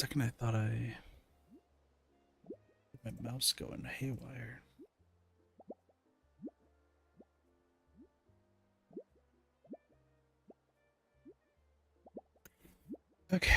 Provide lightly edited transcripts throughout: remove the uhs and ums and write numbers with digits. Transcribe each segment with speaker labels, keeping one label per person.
Speaker 1: second I thought my mouse going haywire. Okay.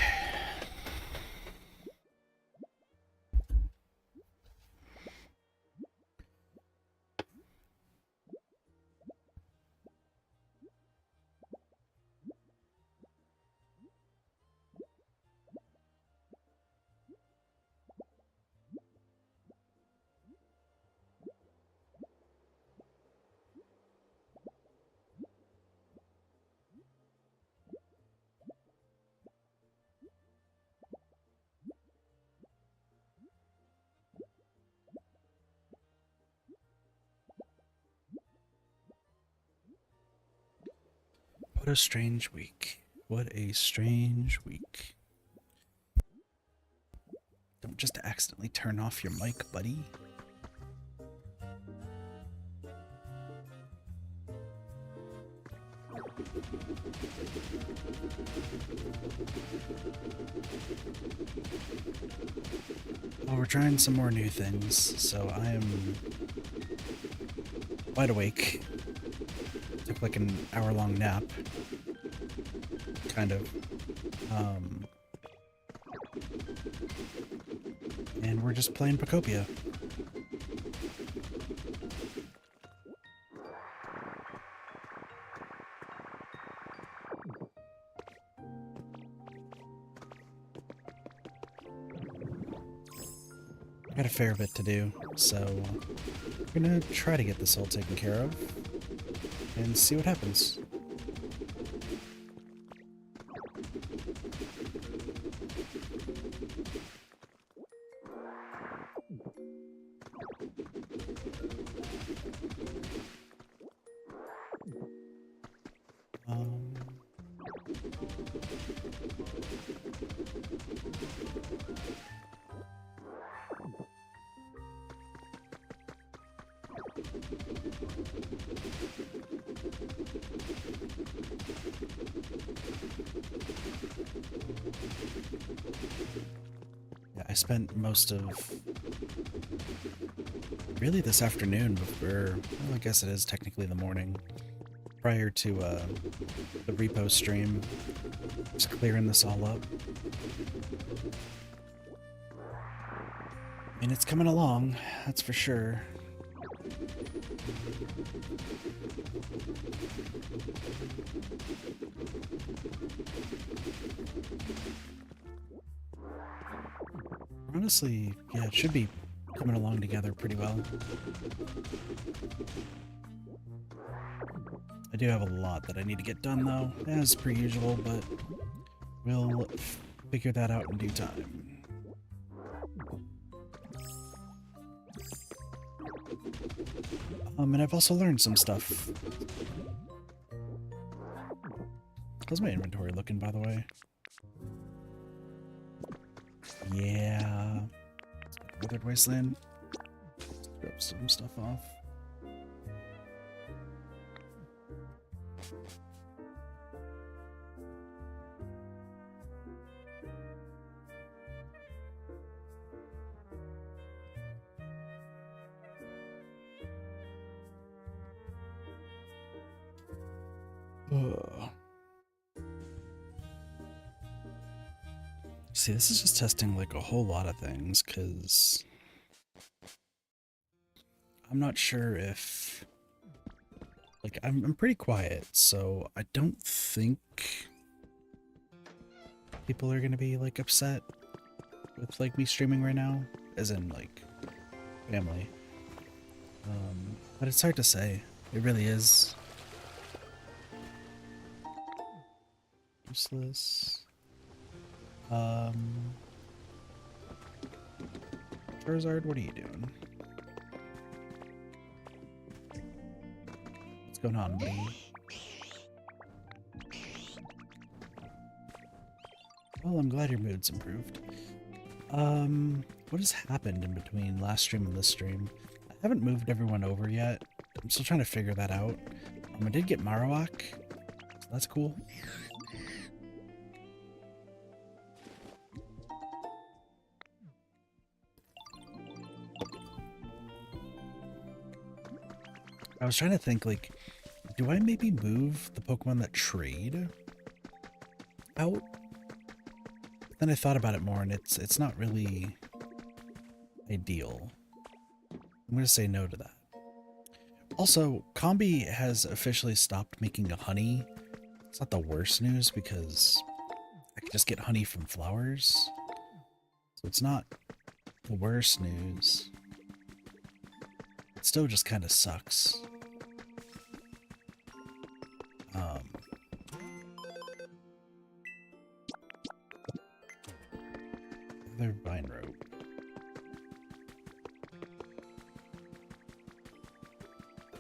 Speaker 1: What a strange week. What a strange week. Don't just accidentally turn off your mic, buddy. Well, we're trying some more new things, so I am wide awake. Took like an hour-long nap. Kind of. And we're just playing Pokopia. I got a fair bit to do, so we're gonna try to get this all taken care of and see what happens. Yeah, I spent most of really this afternoon before, well, I guess it is technically the morning, prior to the repo stream, just clearing this all up. I mean, it's coming along, that's for sure. Honestly, yeah, it should be coming along together pretty well. I do have a lot that I need to get done, though, as per usual, but we'll figure that out in due time. And I've also learned some stuff. How's my inventory looking, by the way? Yeah. Withered Wasteland. Drop some stuff off. Ugh. See, this is just testing like a whole lot of things, because I'm not sure if, like, I'm pretty quiet, so I don't think people are gonna be like upset with like me streaming right now, as in like family. But it's hard to say. It really is. Useless. Charizard, what are you doing? What's going on, buddy? Well, I'm glad your mood's improved. What has happened in between last stream and this stream? I haven't moved everyone over yet. I'm still trying to figure that out. I did get Marowak, so that's cool. I was trying to think, like, do I maybe move the Pokemon that trade out? But then I thought about it more, and it's not really ideal. I'm gonna say no to that. Also, Combi has officially stopped making honey. It's not the worst news because I can just get honey from flowers. So it's not the worst news. It still just kind of sucks. Another vine rope.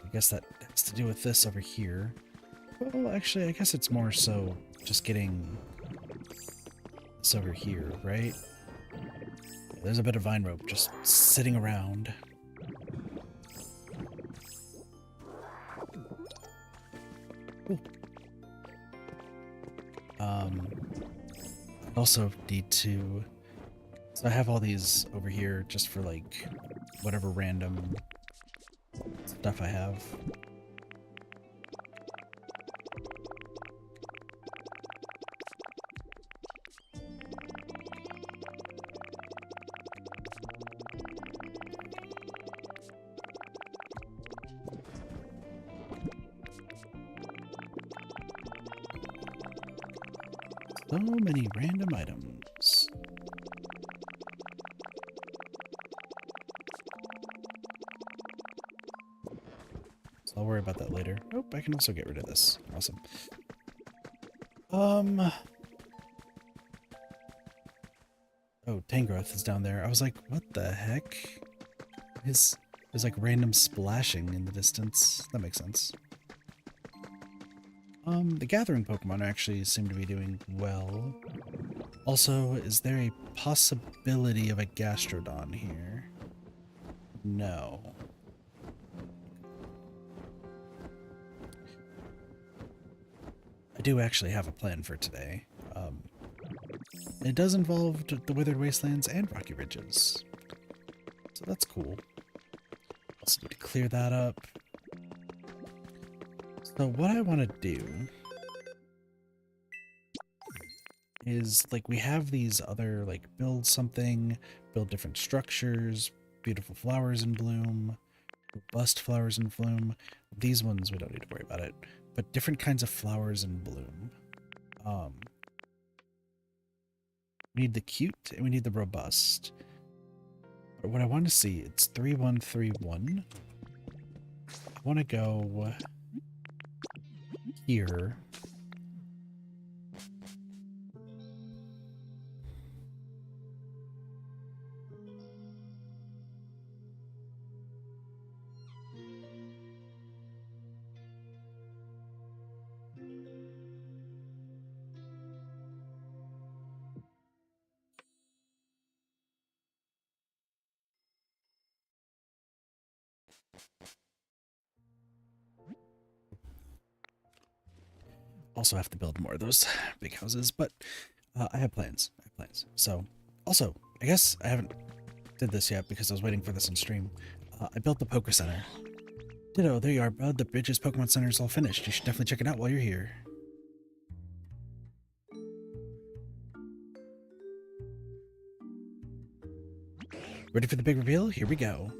Speaker 1: I guess that has to do with this over here. Well, actually, I guess it's more so just getting this over here, right? There's a bit of vine rope just sitting around. Ooh. I also need to... So I have all these over here just for, like, whatever random stuff I have. So many random items. So I'll worry about that later. Oh, I can also get rid of this. Awesome. Oh, Tangrowth is down there. I was like, what the heck? There's like random splashing in the distance. That makes sense. The gathering Pokemon actually seem to be doing well. Also, is there a possibility of a Gastrodon here? No. I do actually have a plan for today. It does involve the Withered Wastelands and Rocky Ridges. So that's cool. Also need to clear that up. So what I want to do is, like, we have these other, like, build something, build different structures, beautiful flowers in bloom, robust flowers in bloom. These ones, we don't need to worry about it, but different kinds of flowers in bloom. We need the cute and we need the robust. But what I want to see, it's 3131. I want to go here. Also have to build more of those big houses, but I have plans. So, also, I guess I haven't did this yet because I was waiting for this on stream. I built the Poke Center. Ditto, there you are, bud. The Bridges Pokemon Center is all finished. You should definitely check it out while you're here. Ready for the big reveal? Here we go.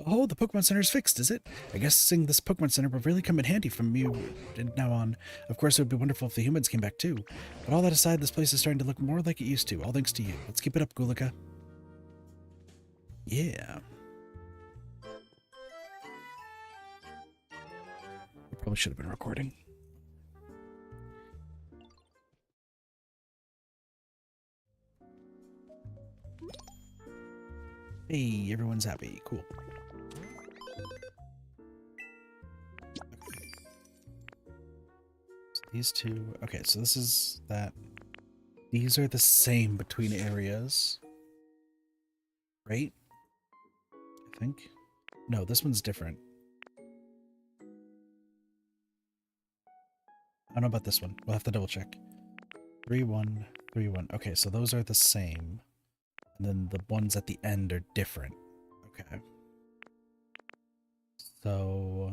Speaker 1: Oh, the Pokemon Center is fixed, is it? I guess seeing this Pokemon Center will really come in handy from you now on. Of course, it would be wonderful if the humans came back too. But all that aside, this place is starting to look more like it used to, all thanks to you. Let's keep it up, Gulika. Yeah. I probably should have been recording. Hey, everyone's happy. Cool. These two, okay, so this is that. These are the same between areas, right? I think. No, this one's different. I don't know about this one. We'll have to double check. 3131. Okay, so those are the same. And then the ones at the end are different. Okay. So...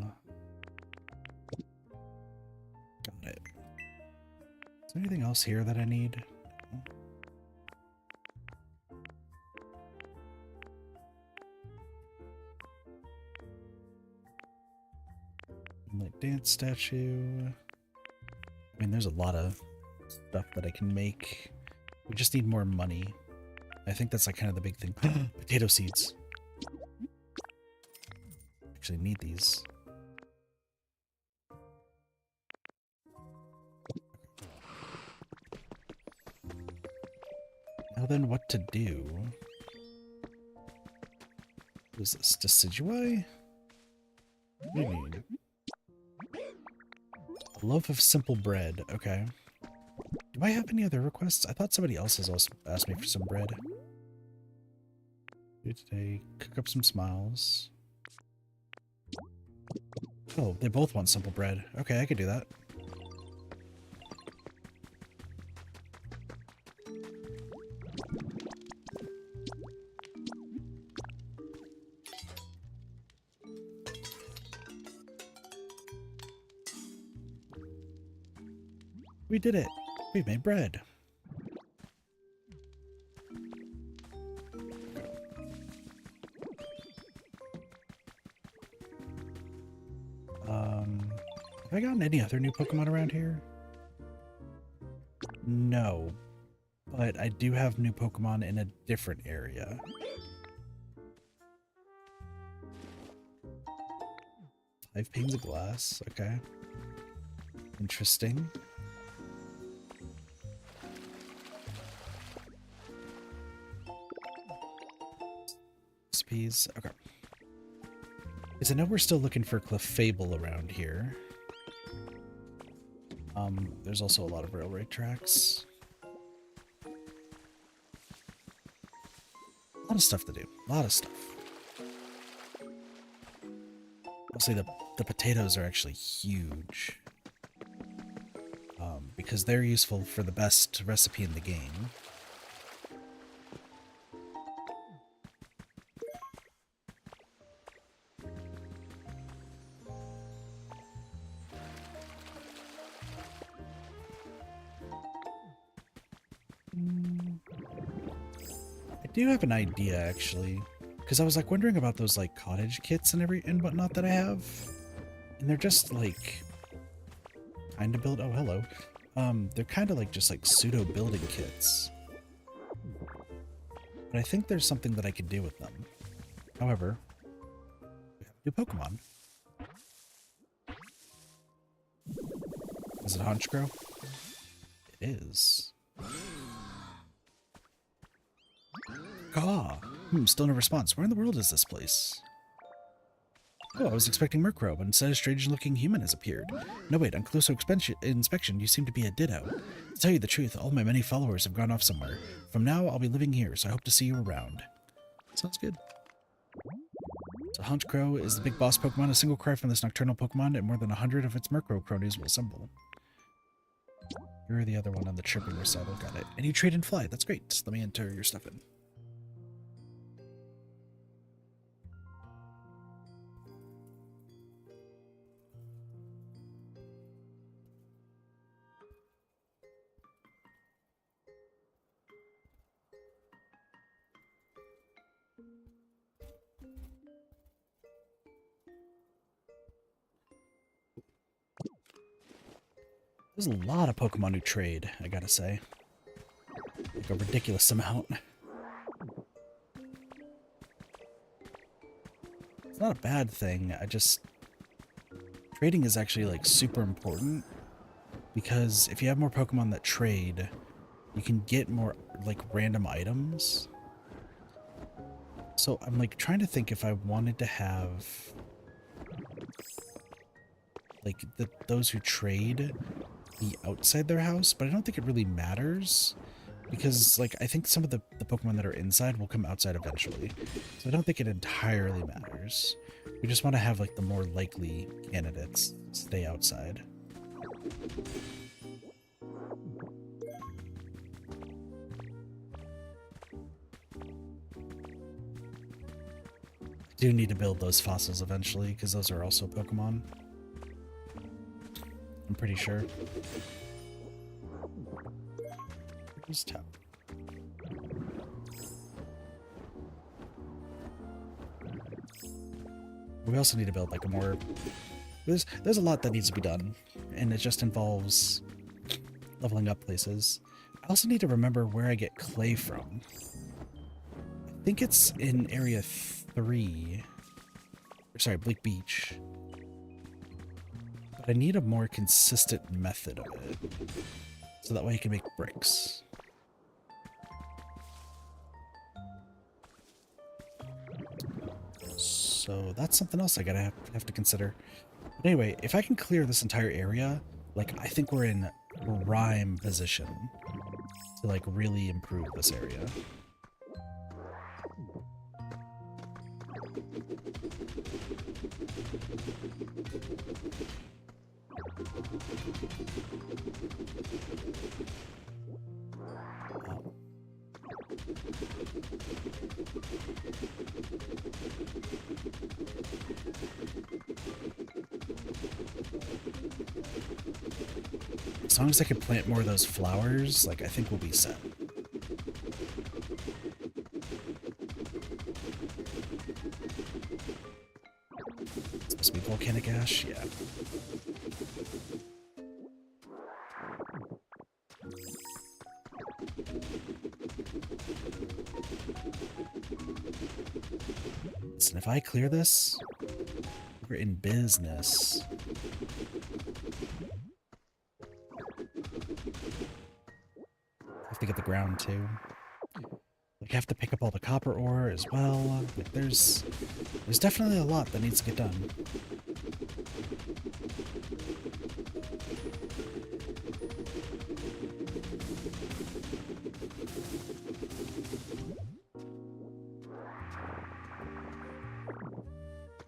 Speaker 1: got it. Is there anything else here that I need? Like dance statue. I mean, there's a lot of stuff that I can make. We just need more money. I think that's like kind of the big thing. Potato seeds. Actually need these. Now then, what to do? What is this? Decidui? What do you need? A loaf of simple bread. Okay. Do I have any other requests? I thought somebody else has also asked me for some bread. Do today. Cook up some smiles. Oh, they both want simple bread. Okay, I could do that. We did it! We've made bread! Have I gotten any other new Pokemon around here? No. But I do have new Pokemon in a different area. Five panes of glass, okay. Interesting. Recipes, okay. Because I know we're still looking for Clefable around here. There's also a lot of railway tracks. A lot of stuff to do. A lot of stuff. Mostly the potatoes are actually huge. Because they're useful for the best recipe in the game. I do have an idea, actually, because I was like wondering about those like cottage kits and whatnot that I have, and they're just like kind of build. Oh, hello. They're kind of like just like pseudo building kits, but I think there's something that I could do with them. However, we have new Pokemon. Is it Honchkrow? It is. Caw! Still no response. Where in the world is this place? Oh, I was expecting Murkrow, but instead a strange-looking human has appeared. No, wait, on closer inspection, you seem to be a Ditto. To tell you the truth, all my many followers have gone off somewhere. From now, I'll be living here, so I hope to see you around. Sounds good. So Honchkrow is the big boss Pokemon. A single cry from this nocturnal Pokemon, and more than 100 of its Murkrow cronies will assemble. You're the other one on the chirping recital. Got it. And you trade and fly. That's great. Let me enter your stuff in. There's a lot of Pokemon who trade, I gotta say. Like a ridiculous amount. It's not a bad thing, trading is actually like super important, because if you have more Pokemon that trade, you can get more like random items. So I'm like trying to think if I wanted to have like those who trade be outside their house, but I don't think it really matters, because like I think some of the Pokemon that are inside will come outside eventually, so I don't think it entirely matters. We just want to have like the more likely candidates stay outside. do need to build those fossils eventually, because those are also Pokemon. I'm pretty sure. Where's Tap? We also need to build like a more... There's a lot that needs to be done, and it just involves leveling up places. I also need to remember where I get clay from. I think it's in Area 3. Sorry, Bleak Beach. But I need a more consistent method of it, so that way I can make bricks. So that's something else I gotta have to consider. But anyway, if I can clear this entire area, like, I think we're in prime position to, like, really improve this area. As long as I can plant more of those flowers, like, I think we'll be set. It's supposed to be volcanic ash? Yeah. Listen, if I clear this, we're in business. To get the ground too. Like, have to pick up all the copper ore as well. Like, there's definitely a lot that needs to get done.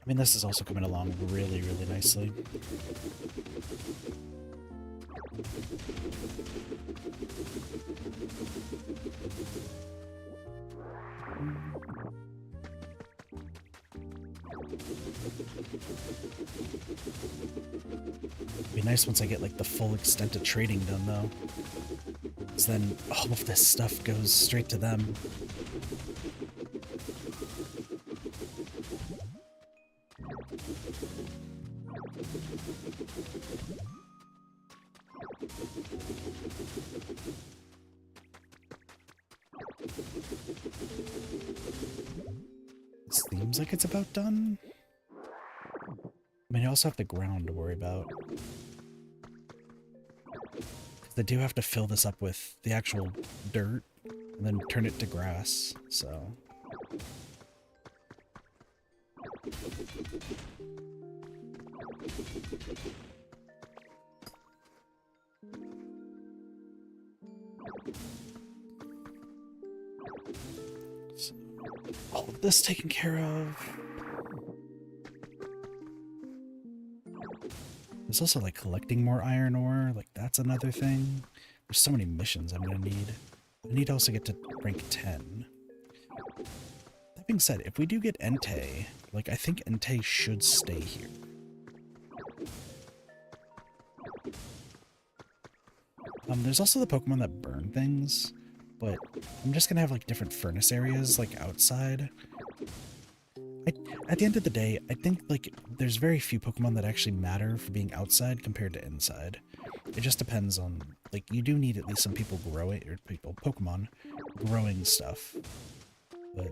Speaker 1: I mean, this is also coming along really, really nicely. It'd be nice once I get like the full extent of trading done though, because then all of this stuff goes straight to them. It seems like it's about done. I mean, I also have the ground to worry about. Because they do have to fill this up with the actual dirt and then turn it to grass, so... So, all of this taken care of. There's also like collecting more iron ore, like that's another thing. There's so many missions I'm gonna need. I need to also get to rank 10. That being said, if we do get Entei, like I think Entei should stay here. There's also the Pokemon that burn things, but I'm just gonna have like different furnace areas like outside. At the end of the day, I think like there's very few Pokemon that actually matter for being outside compared to inside. It just depends on, like, you do need at least some people growing, or Pokemon growing stuff, but...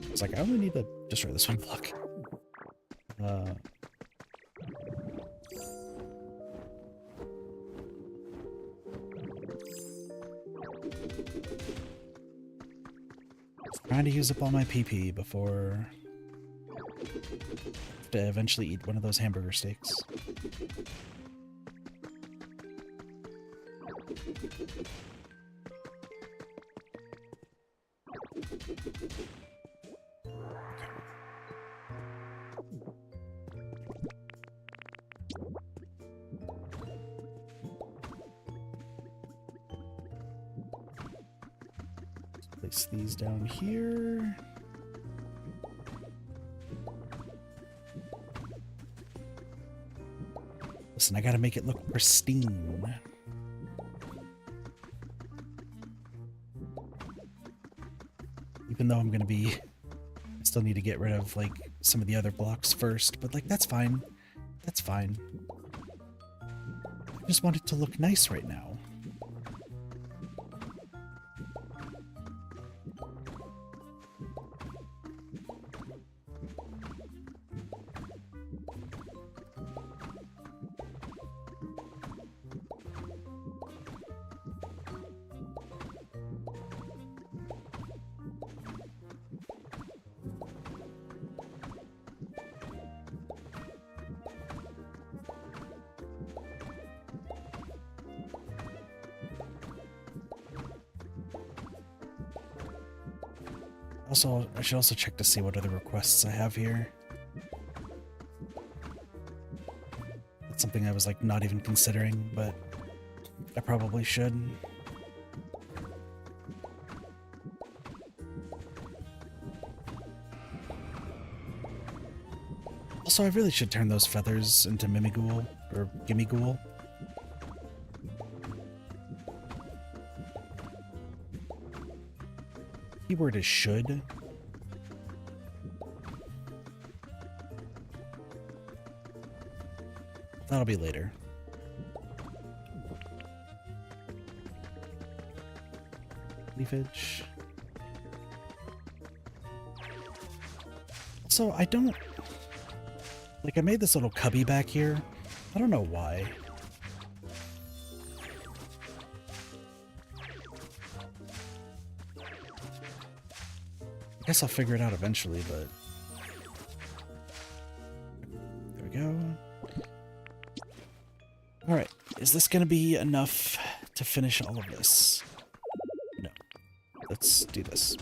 Speaker 1: It's like, I only need to destroy this one block. Trying to use up all my PP before I have to eventually eat one of those hamburger steaks. Place these down here. Listen, I gotta make it look pristine. Even though I'm gonna be... I still need to get rid of, like, some of the other blocks first, but, like, that's fine. That's fine. I just want it to look nice right now. Also, I should also check to see what other requests I have here. That's something I was, like, not even considering, but I probably should. Also, I really should turn those feathers into Mimighoul, or Gimmighoul. Keyword is should. That'll be later. Leafage. So I don't... Like, I made this little cubby back here. I don't know why. I guess I'll figure it out eventually, but... There we go. Alright, is this gonna be enough to finish all of this? No. Let's do this.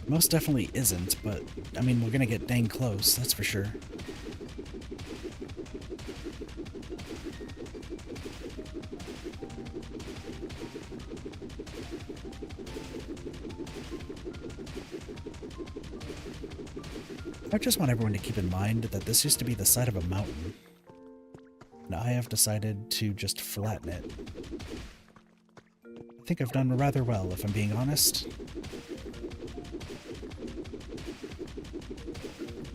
Speaker 1: Most definitely isn't, but, I mean, we're gonna get dang close, that's for sure. I just want everyone to keep in mind that this used to be the side of a mountain. And I have decided to just flatten it. I think I've done rather well, if I'm being honest.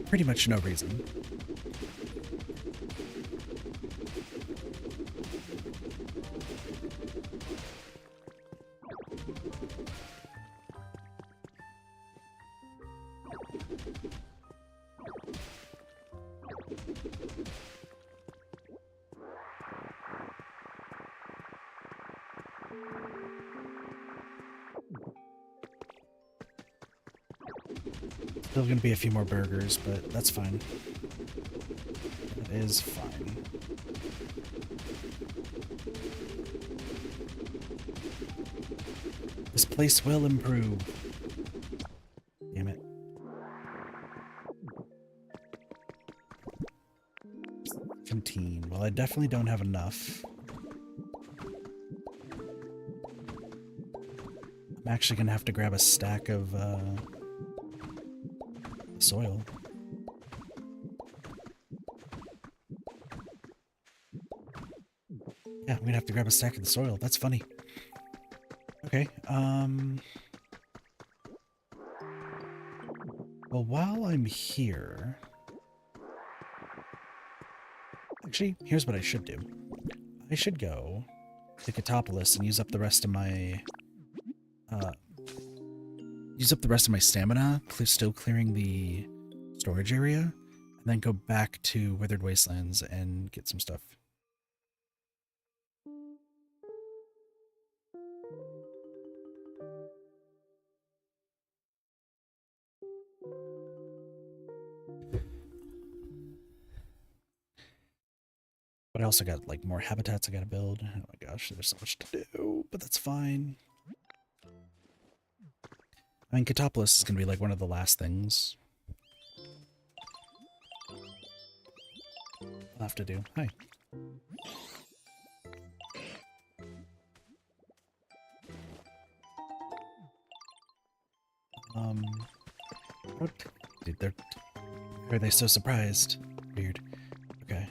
Speaker 1: Pretty much no reason. Still gonna be a few more burgers, but that's fine. It is fine. This place will improve. Damn it. $17. Well, I definitely don't have enough. I'm actually gonna have to grab a stack of soil. Yeah, I'm gonna have to grab a stack of the soil. That's funny. Okay, well, while I'm here... Actually, here's what I should do. I should go to Catopolis and use up the rest of my... stamina, still clearing the storage area, and then go back to Withered Wastelands and get some stuff. But I also got like more habitats I gotta build. Oh my gosh, there's so much to do, but that's fine. I mean, Katopolis is gonna be like one of the last things I'll have to do. Hi. What? Dude, are they so surprised? Weird. Okay.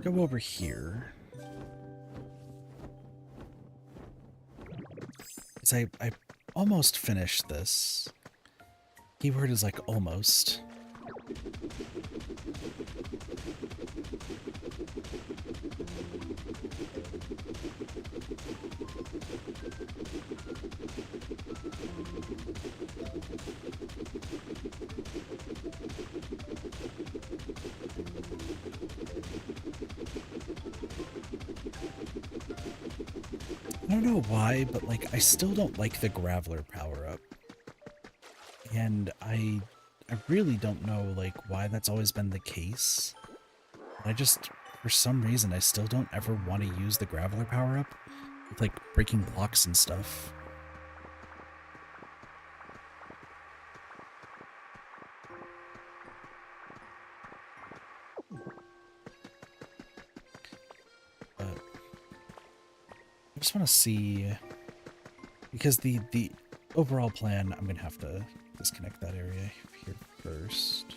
Speaker 1: Go over here. I almost finished this. Keyword is like almost. I don't know why, but like I still don't like the Graveler power-up. And I really don't know like why that's always been the case. I just, for some reason, I still don't ever want to use the Graveler power-up with like breaking blocks and stuff. But I just want to see, because the overall plan, I'm gonna have to disconnect that area here first.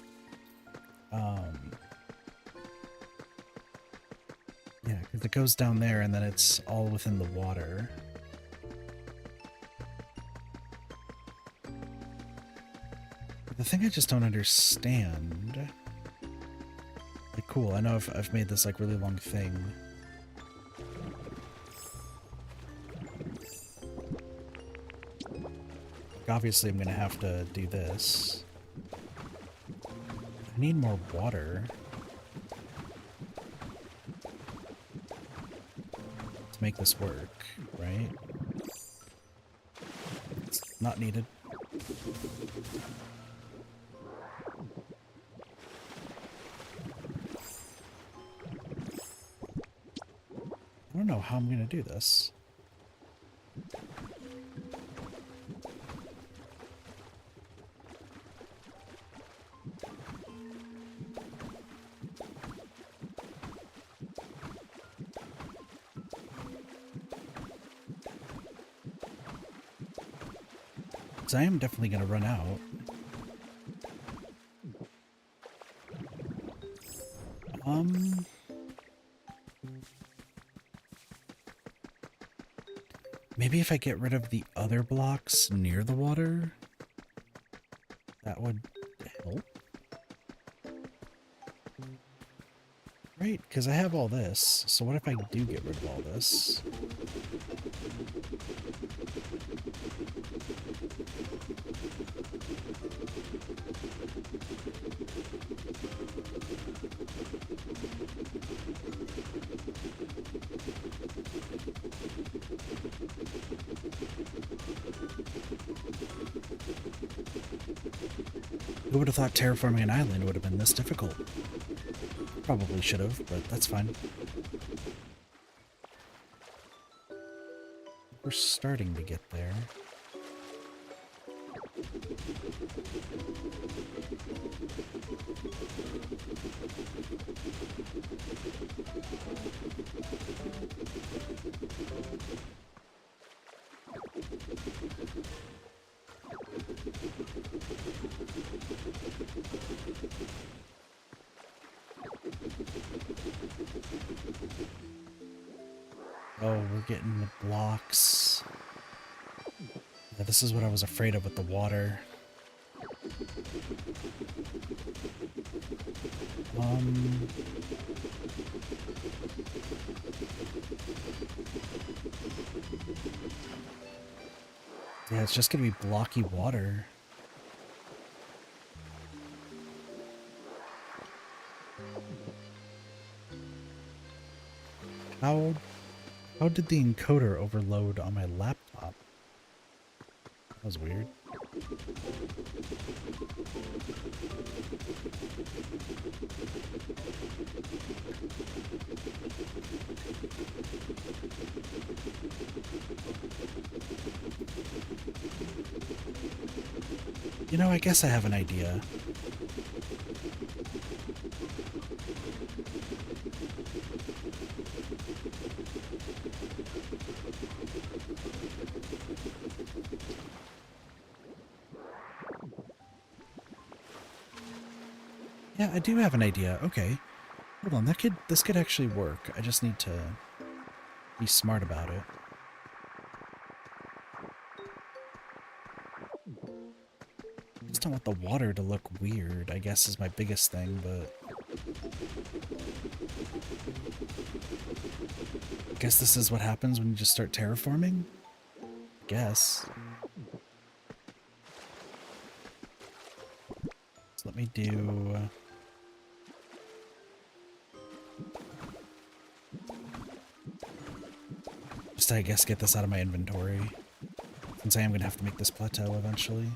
Speaker 1: Yeah, because it goes down there and then it's all within the water. But the thing I just don't understand... Like, cool, I know I've made this, like, really long thing. Like, obviously, I'm gonna have to do this. I need more water. To make this work, right? It's not needed. I don't know how I'm gonna do this. Because I am definitely gonna run out. Maybe if I get rid of the other blocks near the water, that would help. Right, because I have all this, so what if I do get rid of all this? Who would have thought terraforming an island would have been this difficult? Probably should have, but that's fine. We're starting to get there. Oh, we're getting the blocks. Yeah, this is what I was afraid of with the water. Yeah, it's just gonna be blocky water. How did the encoder overload on my laptop? That was weird. You know, I guess I have an idea. Yeah, I do have an idea. Okay. Hold on, this could actually work. I just need to be smart about it. I just don't want the water to look weird, I guess is my biggest thing, but I guess this is what happens when you just start terraforming? I guess. So let me do... just, I guess, get this out of my inventory. Since I am going to have to make this plateau eventually.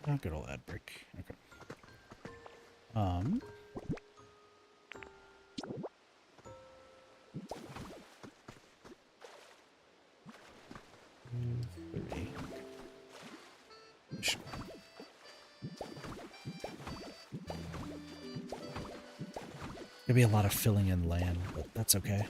Speaker 1: Oh, good old ad brick. Okay. Three. There'll be a lot of filling in land, but that's okay.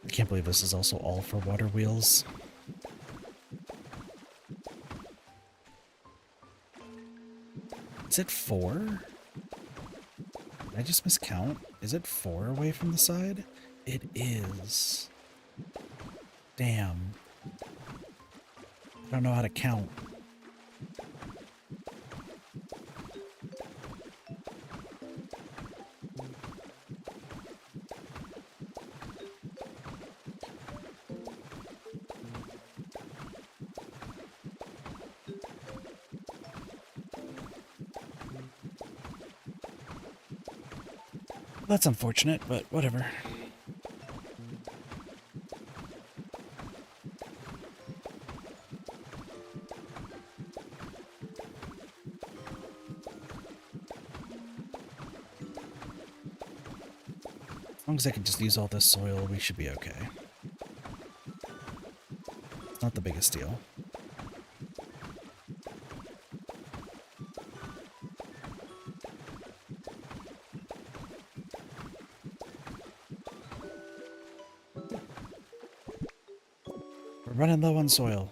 Speaker 1: I can't believe this is also all for water wheels. Is it 4? Did I just miscount? Is it 4 away from the side? It is. Damn. I don't know how to count. That's unfortunate, but whatever. As long as I can just use all this soil, we should be okay. It's not the biggest deal. We're running low on soil.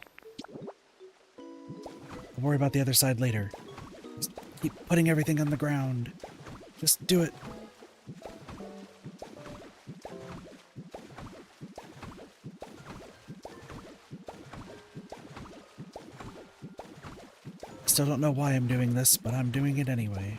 Speaker 1: I'll worry about the other side later. Just keep putting everything on the ground. Just do it. Still don't know why I'm doing this, but I'm doing it anyway.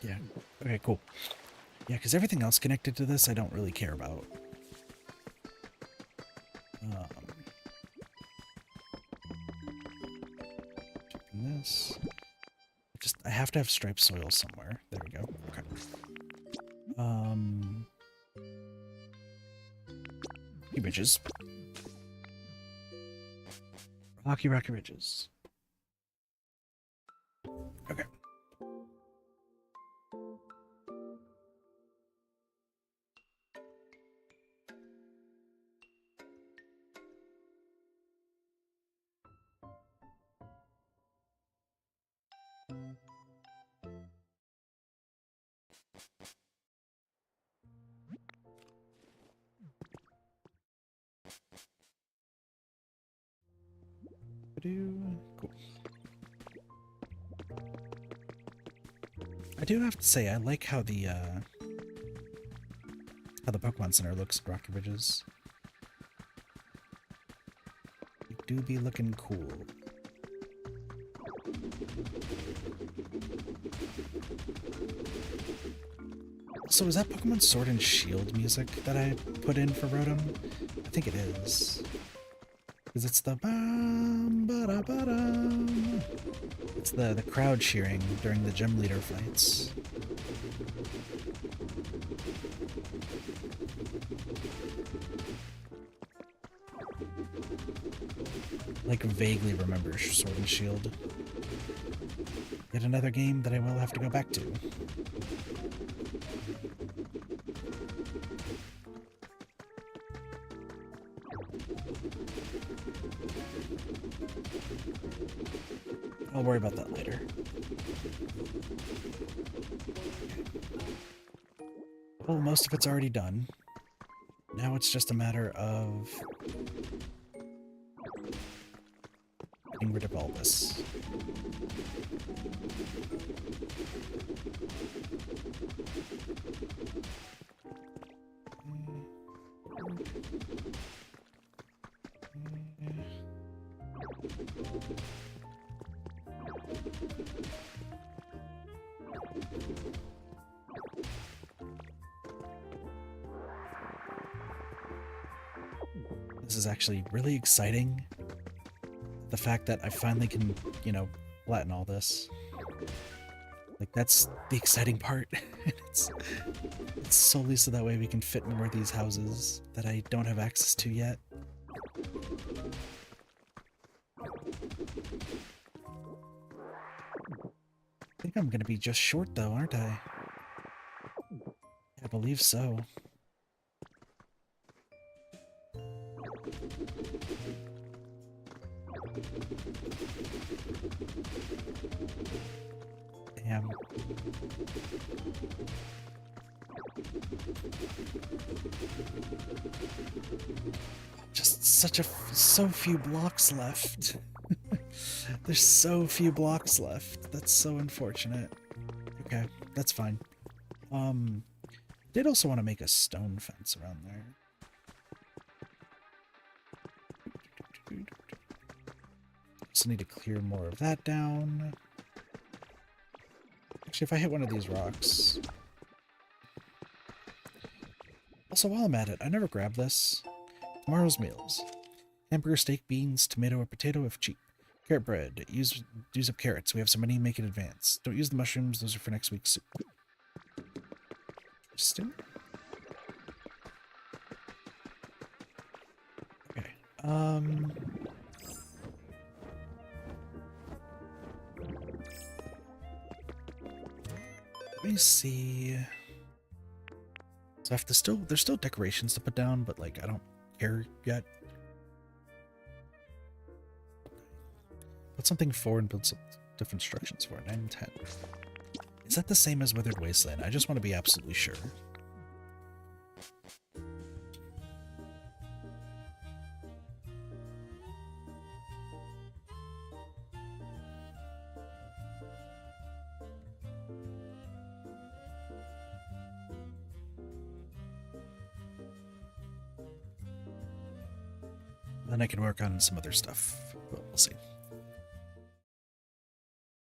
Speaker 1: Yeah. Okay, cool. Yeah, because everything else connected to this I don't really care about. Taking this. I have to have striped soil somewhere. There we go. Okay. Images. Rocky Ridges. Okay. Cool. I do have to say, I like how the Pokemon Center looks at Rocky Ridges. It do be looking cool. So is that Pokemon Sword and Shield music that I put in for Rotom? I think it is. Because it's the bam ba da ba dum. It's the crowd cheering during the gym leader fights. Like vaguely remember Sword and Shield. Yet another game that I will have to go back to. I'll worry about that later. Well, most of it's already done. Now it's just a matter of getting rid of all this. This is actually really exciting. The fact that I finally can, you know, flatten all this. Like, that's the exciting part. it's solely so that way we can fit more of these houses that I don't have access to yet. I think I'm gonna be just short though, aren't I? I believe so. Damn. Just so few blocks left. There's so few blocks left. That's so unfortunate. Okay, that's fine. Did also want to make a stone fence around there. Also need to clear more of that down. Actually, if I hit one of these rocks. Also, while I'm at it, I never grabbed this. Tomorrow's meals. Hamburger, steak, beans, tomato, or potato if cheap. Carrot bread. Use up carrots. We have some money, make it advance. Don't use the mushrooms, those are for next week's soup. Interesting. Okay. Let me see. So I have to there's still decorations to put down, but like I don't care yet. Put something 4 and build some different instructions for it. 9 and 10. Is that the same as Withered Wasteland? I just want to be absolutely sure. Then I can work on some other stuff, but we'll see.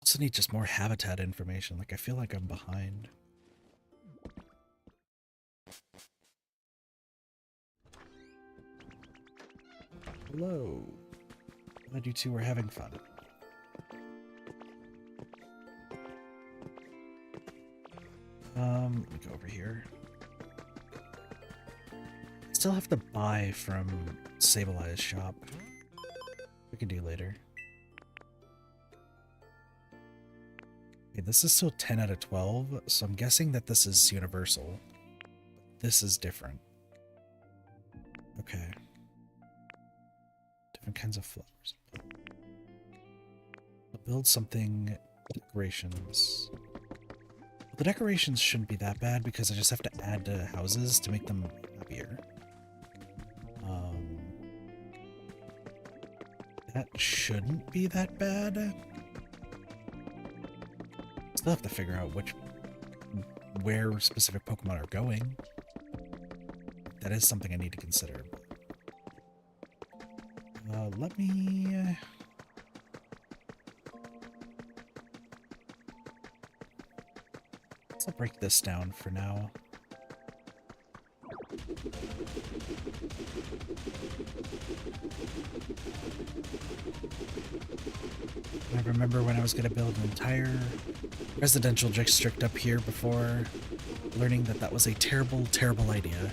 Speaker 1: Also need just more habitat information. Like, I feel like I'm behind. Hello. Glad you two are having fun. Let me go over here. Still have to buy from Sablei's shop. could do later. Okay, this is still 10 out of 12, so I'm guessing that this is universal. This is different. Okay. Different kinds of flowers. I'll build something. Decorations. Well, the decorations shouldn't be that bad because I just have to add to houses to make them happier. That shouldn't be that bad. Still have to figure out where specific Pokemon are going. That is something I need to consider. Let me... I'll break this down for now. I remember when I was going to build an entire residential district up here before learning that that was a terrible, terrible idea.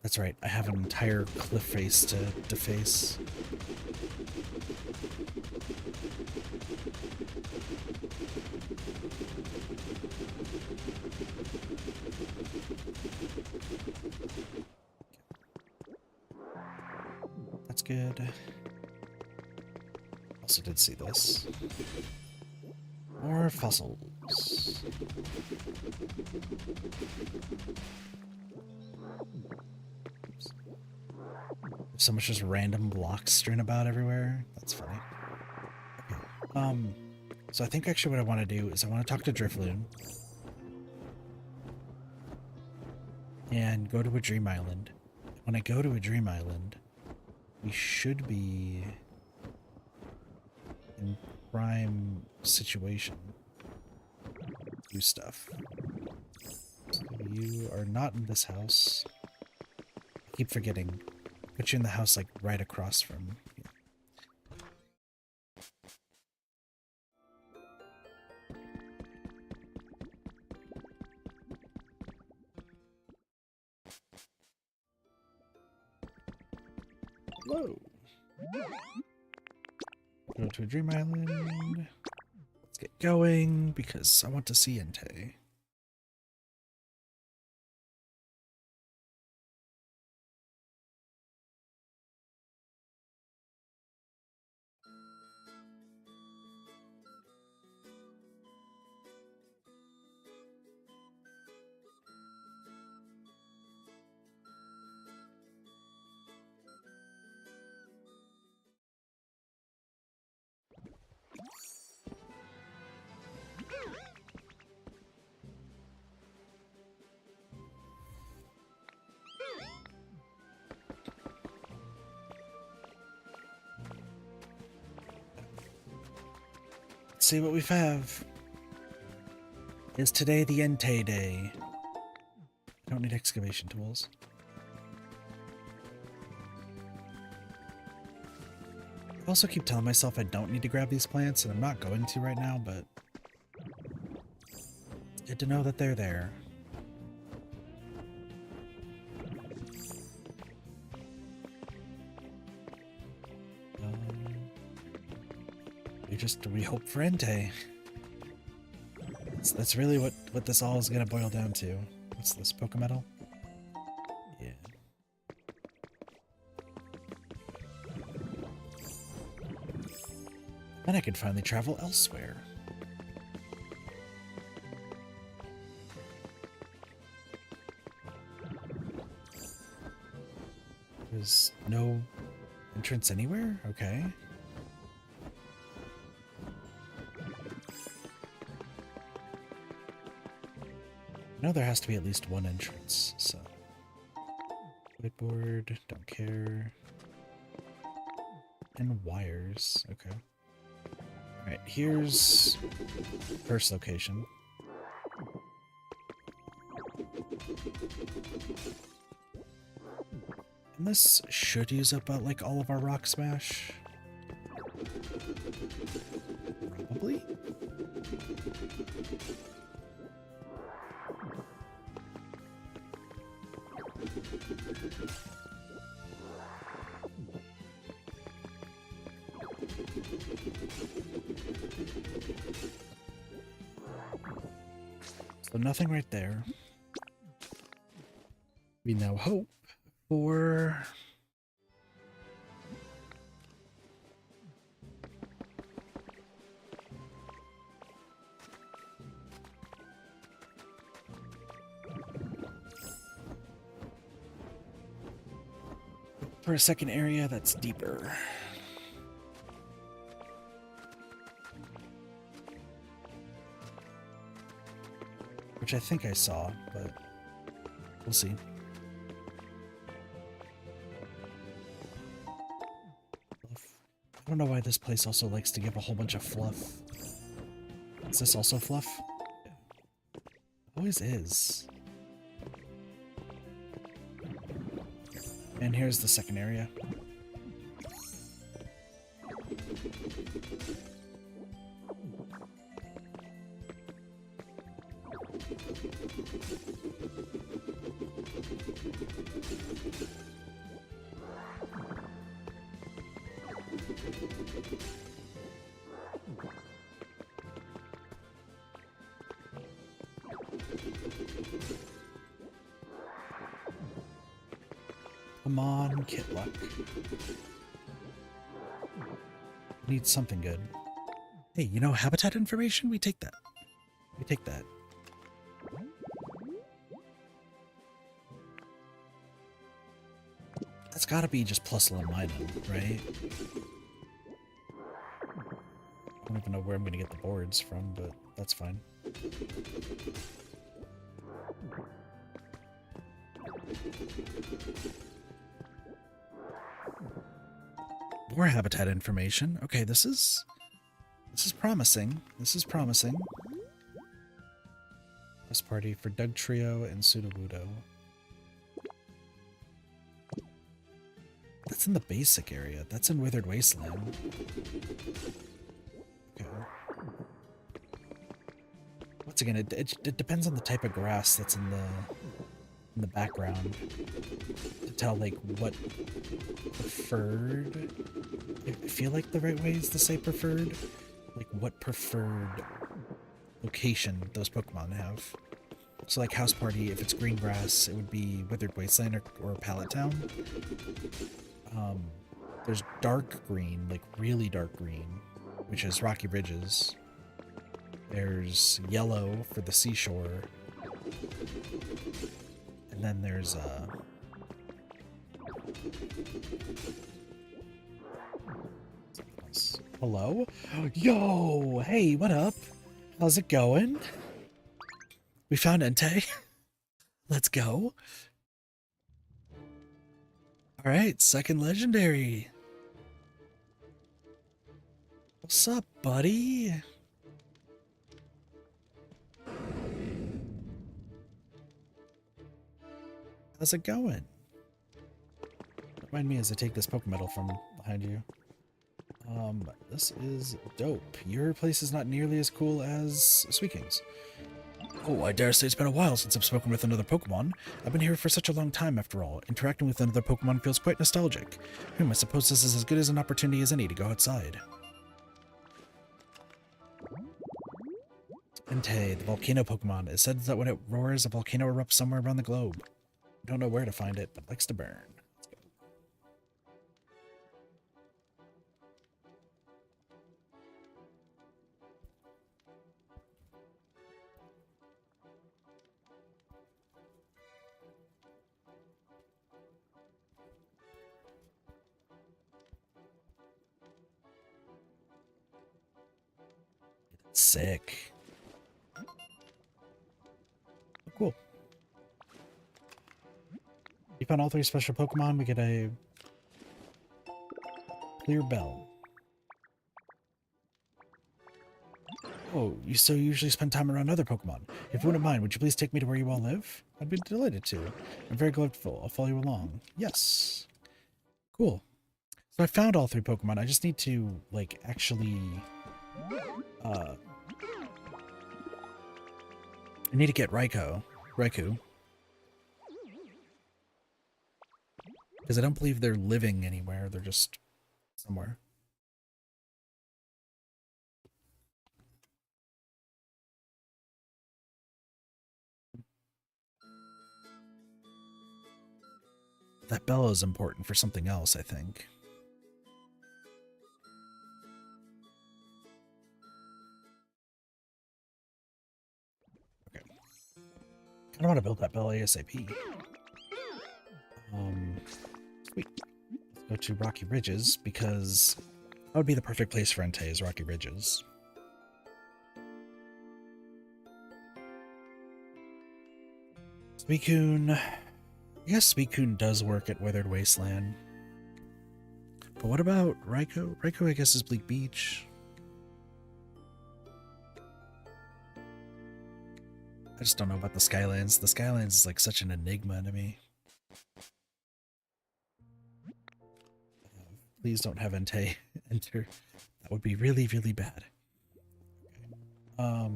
Speaker 1: That's right, I have an entire cliff face to face. That's good. Also did see this. More fossils. So much just random blocks strewn about everywhere. That's funny. Okay. So I think actually what I want to do is I want to talk to Drifloon and go to a dream island. When I go to a dream island, we should be in prime situation to do stuff. So you are not in this house. I keep forgetting. Put you in the house like right across from. Hello. Go to a dream island. Let's get going because I want to see Entei. Let's see what we have. Is today the Entei day? I don't need excavation tools. I also keep telling myself I don't need to grab these plants, and I'm not going to right now, but it's good to know that they're there. We hope for Entei. That's really what this all is gonna boil down to. What's this, Pokemetal? Yeah. Then I can finally travel elsewhere. There's no entrance anywhere? Okay. I know there has to be at least one entrance, so. Whiteboard, don't care. And wires, okay. Alright, here's first location. And this should use up like all of our rock smash. Probably. So nothing right there. We now hope for a second area that's deeper. Which I think I saw, but we'll see. I don't know why this place also likes to give a whole bunch of fluff. Is this also fluff? Yeah. It always is. And here's the second area. Come on, Kit Luck. Need something good. Hey, you know, habitat information? We take that. We take that. That's gotta be just plus Lamina, right? I don't even know where I'm gonna get the boards from, but that's fine. More habitat information. Okay, this is promising. This is promising. Quest party for Doug Trio and Sudowoodo. That's in the basic area. That's in Withered Wasteland. Okay. Once again, it depends on the type of grass that's in the background to tell like what preferred. I feel like the right way is to say preferred, like what preferred location those Pokemon have. So like House Party, if it's green grass, it would be Withered Wasteland or Pallet Town. There's dark green, like really dark green, which is Rocky Ridges. There's yellow for the seashore. And then there's hello? Yo! Hey, what up? How's it going? We found Entei. Let's go. Alright, second legendary. What's up, buddy? How's it going? Remind me as I take this Pokemedal from behind you. This is dope. Your place is not nearly as cool as Suikine's. Oh, I dare say it's been a while since I've spoken with another Pokemon. I've been here for such a long time after all. Interacting with another Pokemon feels quite nostalgic. I suppose this is as good as an opportunity as any to go outside. Entei, the volcano Pokemon. It said that when it roars, a volcano erupts somewhere around the globe. I don't know where to find it, but likes to burn. Sick. Cool. You found all 3 special Pokemon, we get a clear bell. Oh, you so usually spend time around other Pokemon. If you wouldn't mind, would you please take me to where you all live? I'd be delighted to. I'm very grateful. I'll follow you along. Yes. Cool. So I found all 3 Pokemon. I just need to, like, actually... I need to get Raikou. Because I don't believe they're living anywhere. They're just somewhere. That bell is important for something else, I think. Okay. I don't want to build that bell ASAP. Sweet. Let's go to Rocky Ridges, because that would be the perfect place for Entei, is Rocky Ridges. Suicune. I guess Suicune does work at Withered Wasteland. But what about Raikou? Raikou, I guess, is Bleak Beach. I just don't know about the Skylands. The Skylands is like such an enigma to me. Please don't have Entei enter. That would be really, really bad. Okay.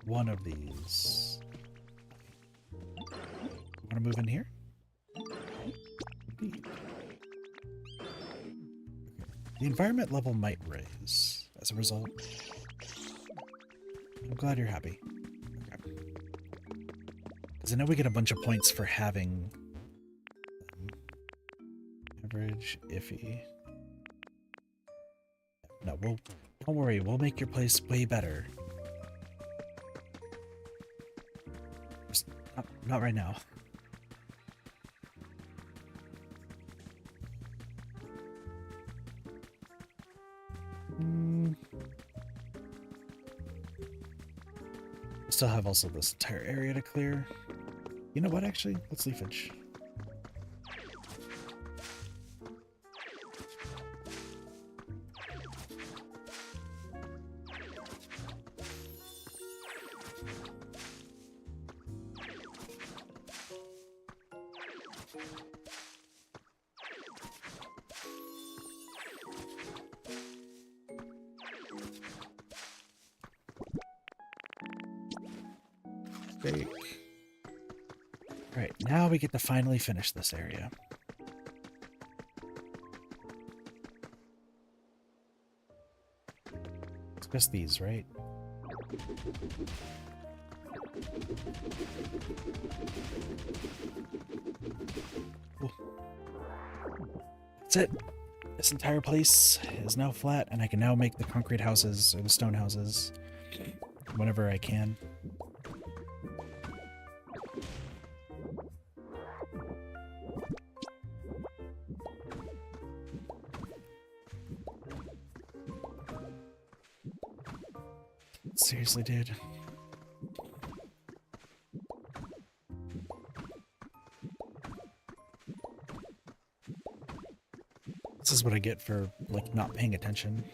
Speaker 1: One of these. Want to move in here? Indeed. Okay. The environment level might raise as a result. I'm glad you're happy. Okay. Because I know we get a bunch of points for having average, iffy. No, don't worry, we'll make your place way better. Just not right now. Still have also this entire area to clear. You know what, actually? Let's leafage. Alright, now we get to finally finish this area. It's just these, right? Cool. That's it. This entire place is now flat, and I can now make the concrete houses, or the stone houses, whenever I can. Seriously, dude. This is what I get for, like, not paying attention.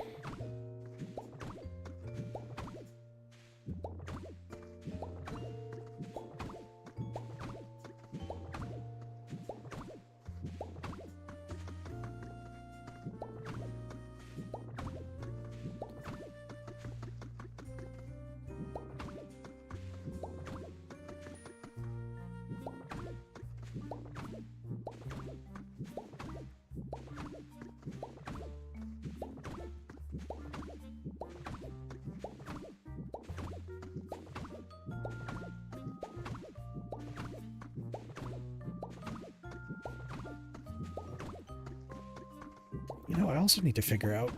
Speaker 1: You know, I also need to figure out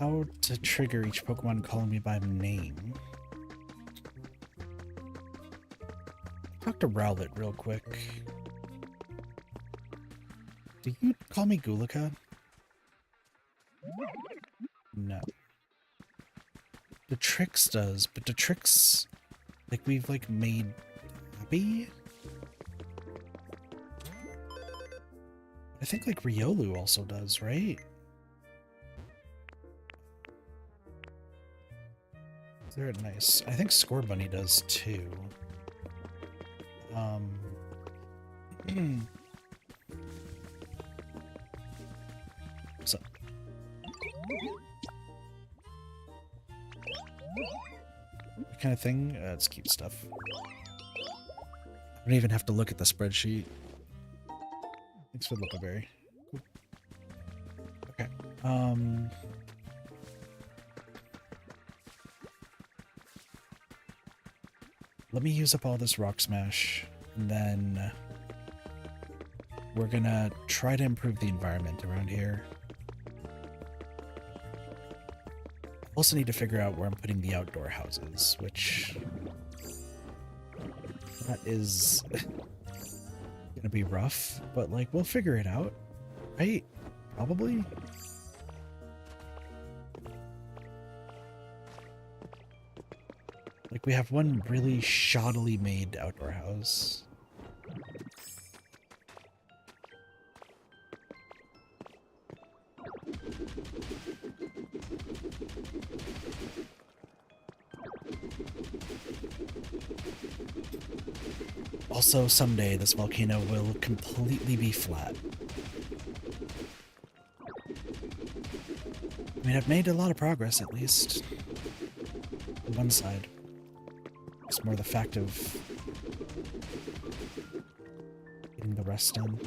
Speaker 1: how to trigger each Pokemon calling me by name. Talk to Rowlet real quick. Do you call me Gulika? No. Detrix does, but Detrix, like, we've, like, made happy? I think, like, Riolu also does, right? They're nice. I think Score Bunny does too. So what kind of thing? It's cute stuff. I don't even have to look at the spreadsheet. Thanks for the Lipaberry. Cool. Okay. Let me use up all this Rock Smash, and then we're gonna try to improve the environment around here. I also need to figure out where I'm putting the outdoor houses, which that is gonna be rough, but like we'll figure it out, right? Probably. Like we have one really shoddily made outdoor house. Also, someday this volcano will completely be flat. I mean, I've made a lot of progress, at least. On one side. It's more the fact of getting the rest done.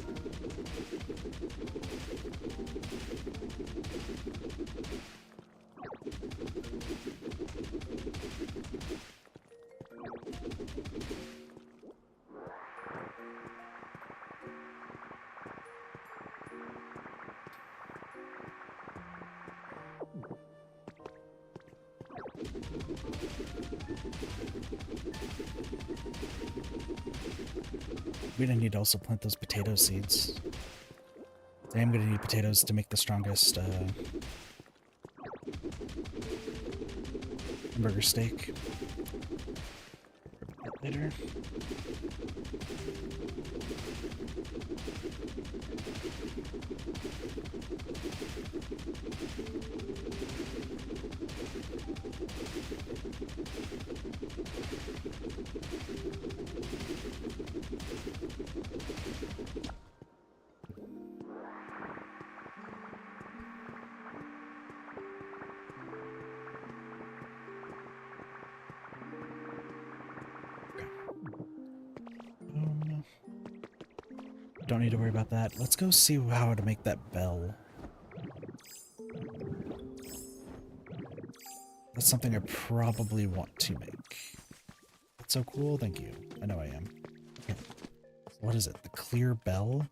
Speaker 1: We're gonna need to also plant those potato seeds. I am gonna need potatoes to make the strongest hamburger steak. Later. Don't need to worry about that. Let's go see how to make that bell. That's something I probably want to make. That's so cool. Thank you. I know I am. Okay. What is it? The clear bell?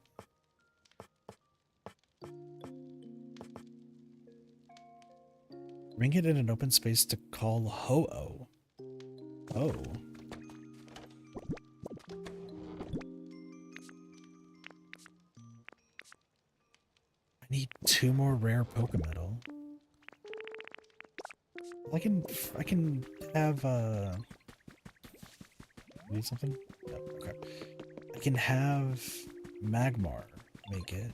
Speaker 1: Ring it in an open space to call Ho-Oh. Oh. I need 2 more rare Pokemetal. I can have need something? No, okay. I can have Magmar make it.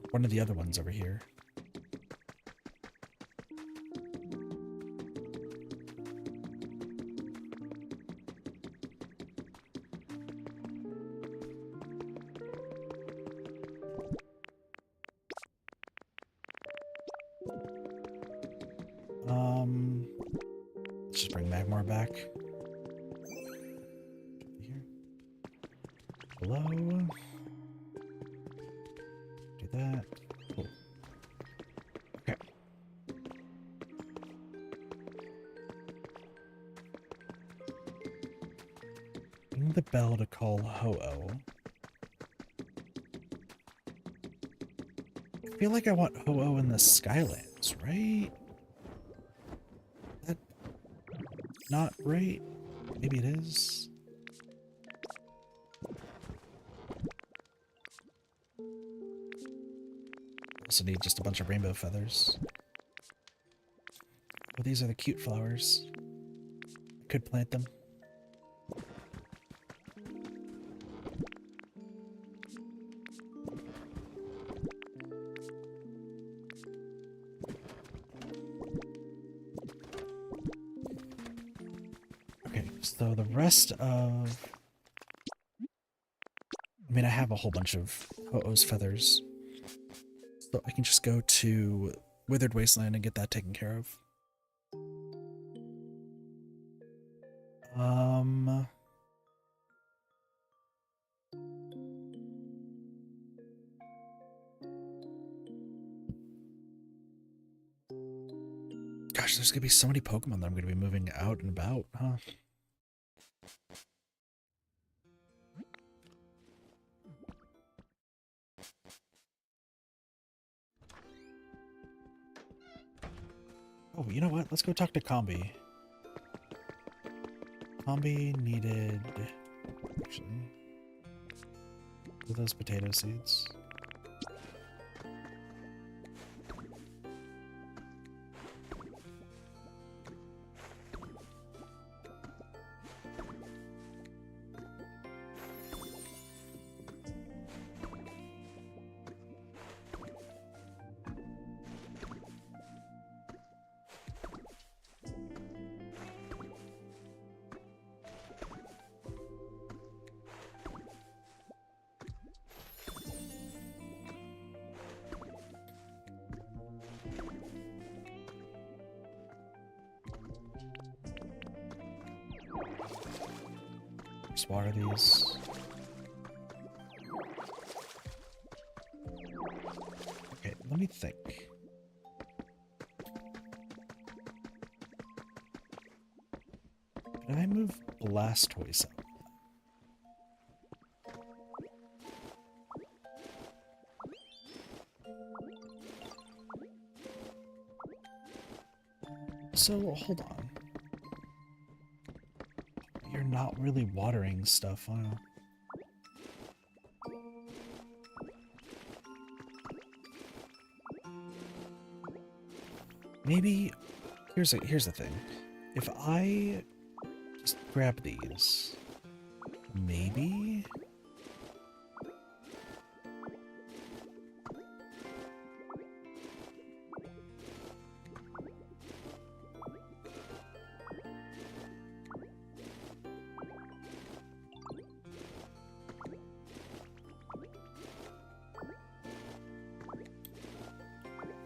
Speaker 1: One of the other ones over here. Let's just bring Magmar back. Here. Hello. Do that. Cool. Okay. Ring the bell to call Ho-Oh. I feel like I want Ho-Oh in the Skylands, right? That not right? Maybe it is. Also need just a bunch of rainbow feathers. Oh, these are the cute flowers. I could plant them. So the rest of... I mean, I have a whole bunch of Ho-Oh's feathers. So I can just go to Withered Wasteland and get that taken care of. Gosh, there's gonna be so many Pokemon that I'm gonna be moving out and about, huh? Oh, you know what? Let's go talk to Combi. Combi needed... Actually... those potato seeds. Just water these. Okay, let me think. Can I move Blastoise out? So, hold on. You're not really watering stuff, huh? Maybe... Here's the thing. If I just grab these... Maybe...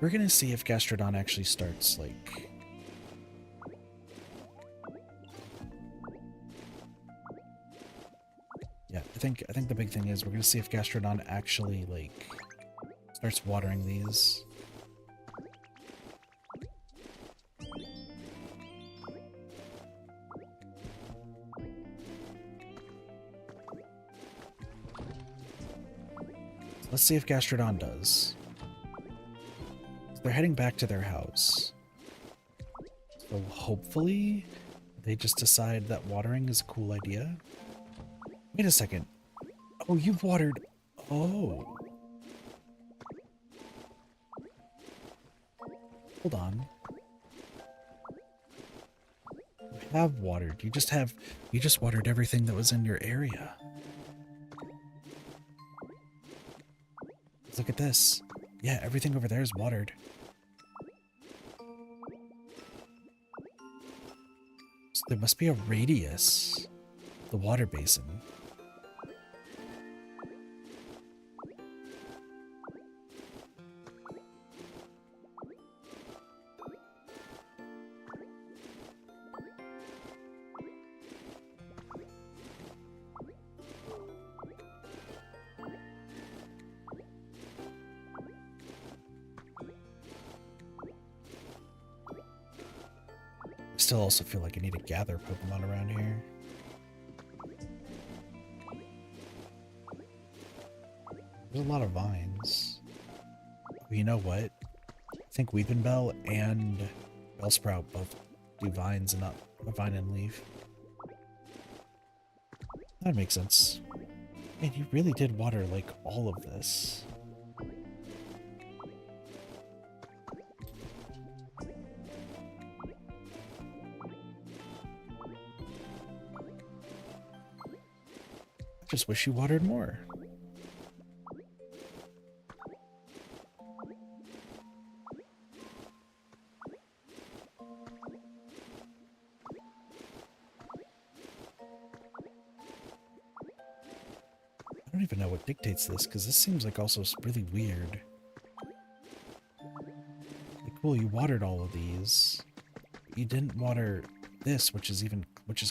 Speaker 1: We're gonna see if Gastrodon actually starts, like... Yeah, I think the big thing is we're gonna see if Gastrodon actually, like, starts watering these. Let's see if Gastrodon does. They're heading back to their house. So hopefully they just decide that watering is a cool idea. Wait a second. Oh, you've watered. Oh. Hold on. You have watered. You just watered everything that was in your area. Let's look at this. Yeah, everything over there is watered. So there must be a radius. The water basin. I still also feel like I need to gather Pokemon around here. There's a lot of vines. But you know what? I think Weepinbell and Bellsprout both do vines and not a vine and leaf. That makes sense. Man, you really did water, like, all of this. I just wish you watered more. don't even know what dictates this, because this seems like also really weird. Like, cool, you watered all of these. But you didn't water this, which is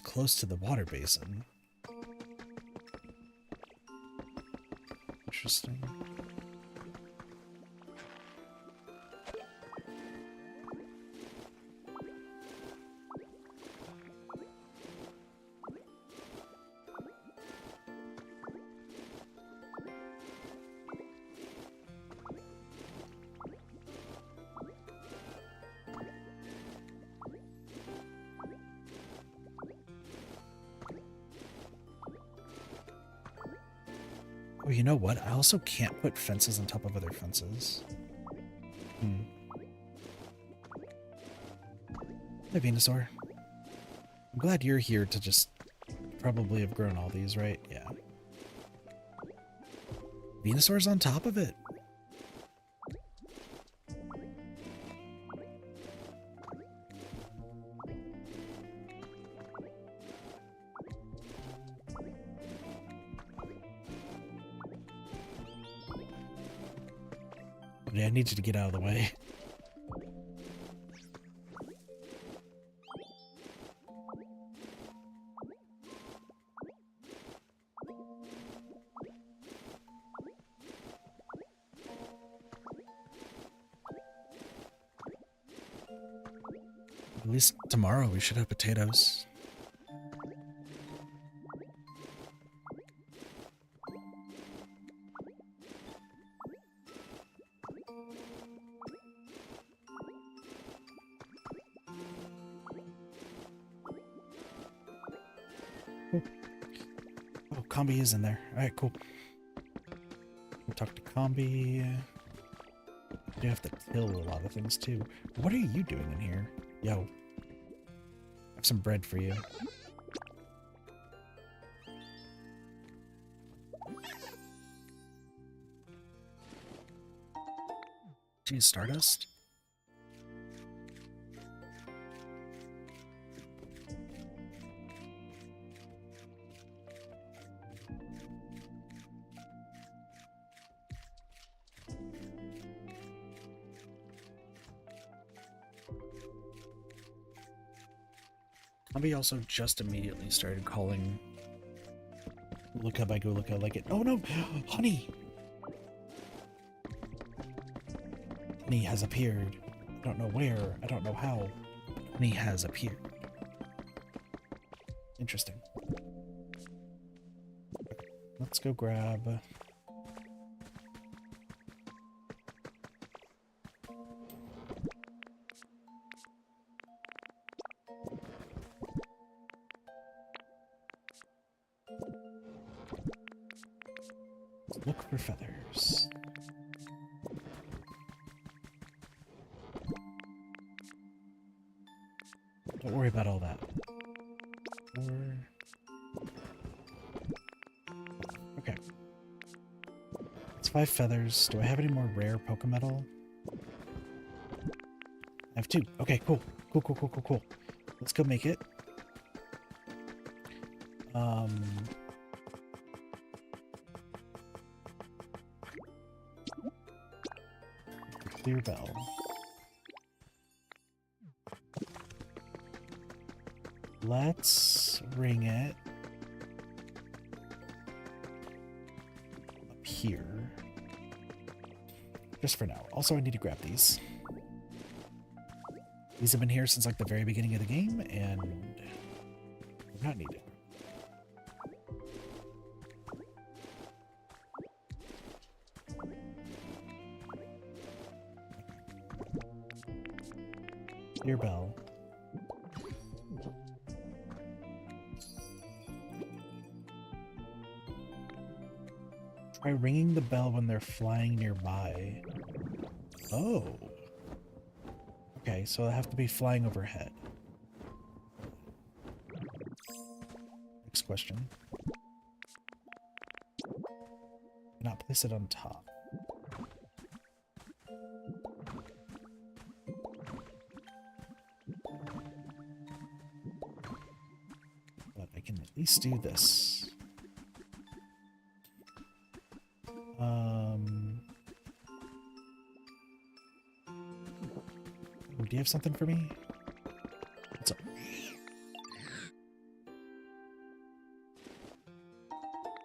Speaker 1: close to the water basin. Interesting. Oh, you know what? I also can't put fences on top of other fences. Hi, Venusaur. I'm glad you're here to just probably have grown all these, right? Yeah. Venusaur's on top of it. Yeah, I need you to get out of the way. At least tomorrow we should have potatoes. Cool. Oh, Combi is in there. Alright, cool. We'll talk to Combi. You have to till a lot of things too. What are you doing in here? Yo. I have some bread for you. Geez, Stardust? Combi also just immediately started calling Luca by Go Luca like it. Oh no! Honey! Honey has appeared. I don't know where, I don't know how. Honey has appeared. Interesting. Let's go grab... Look for feathers. Don't worry about all that. Okay. It's 5 feathers. Do I have any more rare Pokemetal? I have 2. Okay, cool. Cool. Let's go make it. Clear bell. Let's ring it up here. Just for now. Also, I need to grab these. These have been here since like the very beginning of the game, and they're not needed. Clear bell. Try ringing the bell when they're flying nearby. Oh. Okay, so I have to be flying overhead. Next question. Not place it on top. But I can at least do this. do you have something for me? What's up?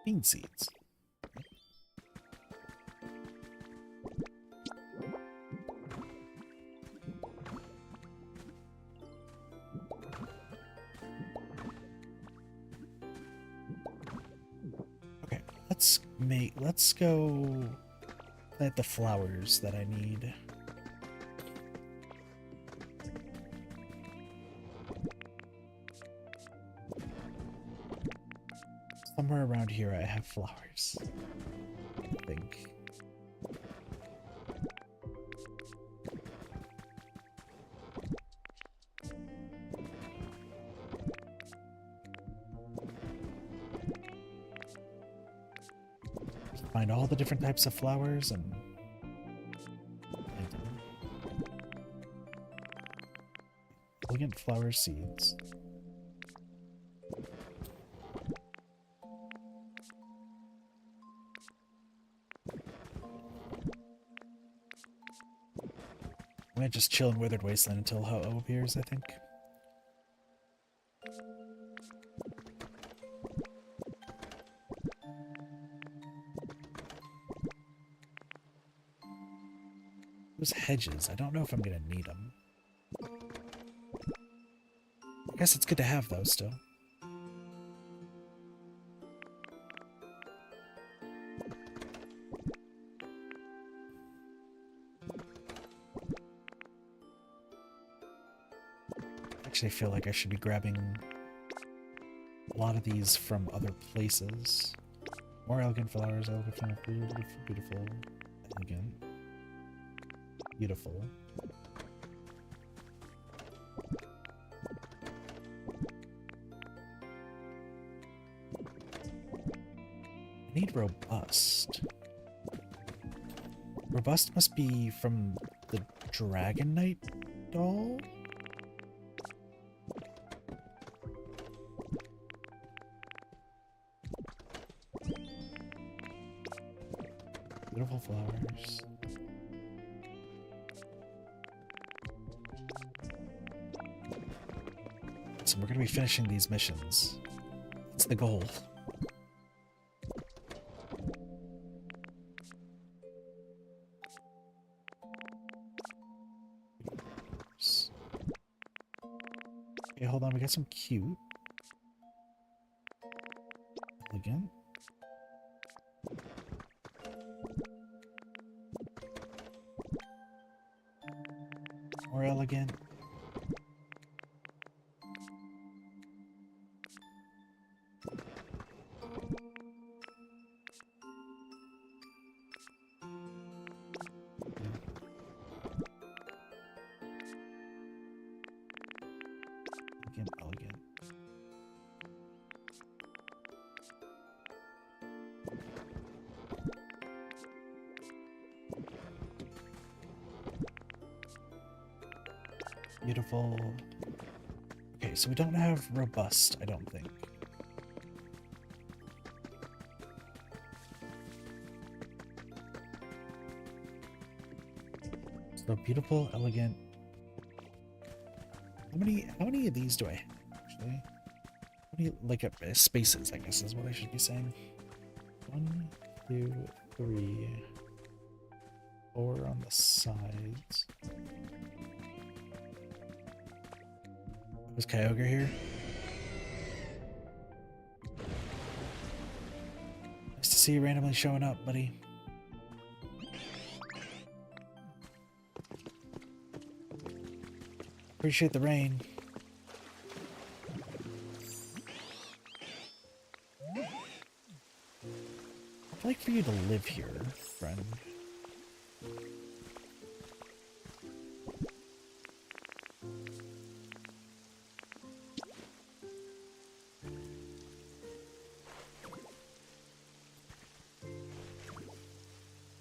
Speaker 1: Bean seeds. Okay, let's go plant the flowers that I need. Somewhere around here I have flowers, I think. Find all the different types of flowers and plant them. Elegant flower seeds. I'm gonna just chill in Withered Wasteland until Ho-Oh appears, I think. Those hedges, I don't know if I'm gonna need them. I guess it's good to have those still. Actually, I feel like I should be grabbing a lot of these from other places. More elegant flowers, elegant flowers, beautiful, beautiful, elegant, beautiful. I need robust. Robust must be from the Dragon Knight doll? Beautiful flowers. So we're going to be finishing these missions. That's the goal. Okay, hold on. We got some cute. Elegant. More elegant. Elegant. Beautiful. Okay, so we don't have robust, I don't think. So beautiful, elegant. How many of these do I have, actually? How many, like, spaces, I guess is what I should be saying. 1, 2, 3, 4 on the sides. Was Kyogre here? Nice to see you randomly showing up, buddy. Appreciate the rain. I'd like for you to live here, friend.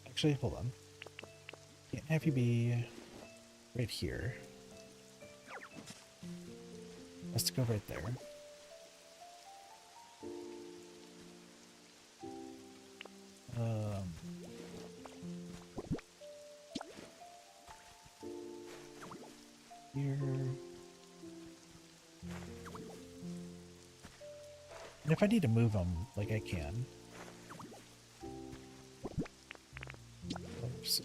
Speaker 1: Actually, hold on. Can't have you be right here. Let's go right there. And if I need to move them, like I can. Oops.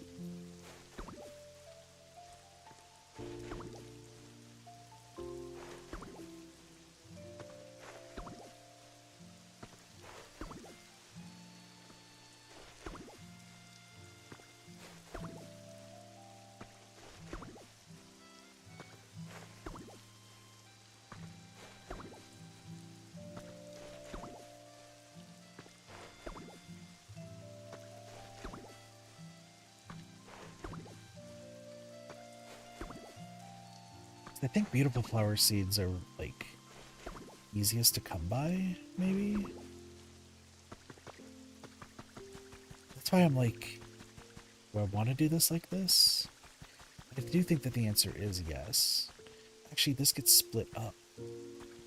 Speaker 1: I think beautiful flower seeds are, like, easiest to come by, maybe? That's why I'm like, do I want to do this like this? I do think that the answer is yes. Actually, this gets split up.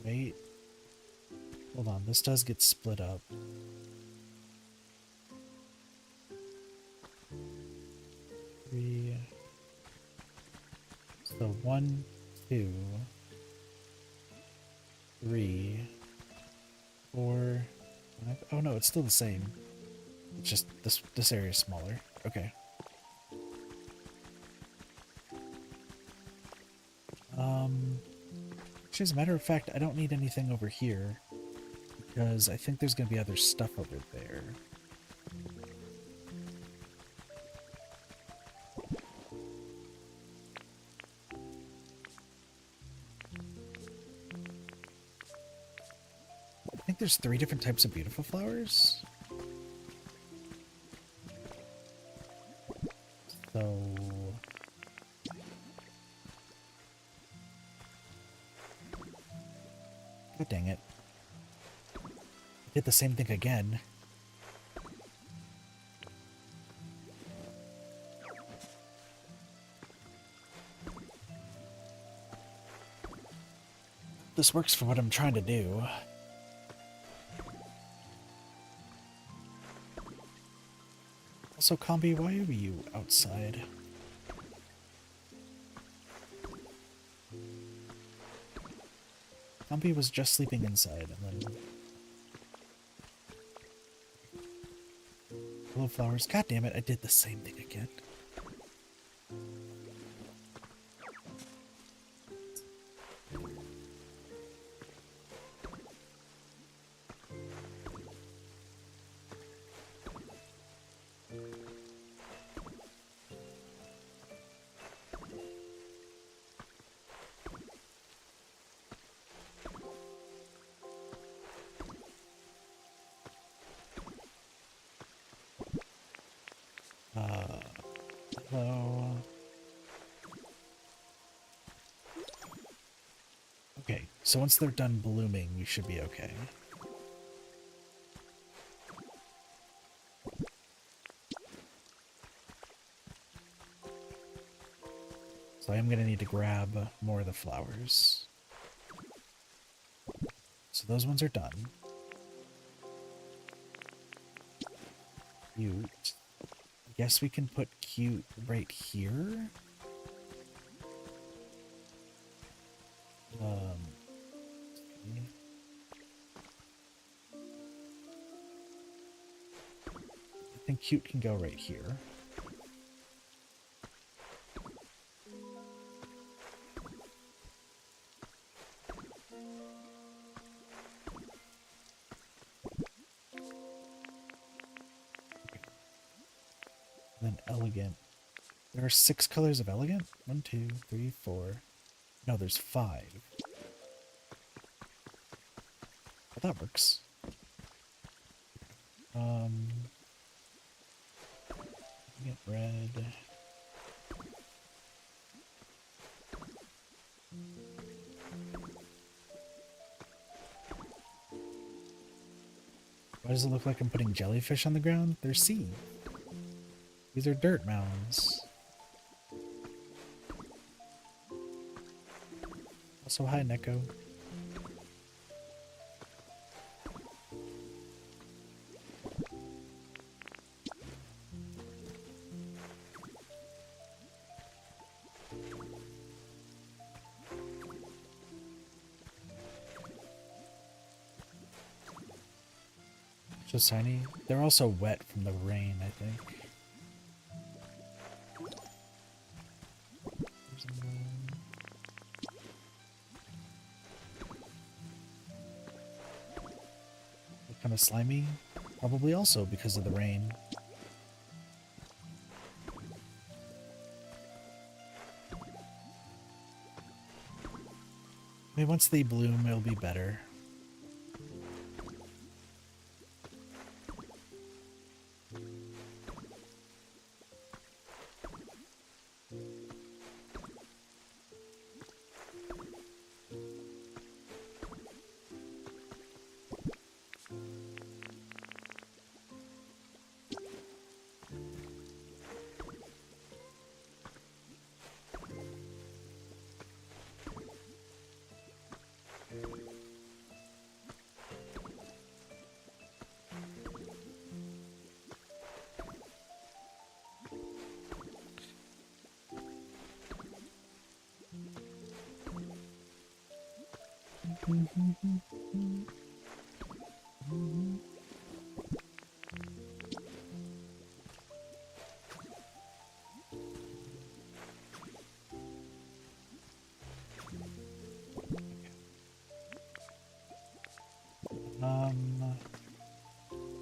Speaker 1: Wait. Hold on, this does get split up. Three. So 1, 2, 3, 4, 5. Oh no, it's still the same. It's just this area is smaller. Okay. Actually, as a matter of fact, I don't need anything over here because I think there's going to be other stuff over there. I think there's 3 different types of beautiful flowers. So... God dang it. I did the same thing again. This works for what I'm trying to do. Also, Combi, why are you outside? Combi was just sleeping inside, and then... Hello, flowers. God damn it, I did the same thing again. Hello. Okay, so once they're done blooming, we should be okay. So I am going to need to grab more of the flowers. So those ones are done. Cute. I guess we can put cute right here. Okay. I think cute can go right here. Then elegant. There are 6 colors of elegant? 1, 2, 3, 4. No, there's 5. Well, that works. Get red. Why does it look like I'm putting jellyfish on the ground? They're seed. These are dirt mounds. Also, hi, Neko. Just tiny. They're also wet from the rain, I think. Kind of slimy. Probably also because of the rain. I mean, once they bloom, it'll be better.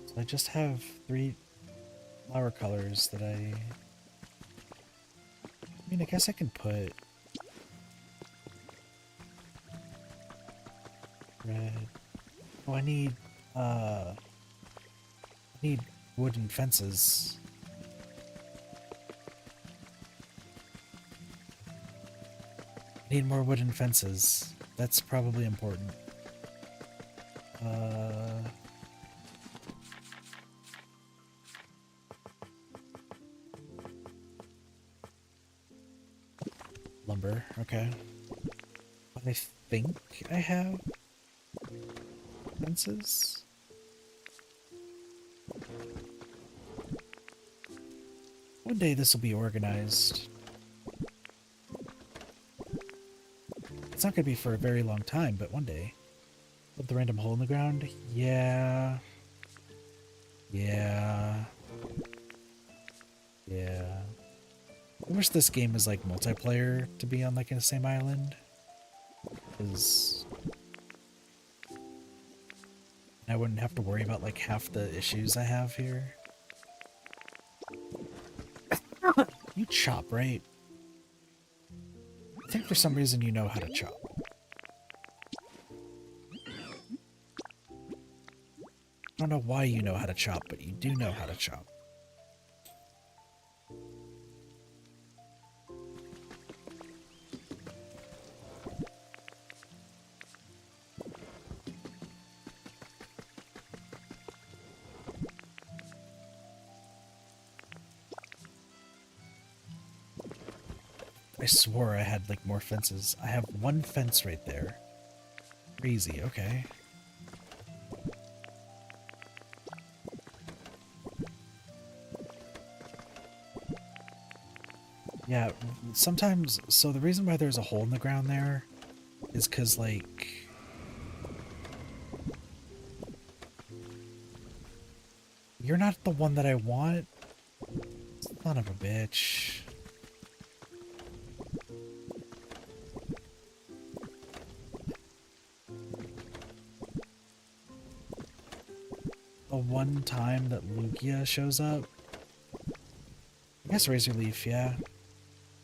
Speaker 1: So I just have 3 flower colors that I mean, I guess I can put red. Oh, I need wooden fences. I need more wooden fences. That's probably important. Lumber, okay. But I think I have fences. One day this will be organized. It's not going to be for a very long time, but one day. With the random hole in the ground? Yeah. Yeah. Yeah. I wish this game was like multiplayer to be on like in the same island. Because I wouldn't have to worry about like half the issues I have here. You chop, right? I think for some reason you know how to chop. I don't know why you know how to chop, but you do know how to chop. I swore I had like more fences. I have 1 fence right there. Crazy, okay. Yeah, sometimes, so the reason why there's a hole in the ground there is because, like, you're not the one that I want. Son of a bitch. The one time that Lugia shows up. I guess Razor Leaf, yeah.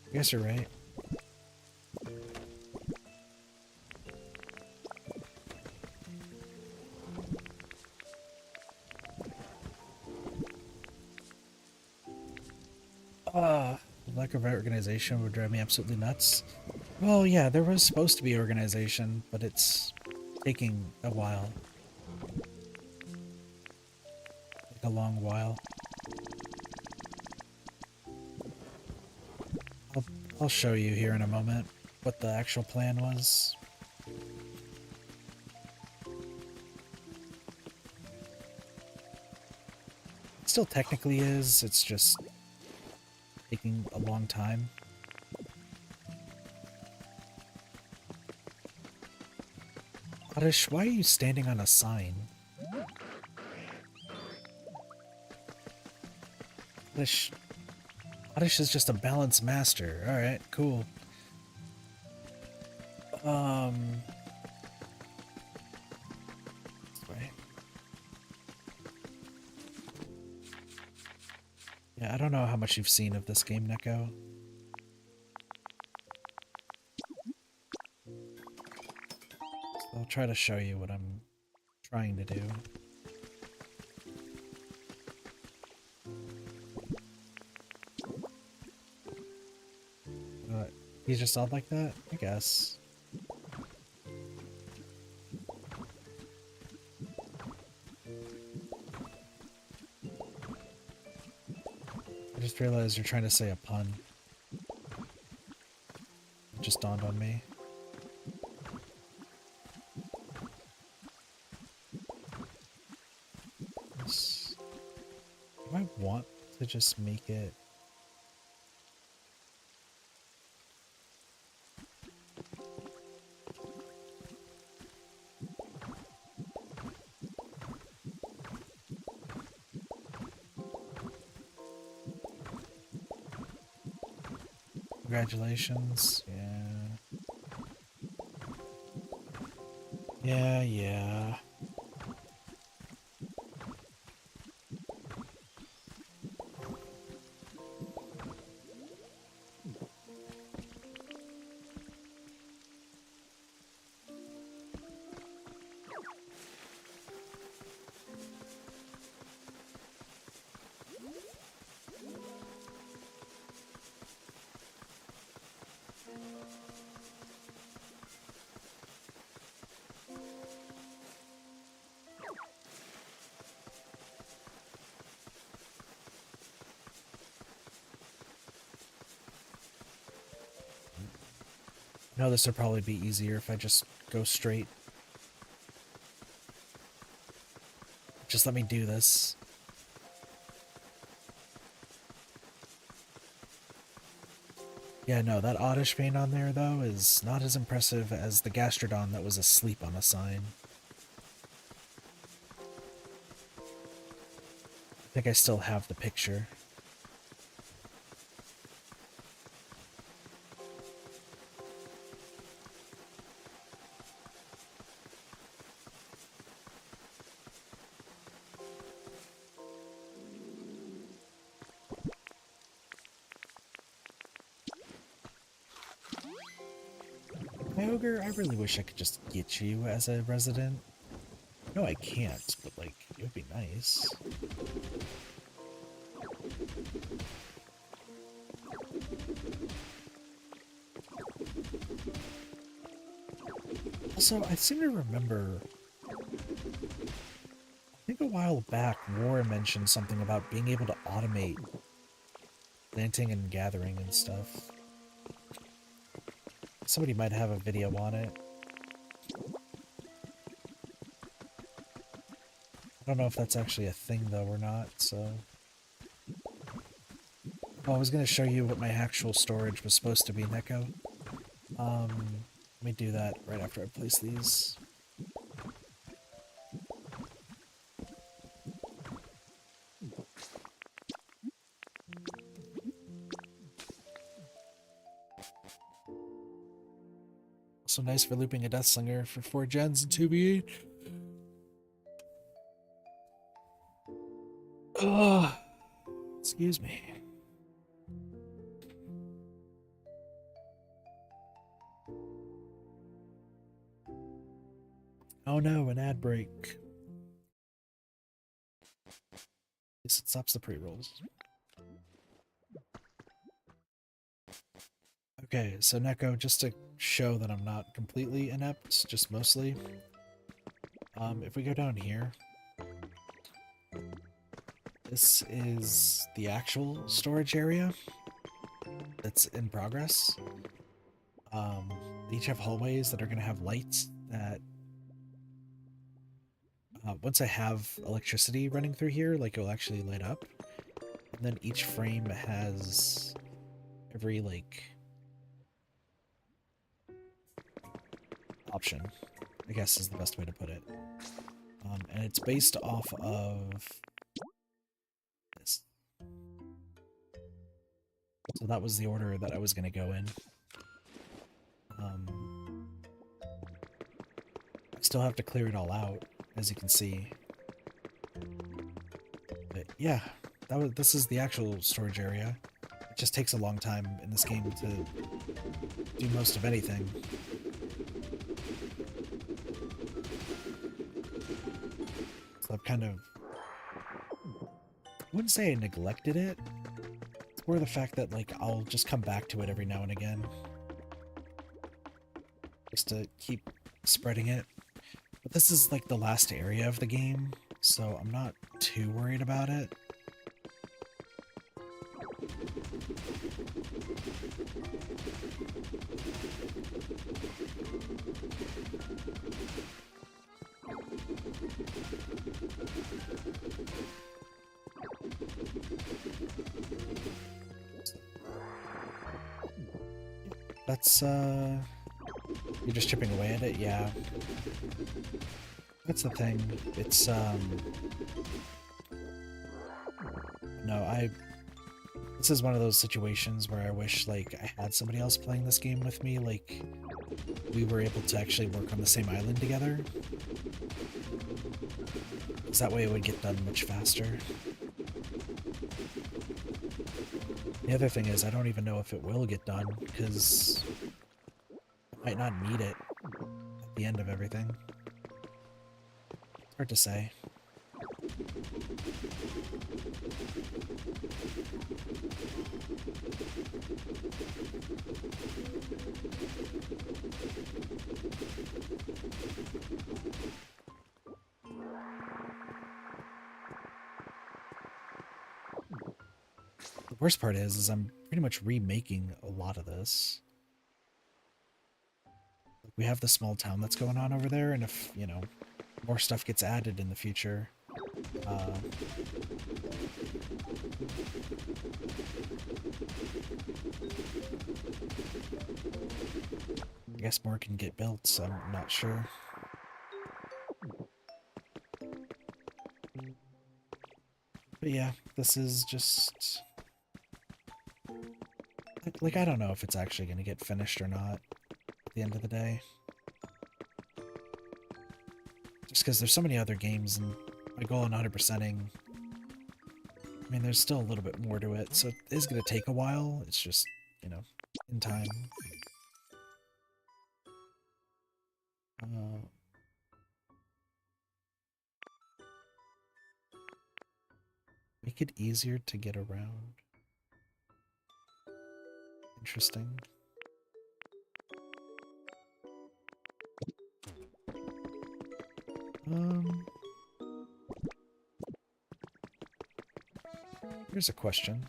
Speaker 1: I guess you're right. Lack of organization would drive me absolutely nuts. Well, yeah, there was supposed to be organization, but it's taking a while. Like a long while. I'll show you here in a moment what the actual plan was. It still technically is, it's just taking a long time. Oddish, why are you standing on a sign? Oddish, Oddish is just a balanced master. Alright, cool. This way. Yeah, I don't know how much you've seen of this game, Neko. So I'll try to show you what I'm trying to do. He's just odd like that? I guess. I just realized you're trying to say a pun. It just dawned on me. Do I want to just make it... Congratulations. Yeah. No, this would probably be easier if I just go straight. Just let me do this. Yeah, no, that Oddish vein on there, though, is not as impressive as the Gastrodon that was asleep on a sign. I think I still have the picture. Ogre, I really wish I could just get you as a resident. No, I can't, but like, it would be nice. Also, I seem to remember, I think a while back, Warren mentioned something about being able to automate planting and gathering and stuff. Somebody might have a video on it. I don't know if that's actually a thing though or not, so... Oh, I was gonna show you what my actual storage was supposed to be, Neko. Let me do that right after I place these. So nice for looping a Deathslinger for 4 gens and 2B8. Ugh. Excuse me. Oh no, an ad break. At least it stops the pre-rolls. Okay, so Neko, just to show that I'm not completely inept, just mostly. If we go down here, this is the actual storage area that's in progress. They each have hallways that are going to have lights that once I have electricity running through here, like it'll actually light up. And then each frame has every like option, I guess is the best way to put it. And it's based off of this. So that was the order that I was going to go in. I still have to clear it all out, as you can see. But yeah, this is the actual storage area. It just takes a long time in this game to do most of anything. So I've kind of... I wouldn't say I neglected it. It's more the fact that, like, I'll just come back to it every now and again. Just to keep spreading it. But this is, like, the last area of the game, so I'm not too worried about it. That's, you're just chipping away at it? Yeah. That's the thing. It's, no, this is one of those situations where I wish, like, I had somebody else playing this game with me, like, we were able to actually work on the same island together. Because that way it would get done much faster. The other thing is, I don't even know if it will get done, because I might not need it at the end of everything. It's hard to say. The worst part is I'm pretty much remaking a lot of this. We have the small town that's going on over there, and if, you know, more stuff gets added in the future, I guess more can get built, so I'm not sure. But yeah, this is just... Like, I don't know if it's actually going to get finished or not at the end of the day. Just because there's so many other games, and my goal in 100%ing... I mean, there's still a little bit more to it, so it is going to take a while. It's just, you know, in time. Make it easier to get around. Interesting. Here's a question.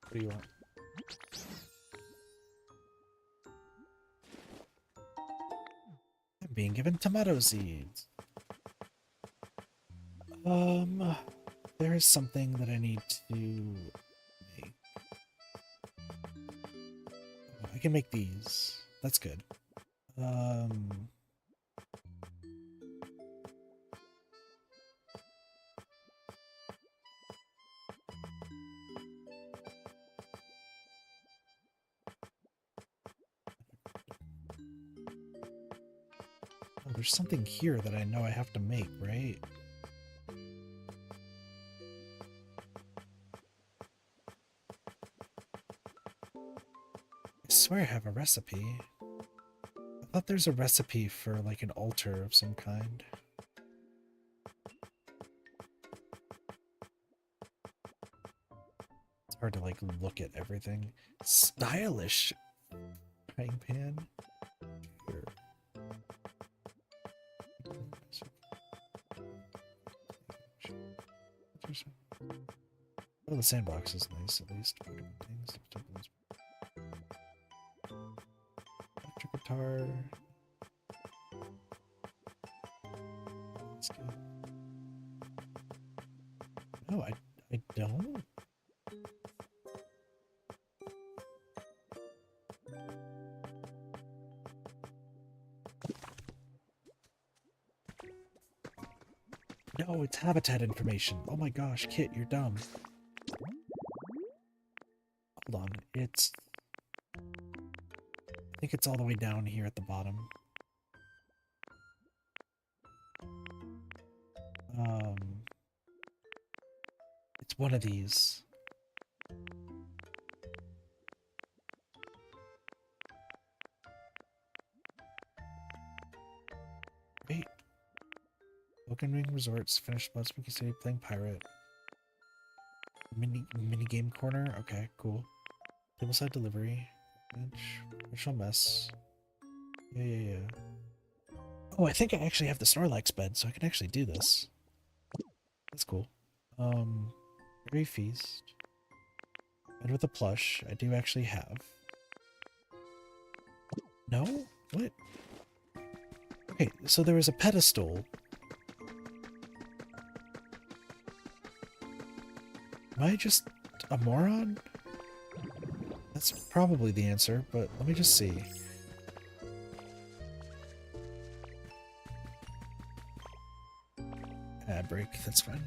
Speaker 1: What do you want? I'm being given tomato seeds. There is something that I need to make. Oh, I can make these. That's good. Oh, there's something here that I know I have to make, right? I swear I have a recipe. I thought there's a recipe for, like, an altar of some kind. It's hard to, like, look at everything. Stylish frying pan? Sure. Oh, the sandbox is nice, at least. Electric guitar. That's good. No, I don't. No, it's habitat information. Oh my gosh, Kit, you're dumb. Hold on, I think it's all the way down here at the bottom. It's one of these. Wait. Oaken Ring Resorts, finished Blood Spooky City, playing pirate. Mini game corner? Okay, cool. Tableside delivery. Bench. Virtual mess. Yeah. Oh, I think I actually have the Snorlax bed, so I can actually do this. That's cool. Berry Feast. Bed with a plush. I do actually have. No? What? Okay, so there was a pedestal. Am I just a moron? That's probably the answer, but let me just see. Ad break, that's fine.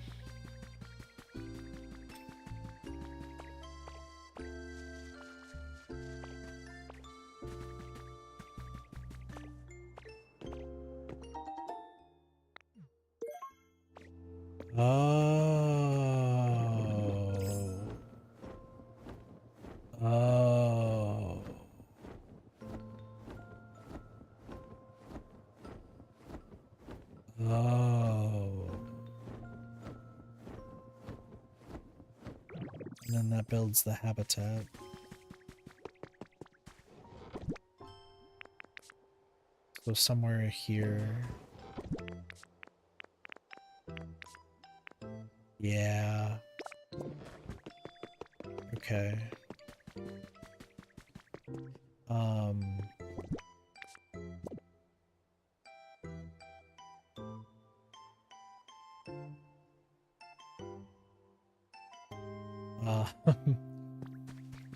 Speaker 1: And then that builds the habitat. So somewhere here. Yeah. Okay.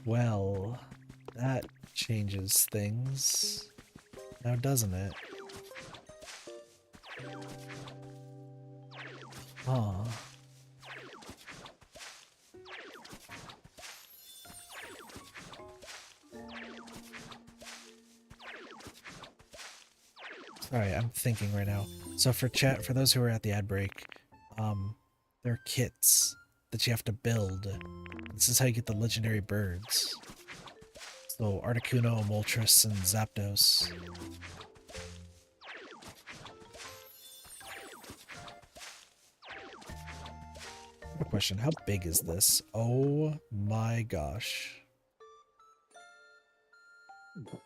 Speaker 1: Well, that changes things. Now doesn't it? Aw. Sorry, I'm thinking right now. So for chat, for those who are at the ad break, there are kits that you have to build. This is how you get the legendary birds. So Articuno, Moltres, and Zapdos. I have a question. How big is this? Oh my gosh. Okay.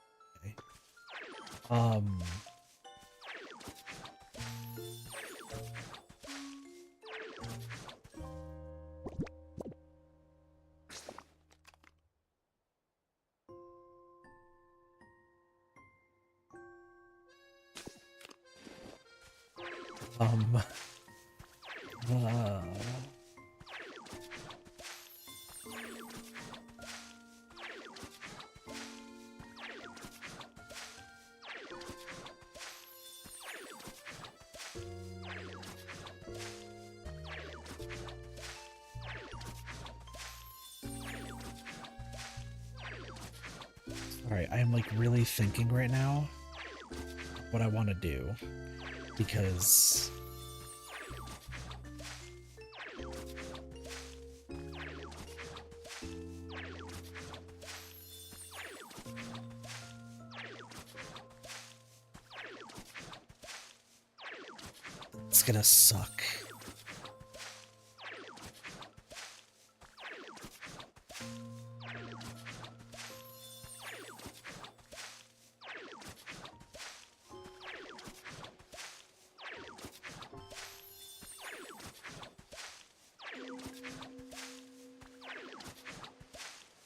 Speaker 1: Alright, I am like really thinking right now what I want to do, because it's gonna suck.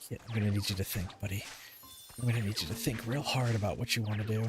Speaker 1: Yeah, I'm gonna need you to think, buddy. I'm gonna need you to think real hard about what you want to do.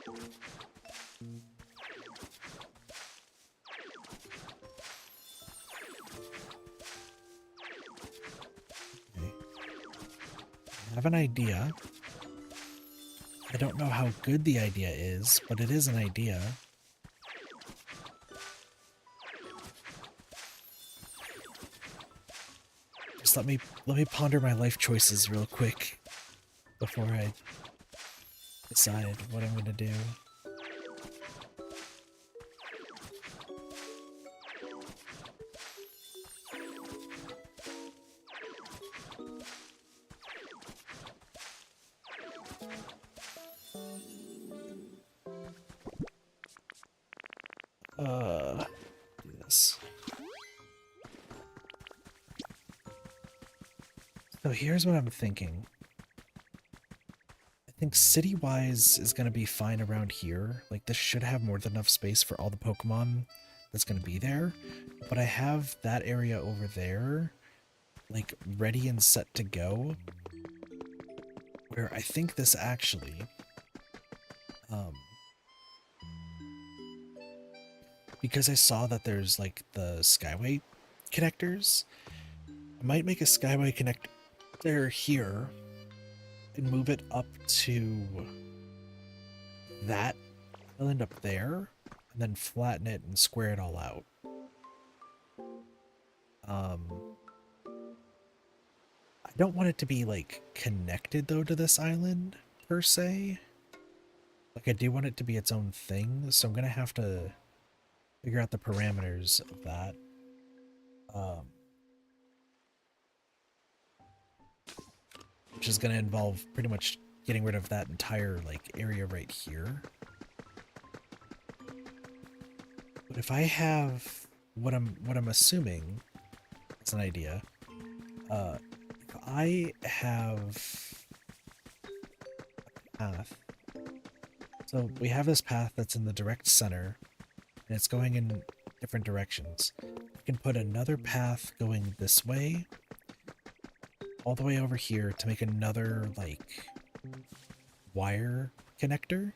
Speaker 1: Okay. I have an idea. I don't know how good the idea is, but it is an idea. Just let me ponder my life choices real quick before I decide what I'm gonna do. Do this. So here's what I'm thinking. I think city-wise is going to be fine around here. Like, this should have more than enough space for all the Pokemon that's going to be there. But I have that area over there, like, ready and set to go. Where I think this actually... because I saw that there's, like, the Skyway connectors, I might make a Skyway connector here and move it up to that island up there, and then flatten it and square it all out. I don't want it to be, like, connected, though, to this island, per se. Like, I do want it to be its own thing, so I'm gonna have to figure out the parameters of that. Which is gonna involve pretty much getting rid of that entire, like, area right here. But if I have what I'm assuming is an idea, if I have a path, so we have this path that's in the direct center, and it's going in different directions. I can put another path going this way, all the way over here to make another, like, wire connector.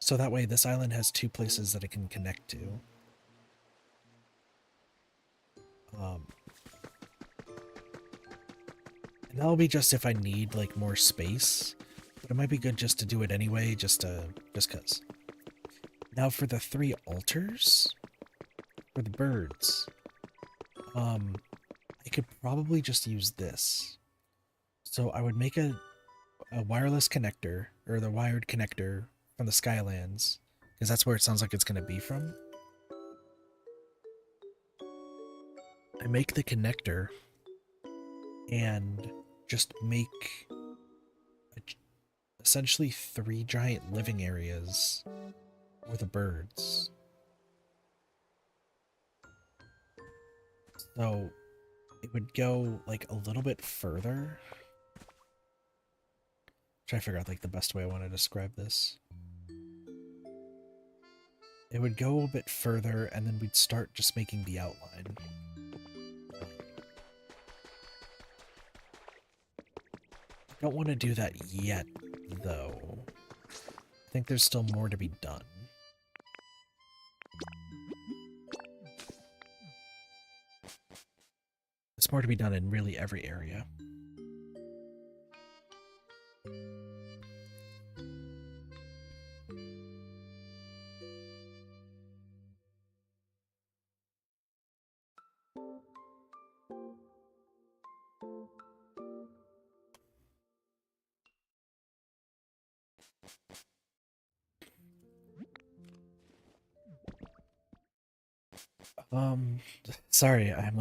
Speaker 1: So that way this island has two places that it can connect to. And that'll be just if I need, like, more space. But it might be good just to do it anyway, just cause. Now for the 3 altars, for the birds, I could probably just use this. So I would make a wireless connector, or the wired connector from the Skylands, because that's where it sounds like it's going to be from. I make the connector and just make essentially 3 giant living areas for the birds. So it would go, like, a little bit further. Try to figure out, like, the best way I want to describe this. It would go a bit further, and then we'd start just making the outline. I don't want to do that yet, though. I think there's still more to be done. There's more to be done in really every area. Sorry, I'm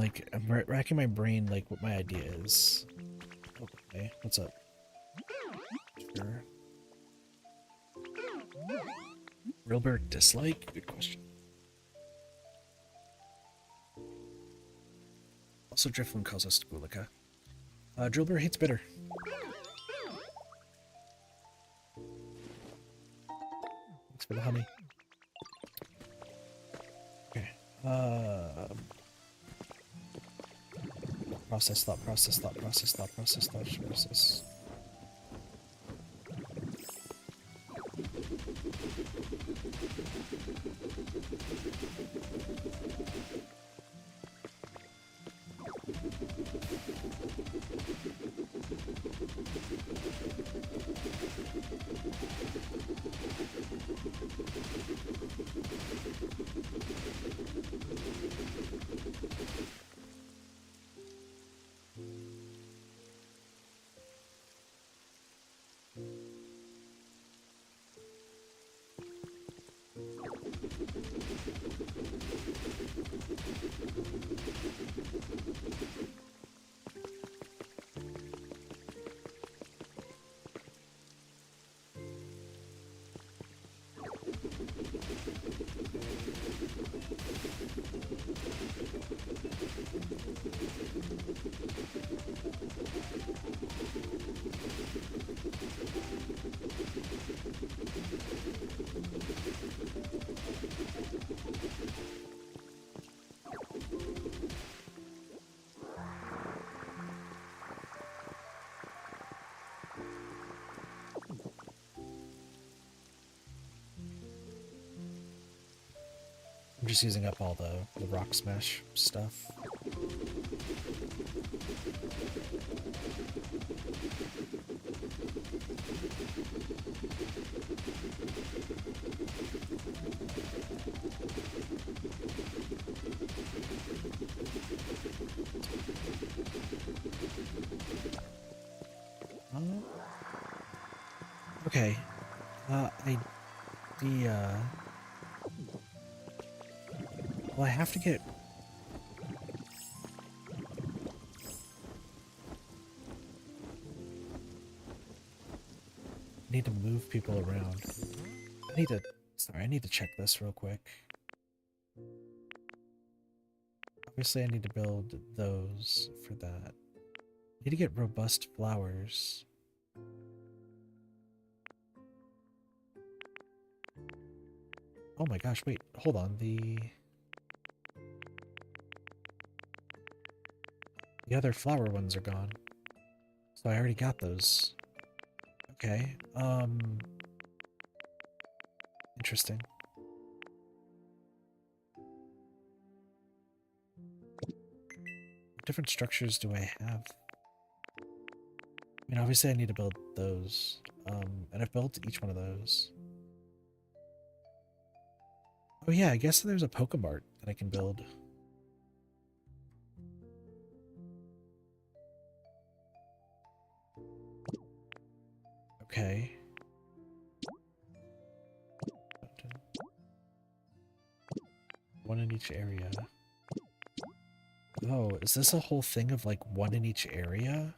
Speaker 1: racking my brain, like, what my idea is. Okay, what's up? Sure. Rilbert dislike? Good question. Also, Drifloon calls us Gulika. Drillbur hates bitter. Thanks for the honey. Okay. Process. I'm just using up all the rock smash stuff. Okay. Well, I have to get... I need to move people around. Sorry, I need to check this real quick. Obviously, I need to build those for that. I need to get robust flowers. Oh my gosh, wait, hold on. The other flower ones are gone. So I already got those. Okay, interesting. What different structures do I have? I mean, obviously I need to build those. And I've built each one of those. Oh yeah, I guess there's a Pokemart that I can build. Okay. One in each area. Oh, is this a whole thing of like one in each area?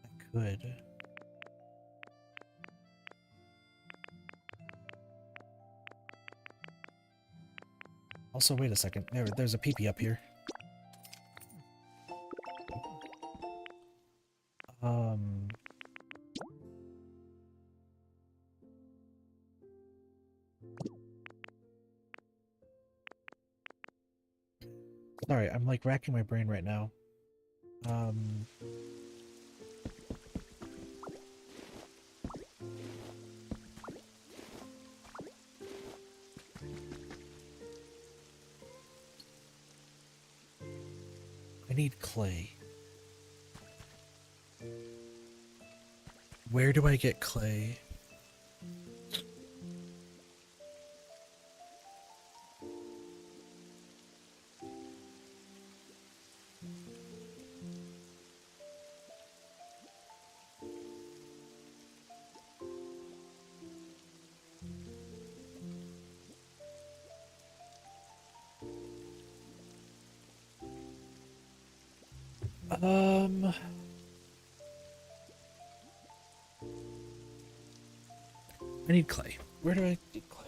Speaker 1: I could. Also, wait a second. There's a PP up here. Sorry, I'm like racking my brain right now. I need clay. Where do I get clay? I need clay. Where do I get clay?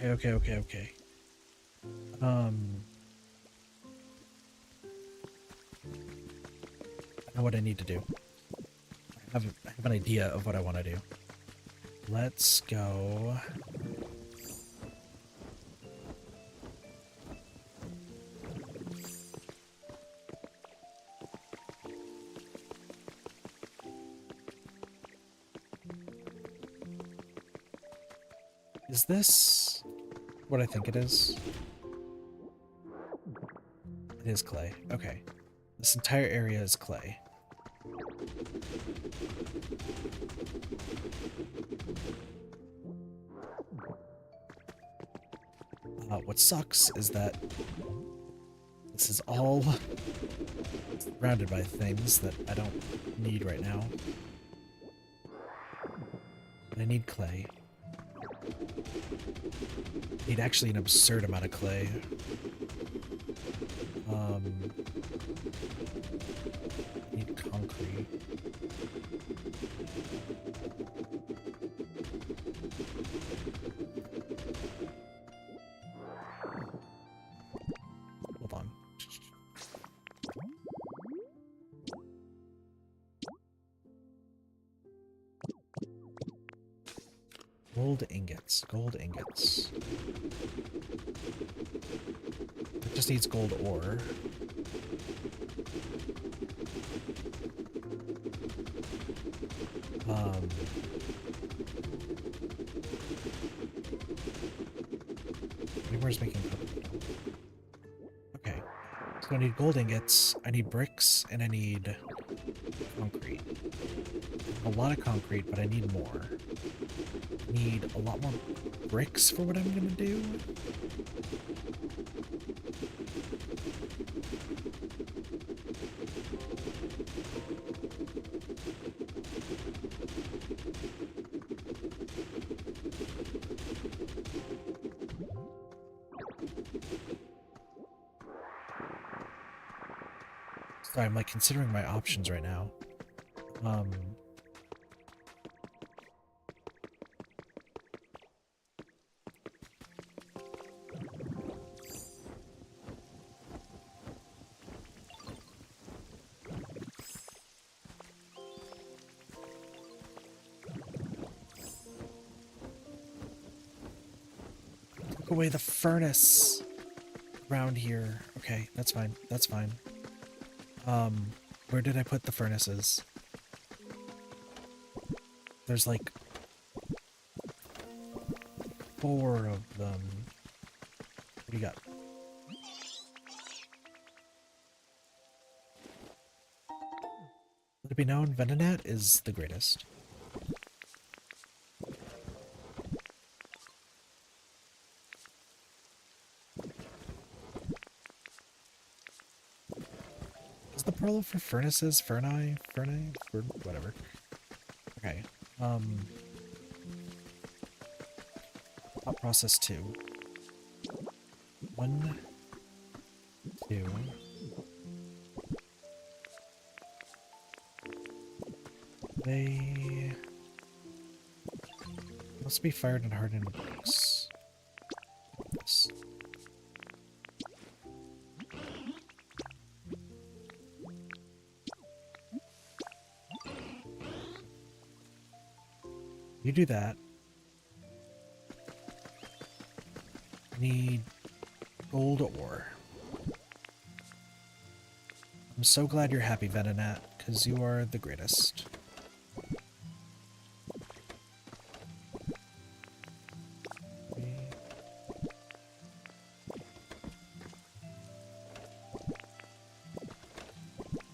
Speaker 1: Okay. I know what I need to do. I have an idea of what I want to do. Let's go. Is this what I think it is? It is clay. Okay. This entire area is clay. What sucks is that this is all surrounded by things that I don't need right now. But I need clay. I need actually an absurd amount of clay. I need concrete. Hold on. Gold ingots. Gold ingots. It just needs gold ore. Where's making Pokopia? Okay. So I need gold ingots, I need bricks, and I need concrete. A lot of concrete, but I need more. I need a lot more bricks for what I'm gonna do. Sorry, I'm like considering my options right now. Took away the furnace around here. Okay, that's fine. That's fine. Where did I put the furnaces? There's like 4 of them. What do you got? Let it be known, Venonat is the greatest. Is the pearl for furnaces? Ferni? Whatever. Okay. Hot process 2. 1, 2. They must be fired and hardened into bricks. Yes. You do that. I need gold ore. I'm so glad you're happy, Venonat, because you are the greatest.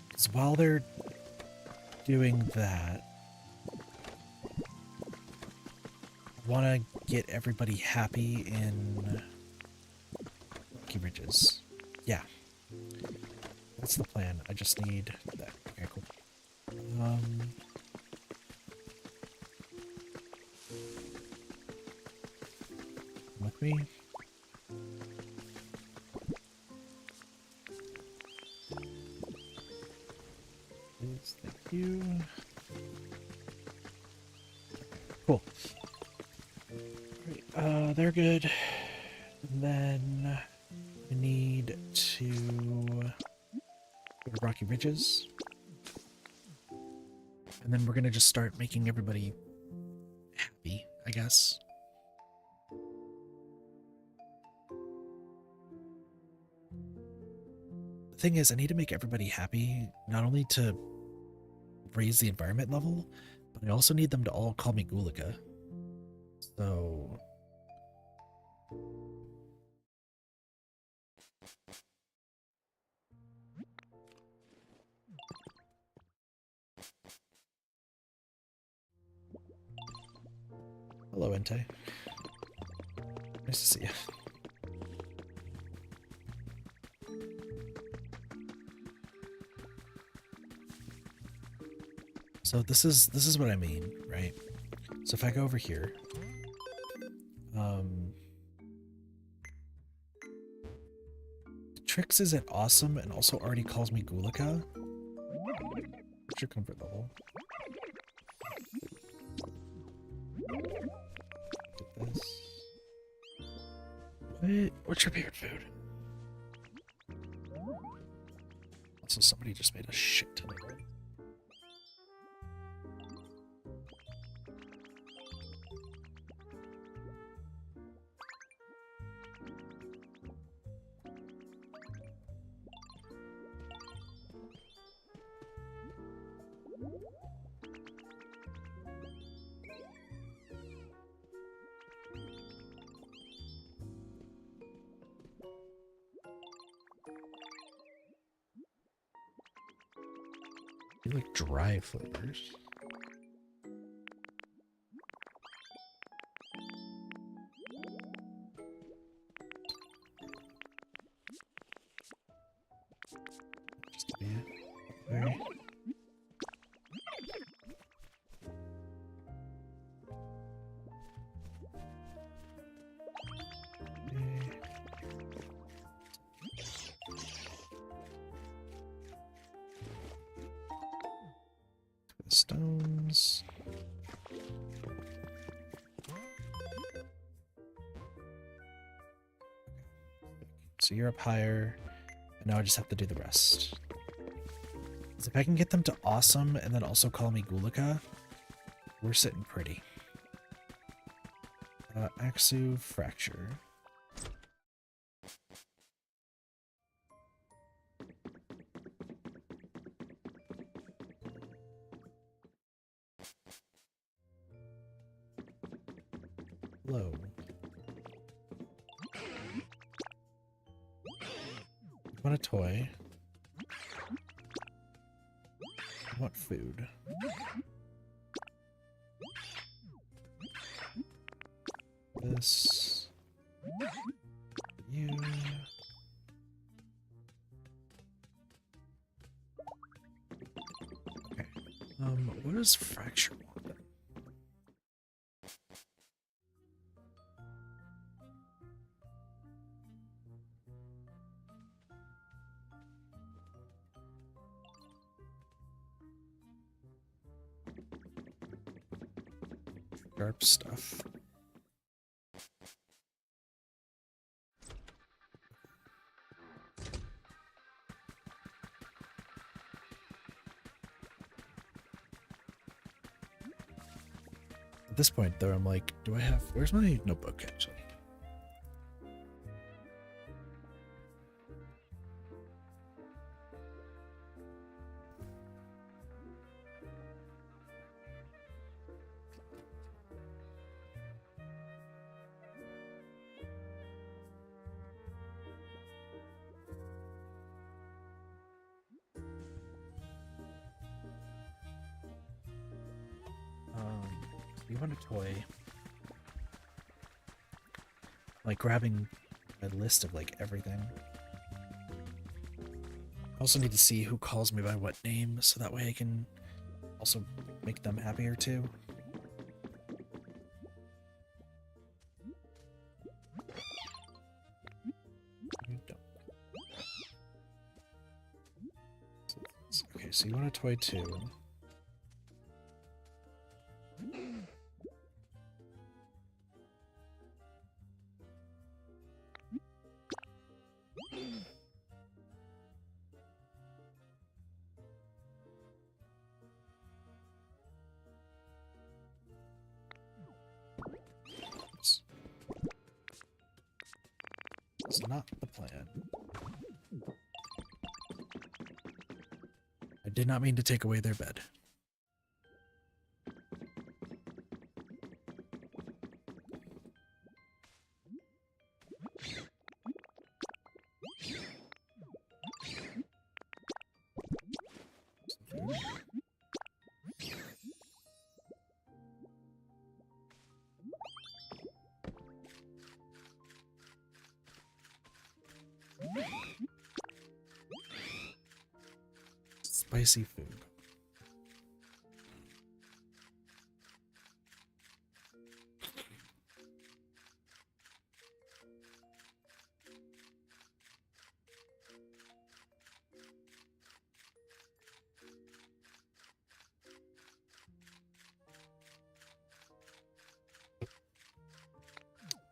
Speaker 1: Because while they're doing that, I want to get everybody happy in Rocky Ridges. Yeah. That's the plan. I just need that. Okay, cool. With me. Please, thank you. Cool. Alright, they're good. And then I need to go to Rocky Ridges. And then we're gonna just start making everybody happy, I guess. The thing is, I need to make everybody happy, not only to raise the environment level, but I also need them to all call me Gulika. So... Hello, Entei. Nice to see you. So this is what I mean, right? So if I go over here, Trix isn't awesome and also already calls me Gulika. What's your comfort level? Get this. What's your favorite food? Also, somebody just made a shit ton of it. You like dry flavors. Just be there. Stones. So you're up higher, and now I just have to do the rest. So if I can get them to awesome and then also call me Gulika, we're sitting pretty. Axu Fracture. Hello. I want a toy. I want food. This. You. Okay. What does Fracture want then? Sharp stuff. At this point, though, I'm like, do I have... Where's my notebook, actually? You want a toy? Like grabbing a list of like everything. I also need to see who calls me by what name, so that way I can also make them happier too. You don't. Okay, so you want a toy too. not the plan. I did not mean to take away their bed. Spicy food.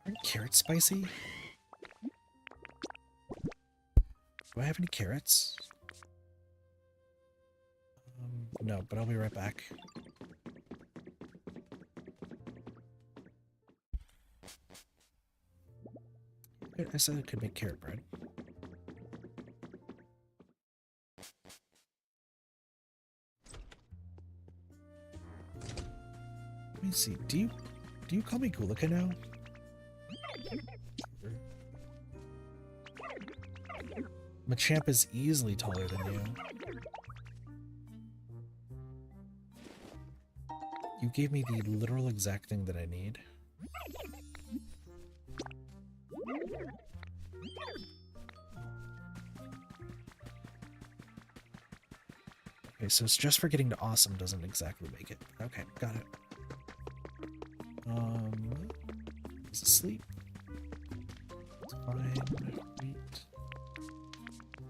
Speaker 1: Aren't carrots spicy? Do I have any carrots? No, but I'll be right back. I said I could make carrot bread. Let me see. Do you call me Gulika now? Machamp is easily taller than you. You gave me the literal exact thing that I need. Okay, so it's just for getting to awesome doesn't exactly make it. Okay, got it. Is it sleep? It's fine.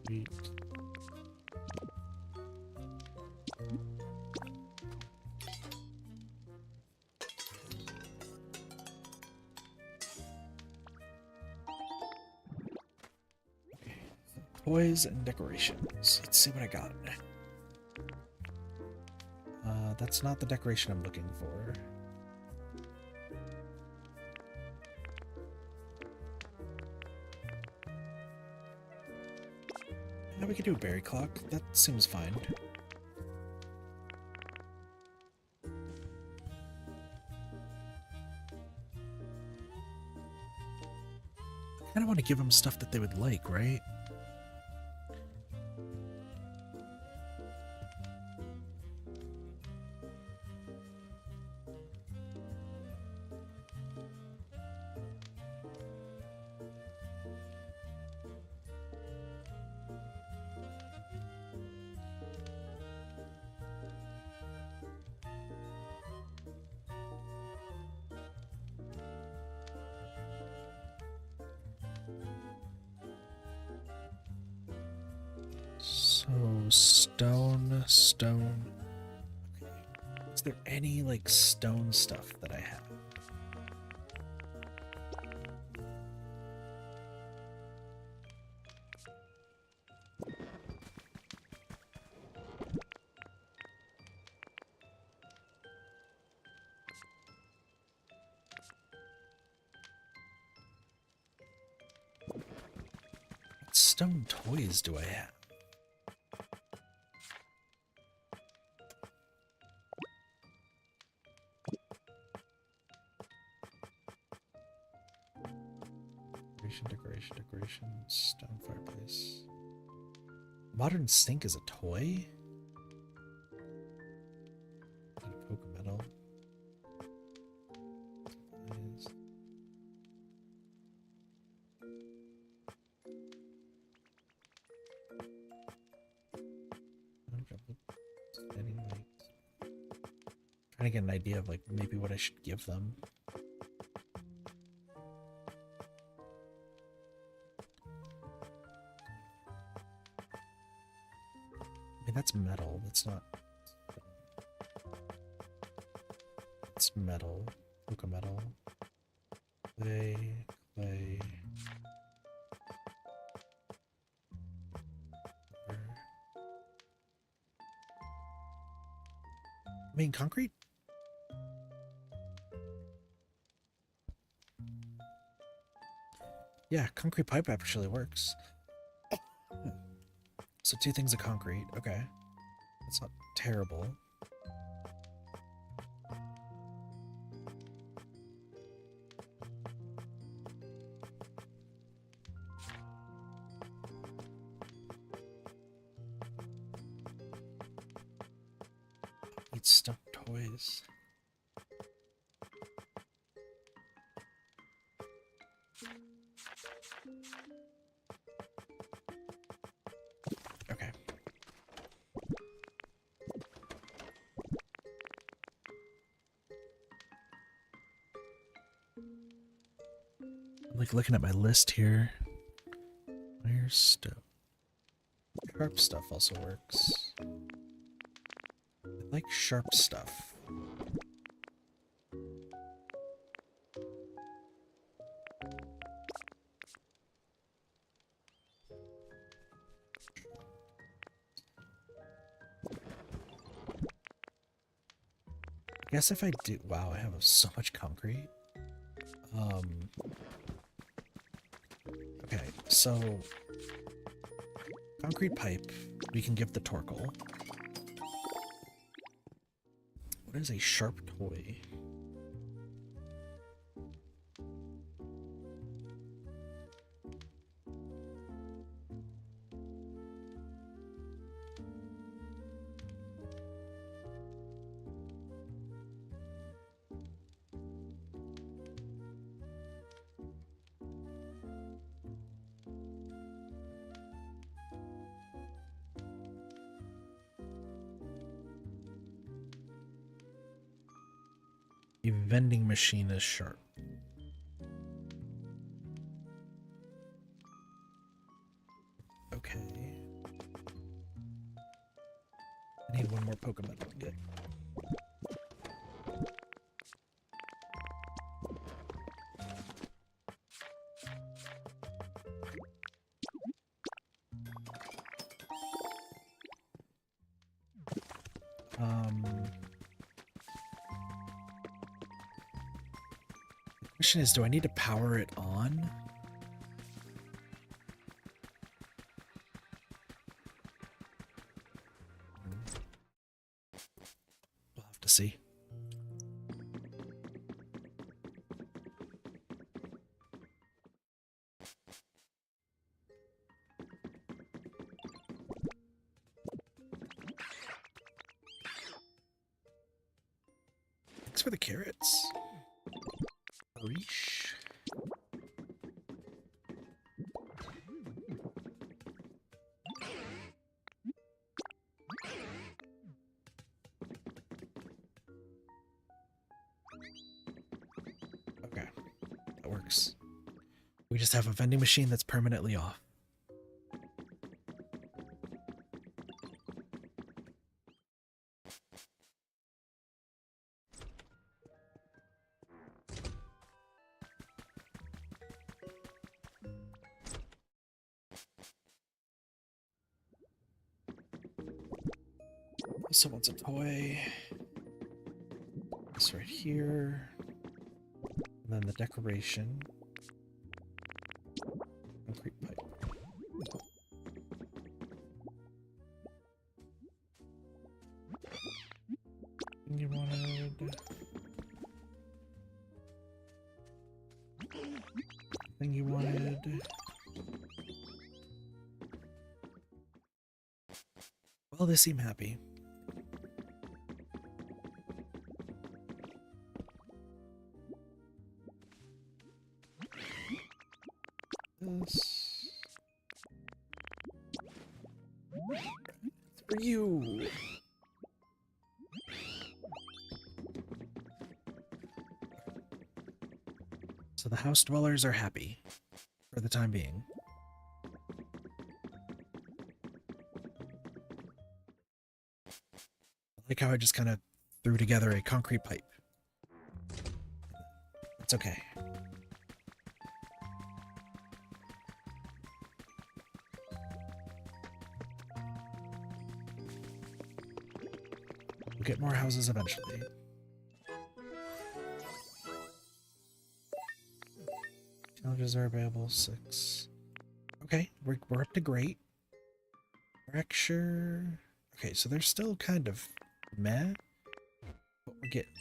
Speaker 1: Wheat. Toys and decorations. Let's see what I got. That's not the decoration I'm looking for. Yeah, we could do a berry clock. That seems fine. I kind of want to give them stuff that they would like, right? Stone. Okay. Is there any, like, stone stuff that I have? What stone toys do I have? Decoration, stone fireplace. Modern sink is a toy? Pokemon. Trying to get an idea of, like, maybe what I should give them. That's metal. That's not. It's metal. Look a metal. Clay. I mean, concrete? Yeah, concrete pipe actually works. So 2 things of concrete. Okay. That's not terrible. Eat stuffed toys. Okay. I'm like looking at my list here. Where's stuff? Sharp stuff also works. I like sharp stuff. I guess if I do, wow, I have so much concrete. Okay, so concrete pipe, we can give the Torkoal. What is a sharp toy? A vending machine is sharp. Okay. I need one more Pokemon to get. The question is, do I need to power it on? We'll have to see. Thanks for the carrots. Reach. Okay, that works. We just have a vending machine that's permanently off. Someone's a toy. This right here. And then the decoration. Concrete pipe. Thing you wanted. Thing you wanted. Well, they seem happy. This. It's for you. So the house dwellers are happy for the time being. I like how I just kind of threw together a concrete pipe. It's okay. We'll get more houses eventually. Challenges are available, 6. Okay, we're up to great. Fracture. Okay, so they're still kind of meh, but we're getting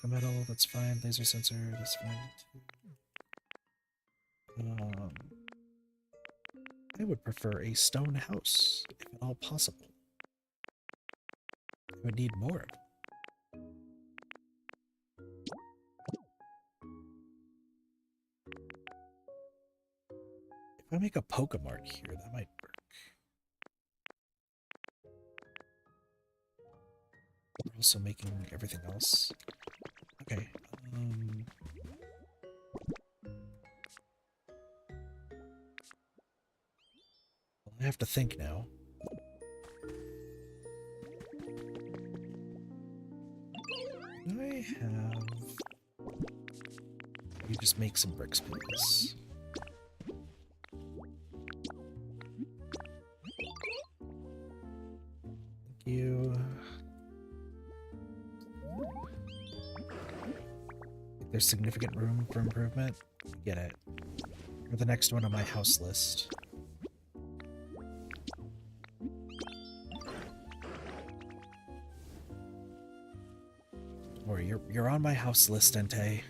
Speaker 1: there. Metal, that's fine. Laser sensor, that's fine too. I would prefer a stone house, if at all possible. I would need more of it. If I make a Pokemart here, that might work. We're also making everything else. Okay. Well, I have to think now. I have... You just make some bricks, please. Thank you. There's significant room for improvement. Get it. Or the next one on my house list. Or you're on my house list, Entei.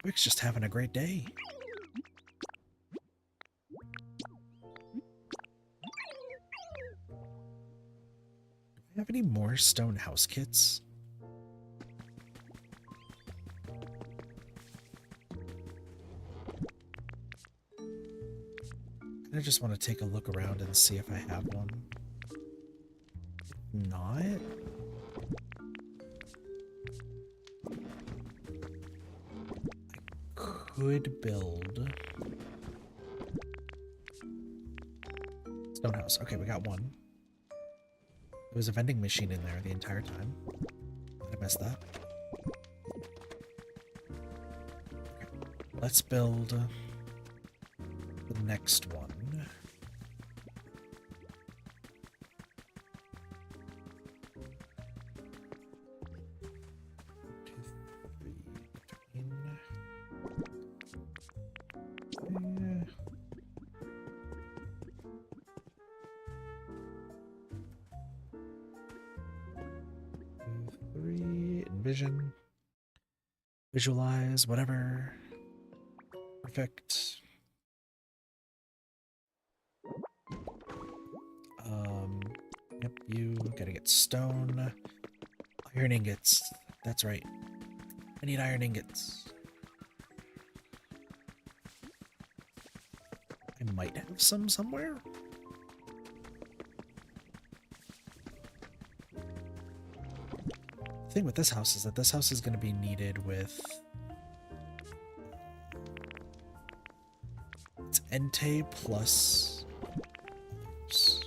Speaker 1: Wick's just having a great day. Do I have any more stone house kits? I just want to take a look around and see if I have one. If not... could build stone house. Okay, we got one. There was a vending machine in there the entire time. Did I miss that? Okay, let's build the next one. Vision, visualize, whatever. Perfect. Yep, you gotta get stone. Iron ingots. That's right. I need iron ingots. I might have some somewhere. The thing with this house is that this house is going to be needed with... It's Entei plus... Oops.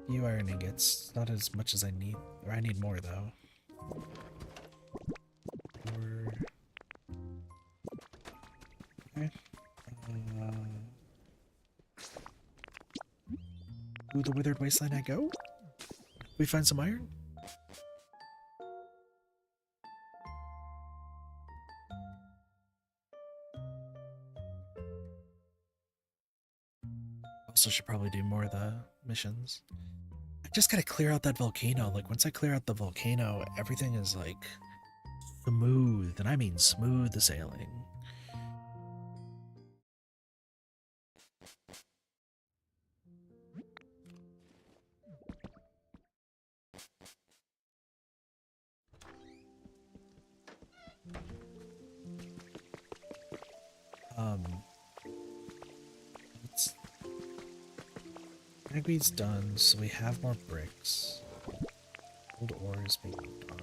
Speaker 1: Few iron ingots, not as much as I need. Or I need more though. Okay. Ooh, the Withered Wasteland I go? We find some iron? Also should probably do more of the missions. I just gotta clear out that volcano. Like, once I clear out the volcano, everything is, like, smooth. And I mean smooth sailing. Agweed's done, so we have more bricks. Old ore is being moved on.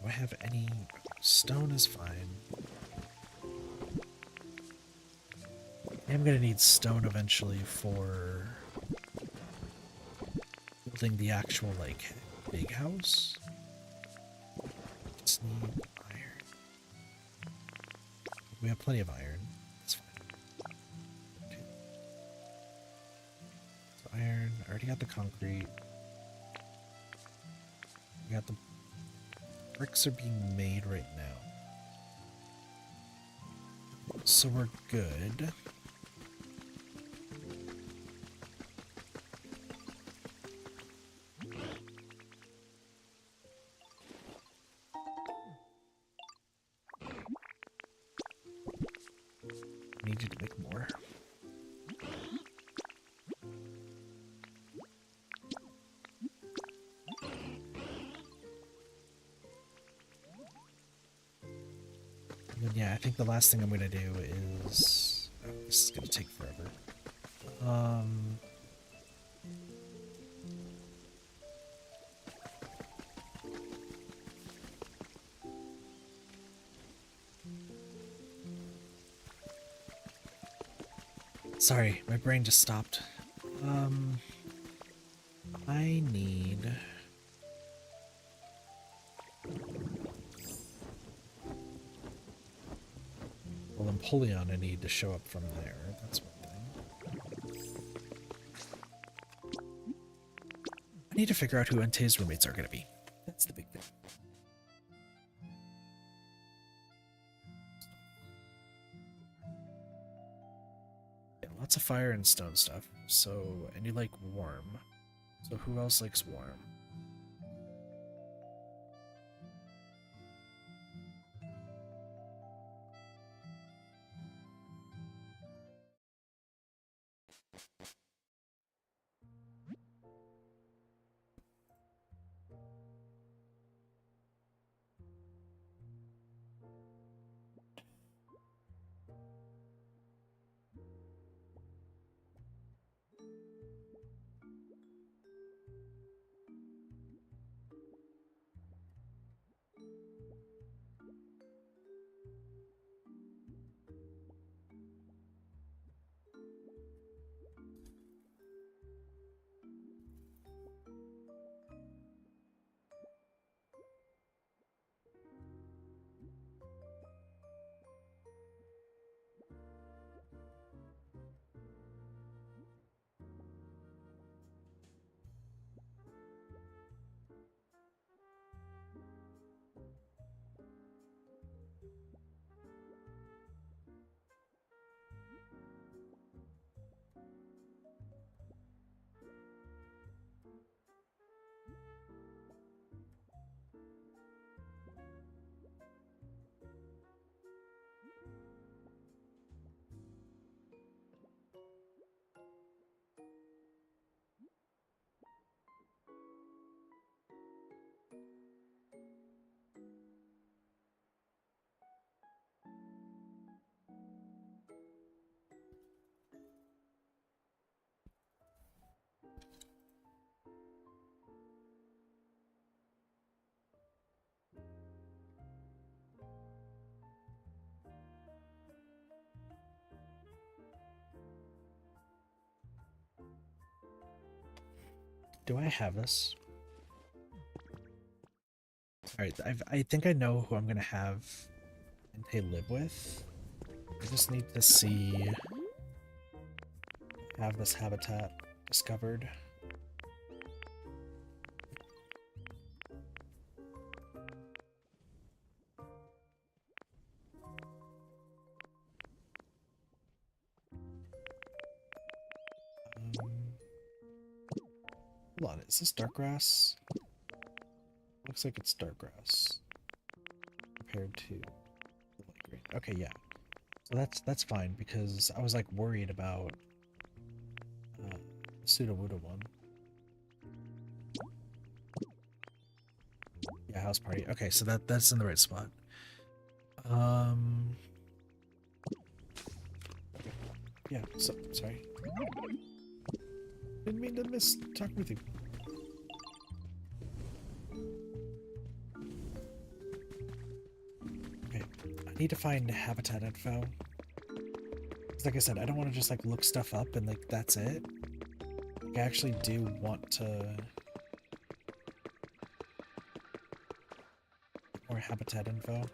Speaker 1: I have any... Stone is fine. I'm gonna need stone eventually for building the actual, like, big house. Just need iron. We have plenty of iron. That's fine. Okay. So iron, I already got the concrete. We got the bricks are being made right now. So we're good. I need you to make more. And then, yeah, I think the last thing I'm gonna do is... Oh, this is gonna take forever. Sorry, my brain just stopped. I need... Well, Empoleon I need to show up from there. That's one thing. I need to figure out who Entei's roommates are going to be. That's the big thing. Yeah, lots of fire and stone stuff. So, and you like warm. So who else likes warm? Do I have this? Alright, I think I know who I'm going to have Entei live with. I just need to see... Have this habitat discovered. Hold on, is this dark grass? Looks like it's dark grass compared to the light green. Okay, yeah. So that's fine because I was like worried about the Sudowoodo one. Yeah, house party. Okay, so that's in the right spot. Yeah. So sorry. Didn't mean to miss talking with you. I need to find habitat info. 'Cause like I said, I don't want to just like look stuff up and like that's it. Like, I actually do want to get more habitat info.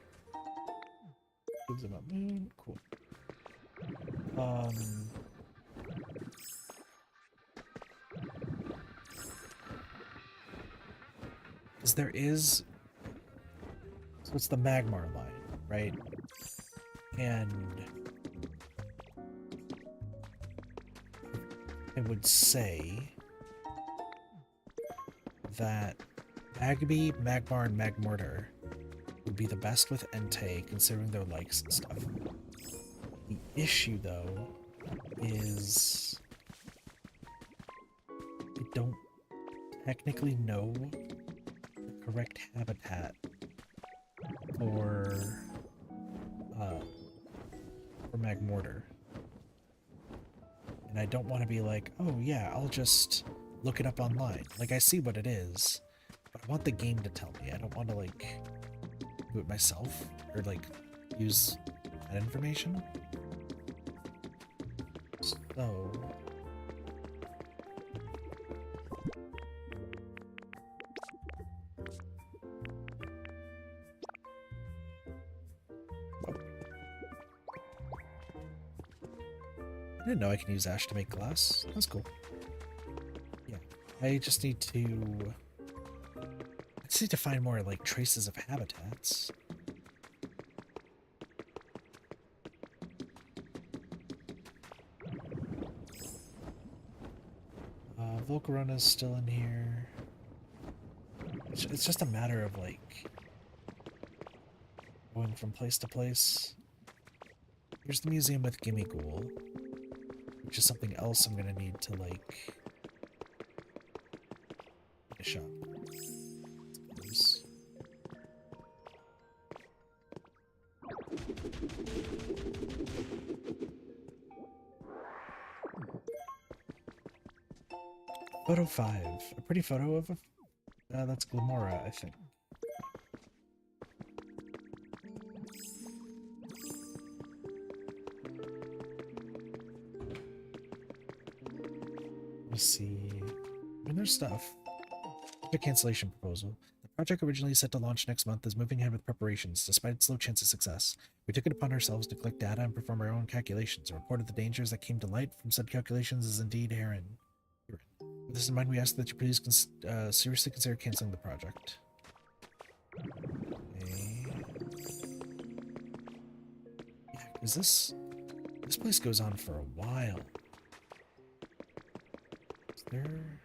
Speaker 1: Gives about moon. Cool. Because there is, so it's the Magmar line, right? And I would say that Magby, Magmar, and Magmortar would be the best with Entei, considering their likes and stuff. The issue, though, is I don't technically know the correct habitat for Magmortar. And I don't want to be like, oh yeah, I'll just look it up online. Like, I see what it is, but I want the game to tell me. I don't want to, like, do it myself, or, like, use that information. So... I didn't know I can use ash to make glass. That's cool. Yeah, I just need to find more like traces of habitats. Volcarona's still in here. It's just a matter of like going from place to place. Here's the museum with Gimmighoul, which is something else I'm gonna need to like finish up. Photo 5. A pretty photo of a... that's Glamora, I think. Let's see... I mean, there's stuff. The cancellation proposal. The project originally set to launch next month is moving ahead with preparations, despite its low chance of success. We took it upon ourselves to collect data and perform our own calculations, and reported the dangers that came to light from said calculations is indeed Heron. With this in mind, we ask that you please seriously consider canceling the project. Okay. Yeah, because this place goes on for a while. Is there...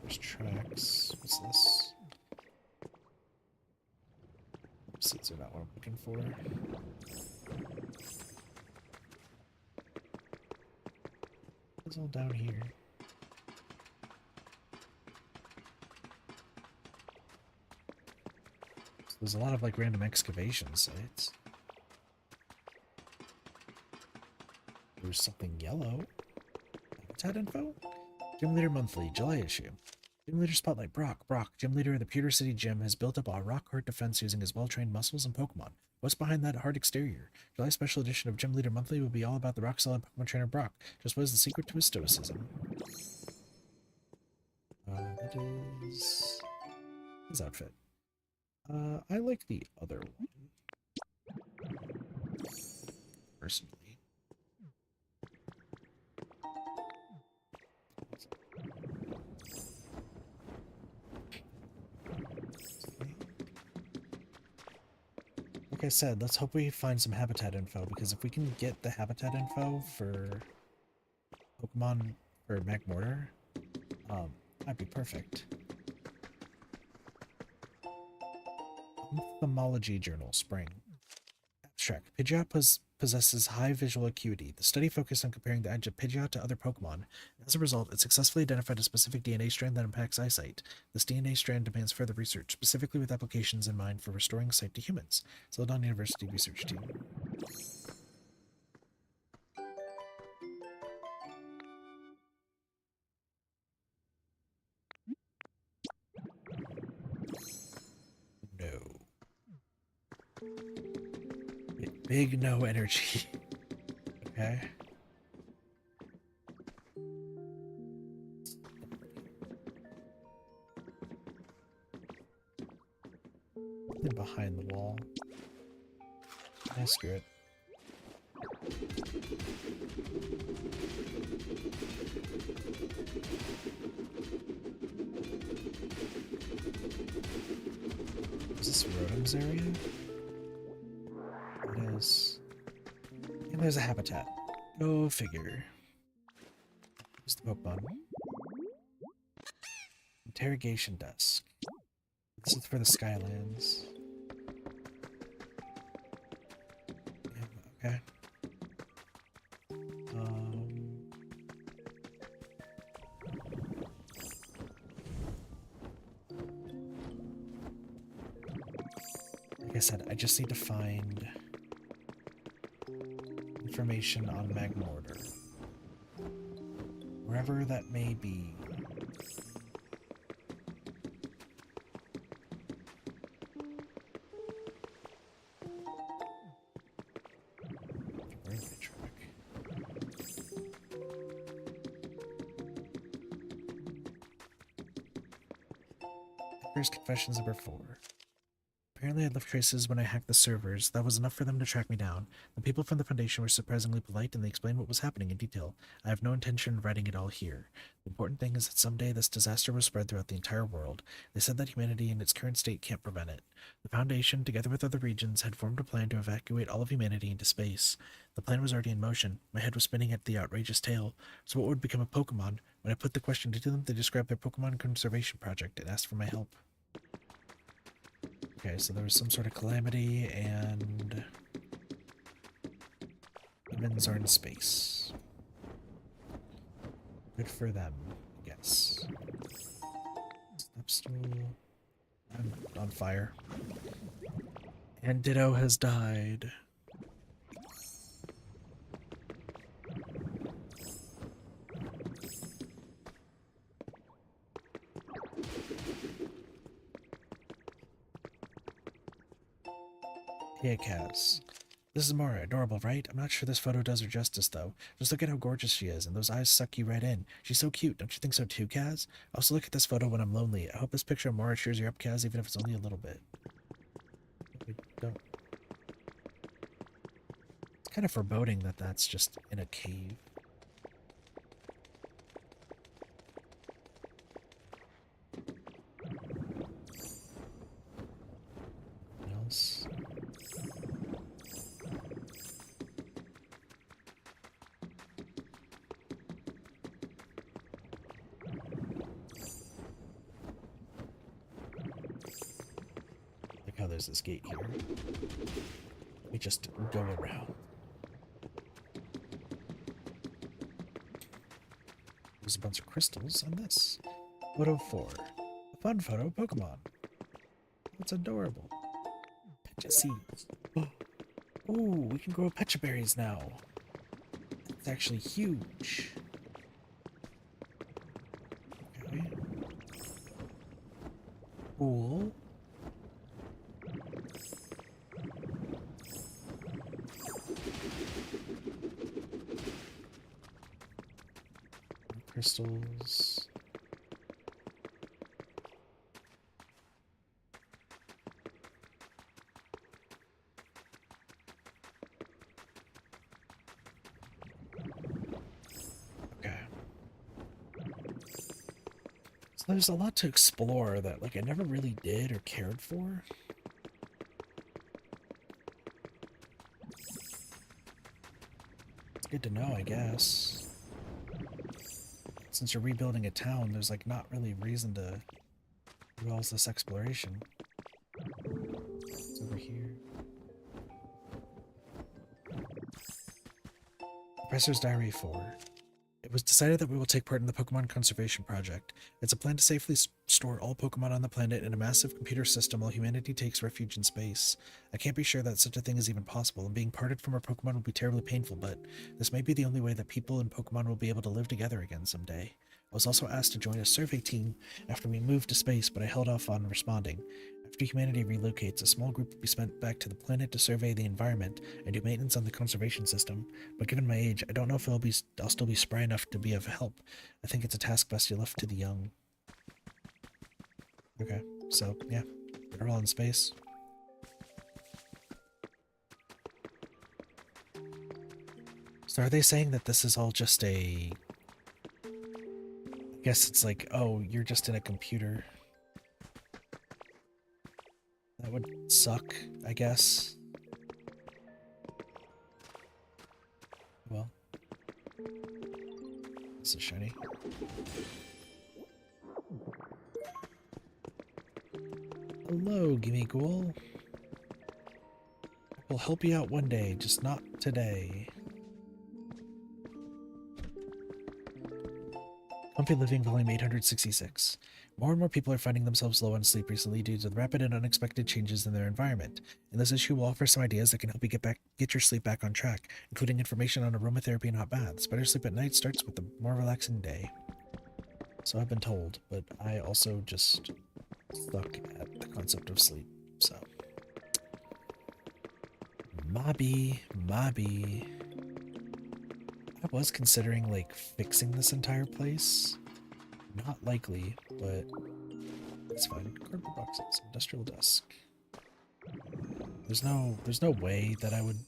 Speaker 1: There's tracks. What's this? Seeds are not what I'm looking for. It's all down here. So there's a lot of like random excavation sites. There's something yellow. Habitat info? Gym Leader Monthly, July issue. Gym Leader Spotlight, Brock. Gym Leader of the Pewter City Gym, has built up a rock-hard defense using his well-trained muscles and Pokemon. What's behind that hard exterior? July special edition of Gym Leader Monthly will be all about the rock-solid Pokemon trainer Brock. Just what is the secret to his stoicism? That is... his outfit. I like the other one. Personally. Like I said, let's hope we find some habitat info, because if we can get the habitat info for Pokemon or Magmortar, that'd be perfect. Ophthalmology Journal, Spring. Abstract. Pidgeot possesses high visual acuity. The study focused on comparing the edge of Pidgeot to other Pokemon. As a result, it successfully identified a specific DNA strand that impacts eyesight. This DNA strand demands further research, specifically with applications in mind for restoring sight to humans. Celadon University Research Team. No. Big no energy. Okay. Behind the wall. Yeah, screw it. Is this Rotom's area? It is. And there's a habitat. Go figure. Where's the Pokemon? Interrogation desk. This is for the Skylands. Yeah, okay. Like I said, I just need to find information on Magmortar. Wherever that may be. Where's my truck? Here's confessions number 4. Apparently I left traces when I hacked the servers. That was enough for them to track me down. The people from the Foundation were surprisingly polite and they explained what was happening in detail. I have no intention of writing it all here. The important thing is that someday this disaster will spread throughout the entire world. They said that humanity in its current state can't prevent it. The Foundation, together with other regions, had formed a plan to evacuate all of humanity into space. The plan was already in motion. My head was spinning at the outrageous tale. So what would become of Pokemon? When I put the question to them, they described their Pokemon conservation project and asked for my help. Okay, so there was some sort of calamity, and humans are in space. Good for them, I guess. Stepstool. I'm on fire. And Ditto has died. Hey, Kaz. This is Mora, adorable, right? I'm not sure this photo does her justice, though. Just look at how gorgeous she is, and those eyes suck you right in. She's so cute, don't you think so too, Kaz? I also look at this photo when I'm lonely. I hope this picture of Mora cheers you up, Kaz, even if it's only a little bit. We don't... It's kind of foreboding that that's just in a cave. What else? How there's this gate here. We just go around. There's a bunch of crystals on this. Photo 4. A fun photo of Pokemon. It's adorable. Pecha seeds. Ooh, we can grow Pecha berries now. It's actually huge. Okay. Cool. Crystals. Okay. So there's a lot to explore that, like, I never really did or cared for. It's good to know, I guess. Since you're rebuilding a town, there's like not really a reason to do all this exploration. It's over here. Professor's Diary 4. It was decided that we will take part in the Pokemon Conservation Project. It's a plan to safely store all Pokemon on the planet in a massive computer system while humanity takes refuge in space. I can't be sure that such a thing is even possible, and being parted from our Pokemon will be terribly painful, but this may be the only way that people and Pokemon will be able to live together again someday. I was also asked to join a survey team after we moved to space, but I held off on responding. After humanity relocates, a small group will be sent back to the planet to survey the environment and do maintenance on the conservation system. But given my age, I don't know if I'll still be spry enough to be of help. I think it's a task best left to the young. Okay, so yeah, they're all in space. So are they saying that this is all just a... I guess it's like, oh, you're just in a computer. That would suck, I guess. Well. This is shiny. Hello, Gimme Ghoul. I will help you out one day, just not today. Comfy Living, Volume 866. More and more people are finding themselves low on sleep recently due to the rapid and unexpected changes in their environment. And this issue will offer some ideas that can help you get your sleep back on track, including information on aromatherapy and hot baths. Better sleep at night starts with a more relaxing day. So I've been told, but I also just suck at the concept of sleep, so. Mobby. I was considering, like, fixing this entire place. Not likely, but it's fine. Cardboard boxes, industrial desk. There's no way that I would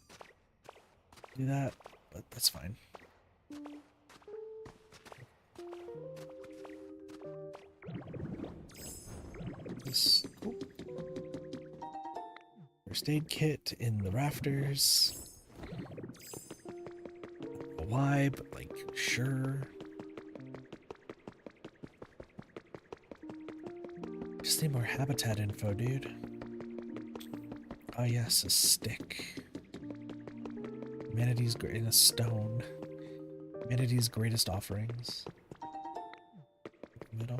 Speaker 1: do that, but that's fine. This cool. First aid kit in the rafters. Why, but like, sure. Just need more habitat info, dude. Ah, yes, a stick. Humanity's in a stone. Humanity's greatest offerings. Middle.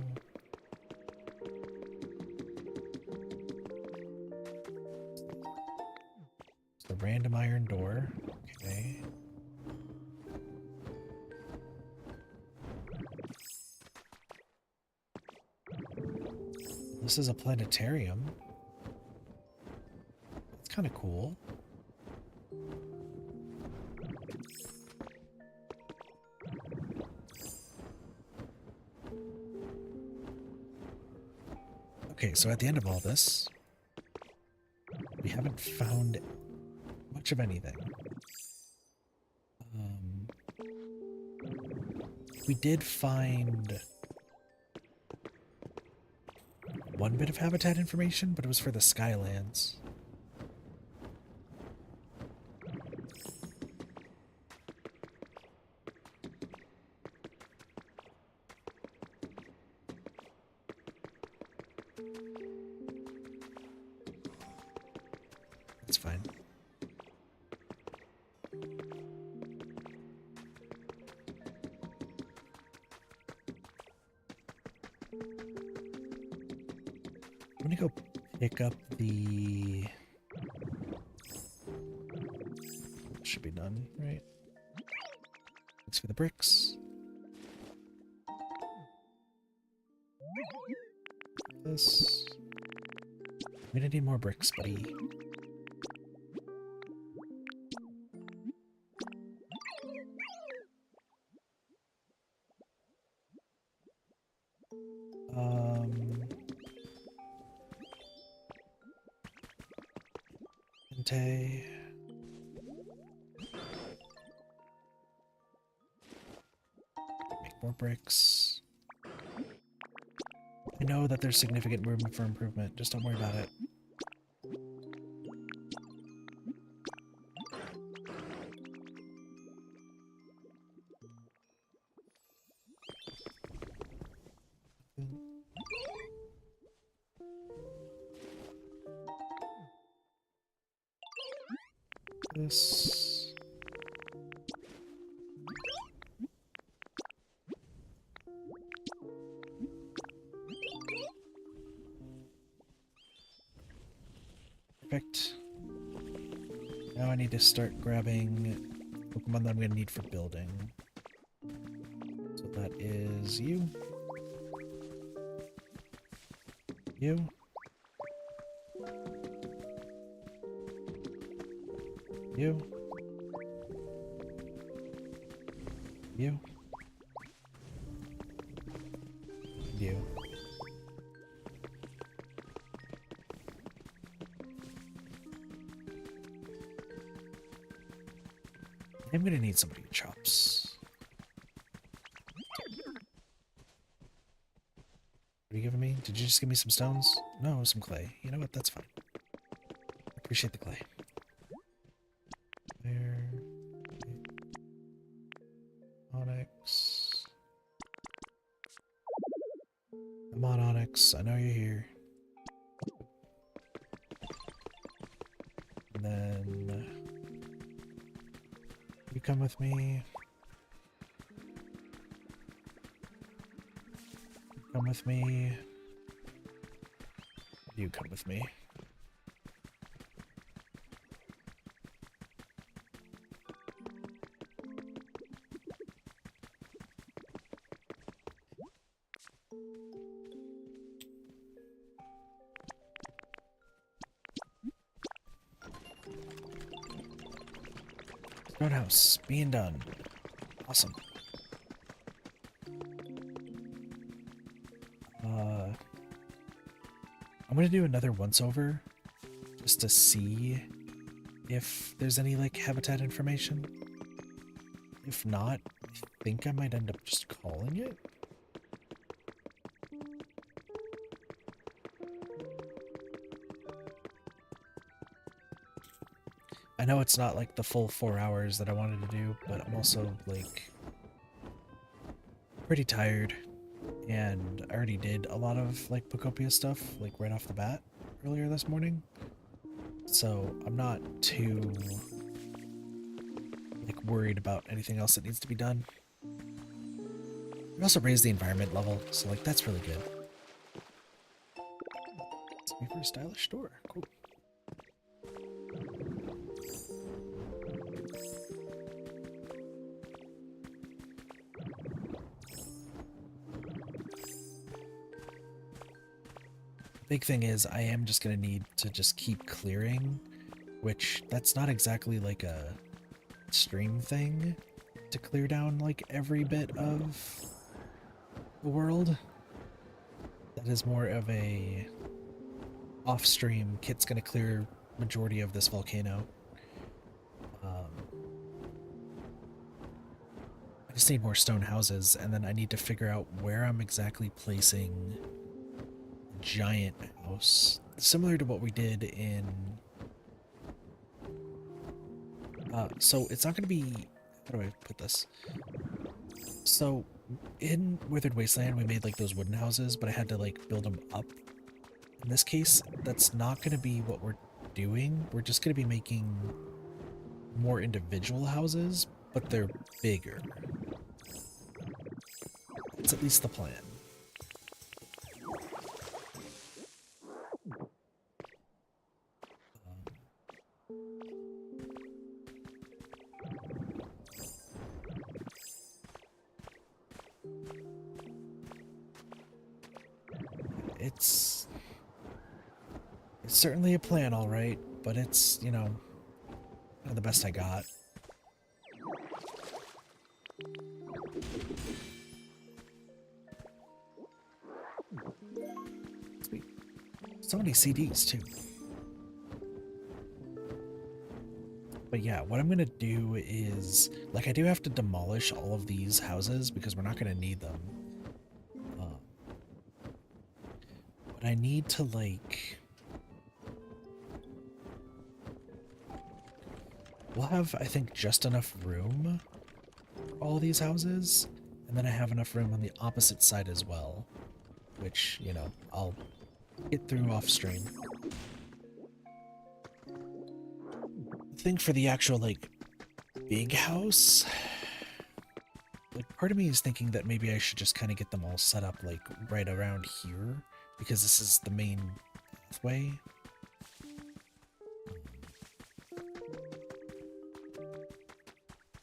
Speaker 1: The random iron door. Okay. This is a planetarium. It's kind of cool. Okay, so at the end of all this, we haven't found much of anything. We did find one bit of habitat information, but it was for the Skylands. That's fine. I'm gonna go pick up the... Should be done, right? Thanks for the bricks. This... I'm gonna need more bricks, buddy. Make more bricks. I know that there's significant room for improvement, just don't worry about it. This. Perfect. Now I need to start grabbing Pokemon that I'm going to need for building. So that is you. You. You. You. You. I'm gonna need somebody who chops. What are you giving me? Did you just give me some stones? No, some clay. You know what? That's fine. I appreciate the clay. There. Onyx. Come on, Onyx. I know you're here. And then you come with me. Come with me. You come with me. Roadhouse being done. Awesome. I'm gonna do another once over just to see if there's any like habitat information. If not, I think I might end up just calling it. I know it's not like the full 4 hours that I wanted to do, but I'm also like pretty tired, and I already did a lot of like Pokopia stuff like right off the bat earlier this morning, so I'm not too like worried about anything else that needs to be done. We also raised the environment level, so like that's really good. It's me for a stylish store. Cool. Big thing is I am just gonna need to just keep clearing, which that's not exactly like a stream thing to clear down like every bit of the world. That is more of a off-stream. Kit's gonna clear majority of this volcano. I just need more stone houses, and then I need to figure out where I'm exactly placing giant house, similar to what we did in so it's not going to be, how do I put this, so in Withered Wasteland we made like those wooden houses, but I had to like build them up. In this case, that's not going to be what we're doing. We're just going to be making more individual houses, but they're bigger. That's at least the plan. It's certainly a plan, all right, but it's, you know, the best I got. Sweet. So many CDs, too. But yeah, what I'm gonna do is, like, I do have to demolish all of these houses because we're not gonna need them. But I need to, like, we'll have, I think, just enough room for all these houses, and then I have enough room on the opposite side as well, which, you know, I'll get through off stream. I think for the actual, like, big house, like, part of me is thinking that maybe I should just kind of get them all set up, like, right around here, because this is the main pathway.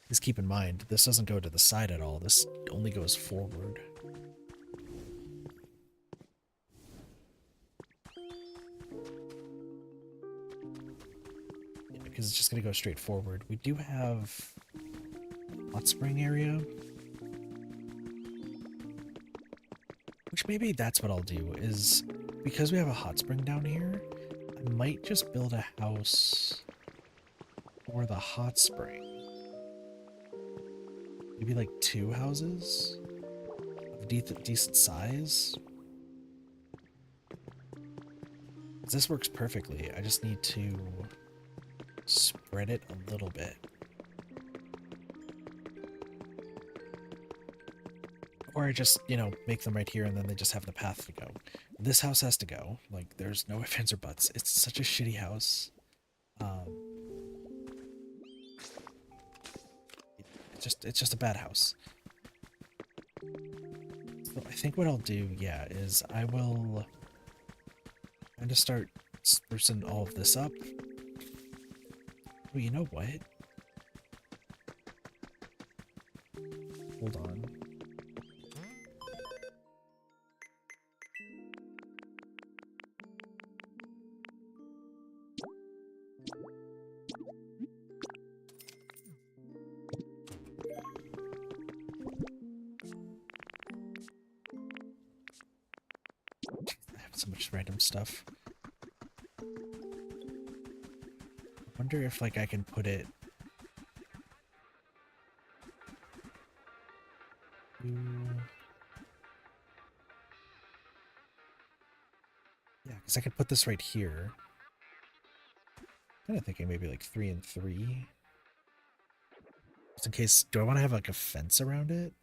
Speaker 1: Just keep in mind, this doesn't go to the side at all. This only goes forward. Because because it's just going to go straight forward. We do have hot spring area, which maybe that's what I'll do, is because we have a hot spring down here, I might just build a house for the hot spring. Maybe like 2 houses of decent size. This works perfectly. I just need to spread it a little bit. Or I just, you know, make them right here and then they just have the path to go. This house has to go. Like, there's no ifs, ands, or buts. It's such a shitty house. It's just a bad house. So I think what I'll do, yeah, is I will kind of start sprucing all of this up. Oh, you know what? Hold on. I have so much random stuff. I wonder if, like, I can put it... Yeah, because I could put this right here. Kind of thinking maybe like 3 and 3. Just in case, do I want to have like a fence around it?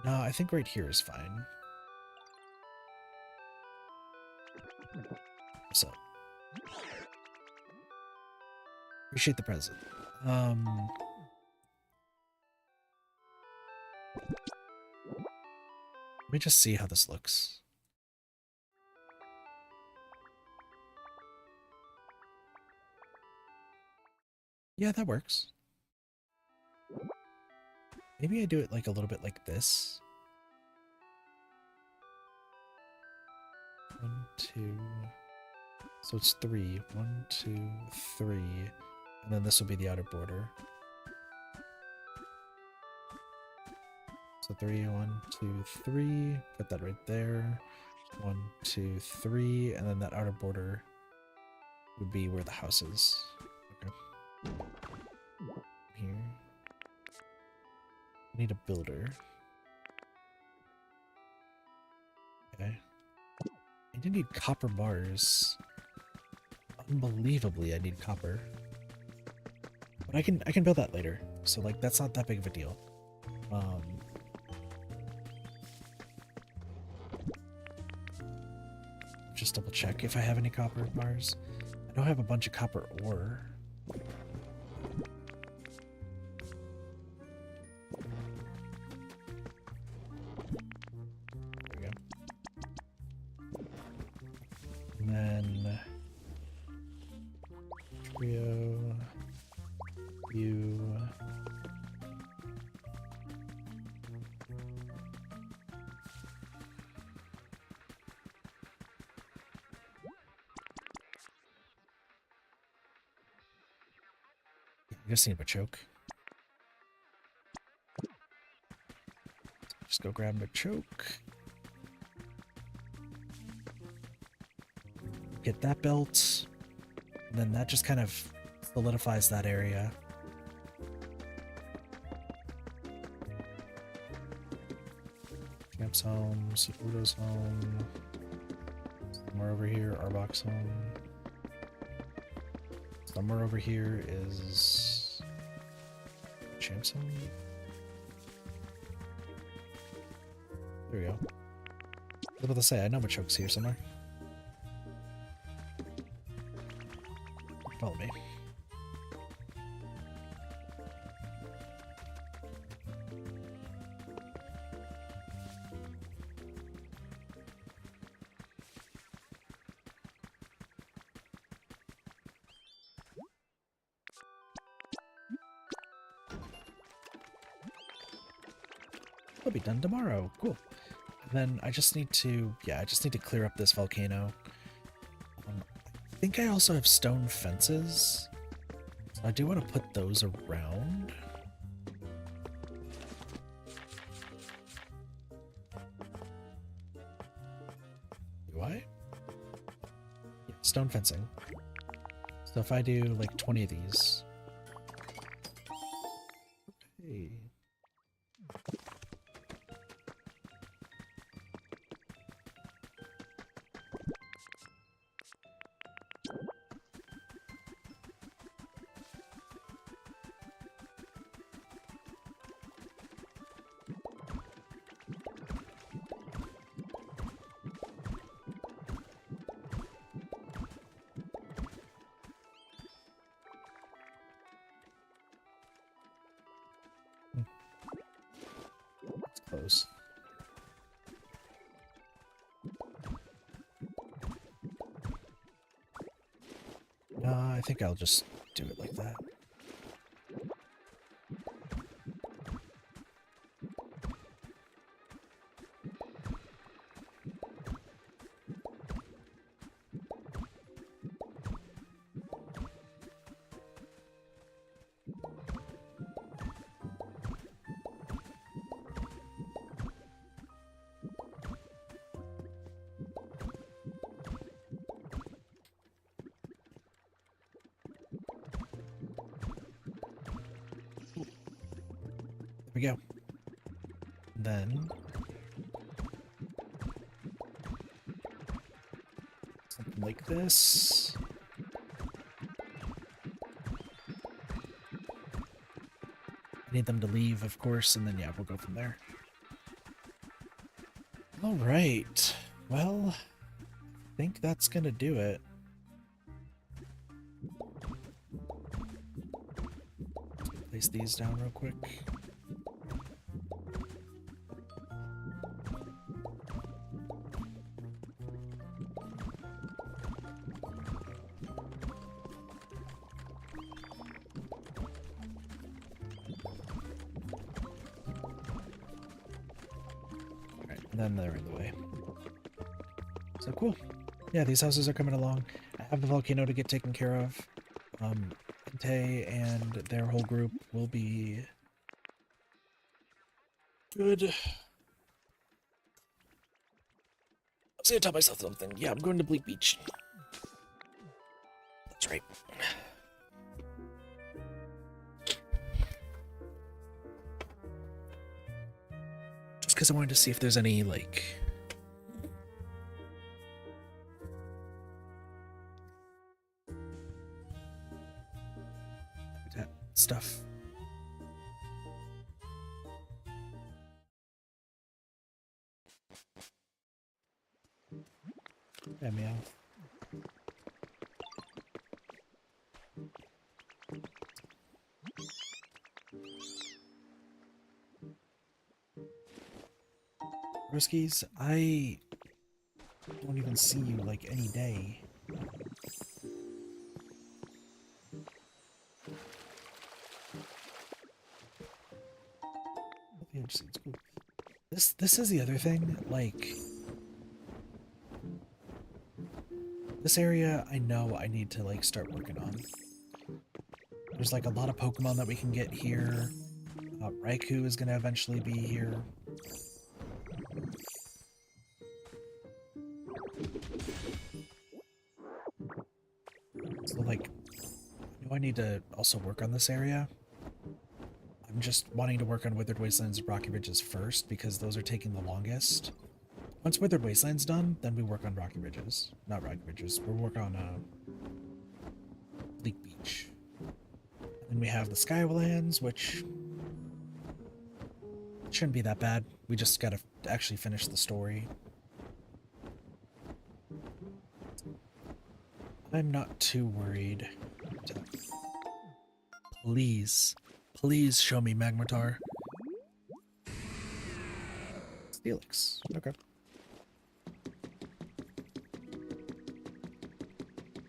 Speaker 1: No, I think right here is fine. What's up? Appreciate the present. Let me just see how this looks. Yeah, that works. Maybe I do it like a little bit like this. 1, 2. So it's 3. 1, 2, 3. And then this will be the outer border. So 3, 1, 2, 3. Put that right there. 1, 2, 3. And then that outer border would be where the house is. Okay. Here. I need a builder. Okay. I do need copper bars. Unbelievably, I need copper. But I can build that later. So like that's not that big of a deal. Just double check if I have any copper bars. I don't have a bunch of copper ore. There we go. And then trio, you. I just need a choke. Just go grab a choke. Get that built. And then that just kind of solidifies that area. Camp's home, Udo's home. Somewhere over here, Arbok's home. Somewhere over here is Champ's home. There we go. I was about to say, I know Machoke's here somewhere. Follow me. It'll be done tomorrow. Cool. And then I just need to, yeah, I just need to clear up this volcano. I think I also have stone fences. So I do want to put those around. Do I? Yeah, stone fencing. So if I do like 20 of these. Okay. It's close. I think I'll just do it like that. There we go. Then something like this. I need them to leave, of course, and then yeah, we'll go from there. All right. Well, I think that's gonna do it. Place these down real quick. Then they're in the way. So cool. Yeah, these houses are coming along. I have the volcano to get taken care of. Tay and their whole group will be good. I was gonna tell myself something. Yeah, I'm going to Bleak Beach. That's right. Because I wanted to see if there's any, like... that stuff. Yeah, meow. Ruskies, I don't even see you like any day. Yeah, it's cool. This is the other thing, like this area I know I need to like start working on. There's like a lot of Pokemon that we can get here. Raikou is gonna eventually be here. So like, I know I need to also work on this area. I'm just wanting to work on Withered Wastelands and Rocky Ridges first because those are taking the longest. Once Withered Wasteland's done, then we work on Rocky Ridges. Not Rocky Ridges, we'll work on Bleak Beach. And we have the Skylands, which shouldn't be that bad. We just gotta actually finish the story. I'm not too worried. Please, please show me Magmatar. Steelix. Okay.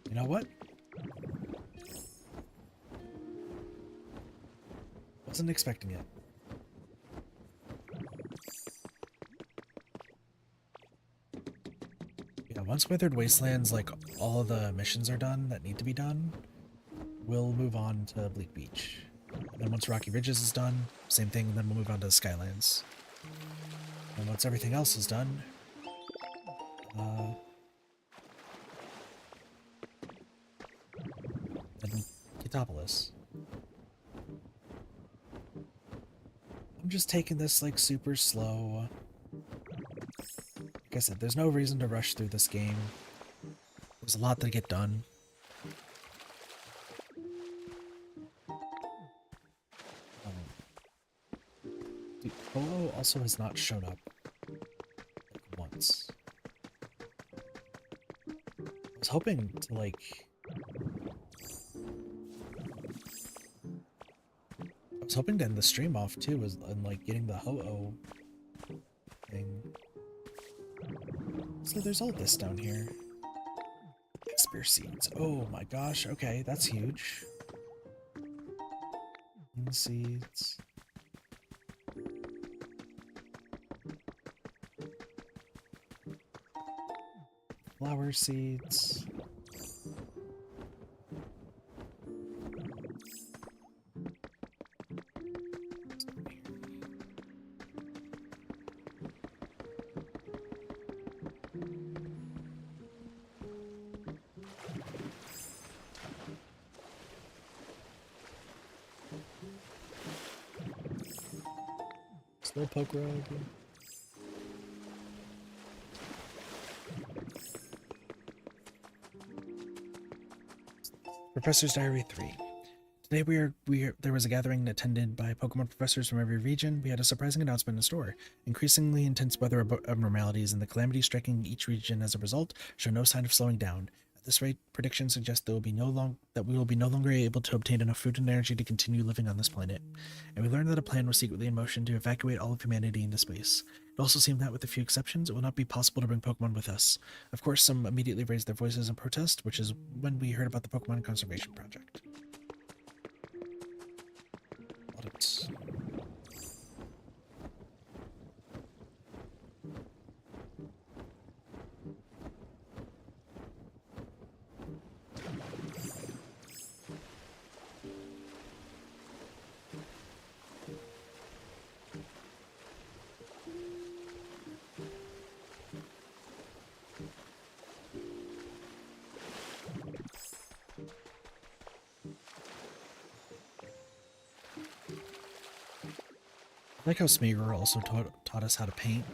Speaker 1: You know what? Wasn't expecting it. Yeah, once Withered Wastelands, like, all of the missions are done that need to be done, we'll move on to Bleak Beach. And then once Rocky Ridges is done, same thing, and then we'll move on to the Skylands. And once everything else is done, then Ketopolis. I'm just taking this like super slow. Like I said, there's no reason to rush through this game. There's a lot to get done. Dude, Polo also has not shown up like once. I was hoping to like... I was hoping to end the stream off too, and like getting the Ho-Oh thing. So there's all this down here. Spear seeds. Oh my gosh, okay, that's huge. Seeds. Flower seeds. Slowpoke Road. Professor's Diary 3. Today there was a gathering attended by Pokemon professors from every region. We had a surprising announcement in store. Increasingly intense weather abnormalities and the calamities striking each region as a result show no sign of slowing down. At this rate, predictions suggest that we will be no longer able to obtain enough food and energy to continue living on this planet. And we learned that a plan was secretly in motion to evacuate all of humanity into space. It also seemed that, with a few exceptions, it will not be possible to bring Pokemon with us. Of course, some immediately raised their voices in protest, which is when we heard about the Pokemon Conservation Project. Audits. I like how Smeagol also taught us how to paint.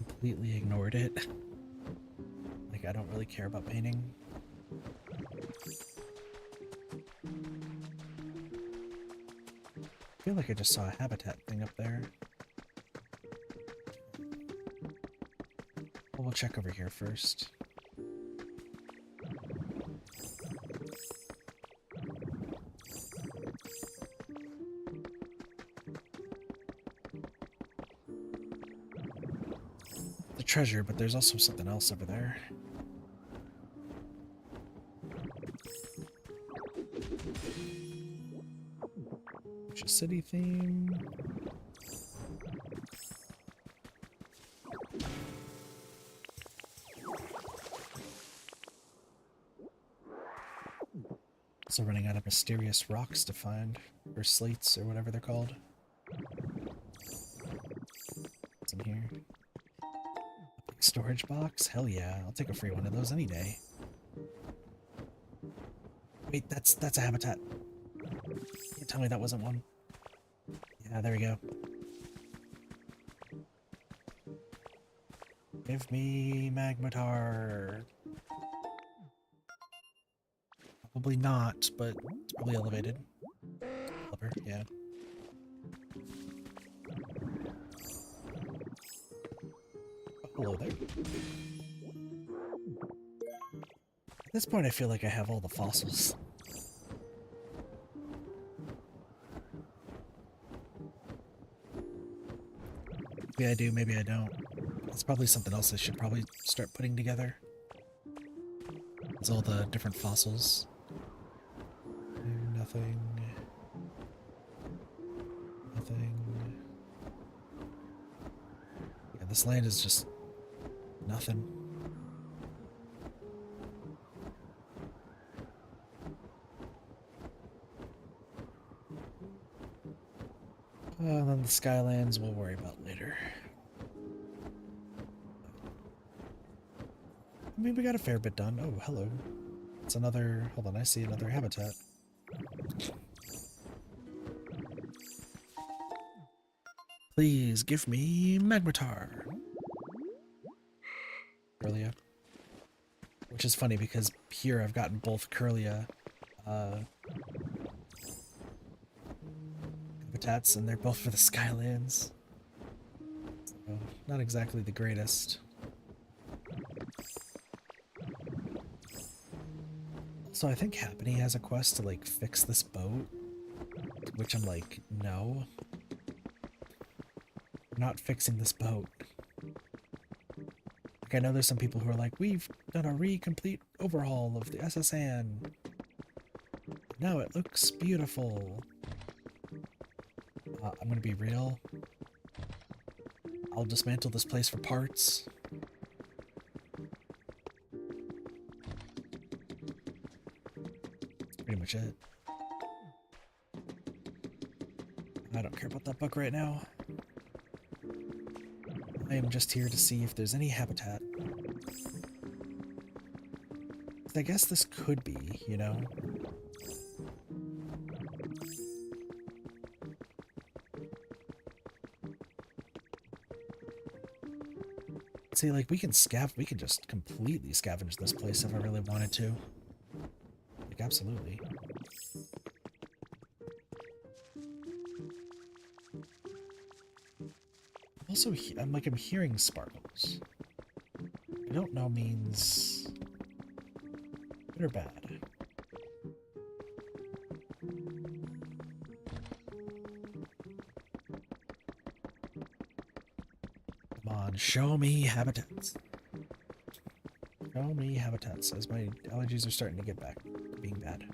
Speaker 1: Completely ignored it. Like, I don't really care about painting. I feel like I just saw a habitat thing up there. Well, we'll check over here first. Treasure, but there's also something else over there. Which is city theme. Also running out of mysterious rocks to find, or slates, or whatever they're called. What's in here? Storage box? Hell yeah, I'll take a free one of those any day. Wait, that's a habitat. Can't tell me that wasn't one. Yeah, there we go. Give me Magmatar. Probably not, but it's probably elevated. Clever, yeah. Hello there. At this point, I feel like I have all the fossils. Maybe I do, maybe I don't. That's probably something else I should probably start putting together. It's all the different fossils. Nothing. Nothing. Yeah, this land is just nothing. the Skylands we'll worry about later. I mean, we got a fair bit done. Oh, hello. It's another... Hold on, I see another habitat. Please give me Magmatar. Curlia. Which is funny because here I've gotten both Curlia habitats, and they're both for the Skylands. So, not exactly the greatest. So I think Happiny has a quest to like fix this boat, which I'm like, no. We're not fixing this boat. Like I know there's some people who are like, we've done a complete overhaul of the SSN. Now it looks beautiful. I'm gonna be real. I'll dismantle this place for parts. That's pretty much it. I don't care about that book right now. I am just here to see if there's any habitat. I guess this could be, you know? See, like, we can just completely scavenge this place if I really wanted to. Like, absolutely. Also, I'm hearing sparkles. I don't know means good or bad. Come on, show me habitats. Show me habitats, as my allergies are starting to get back to being bad.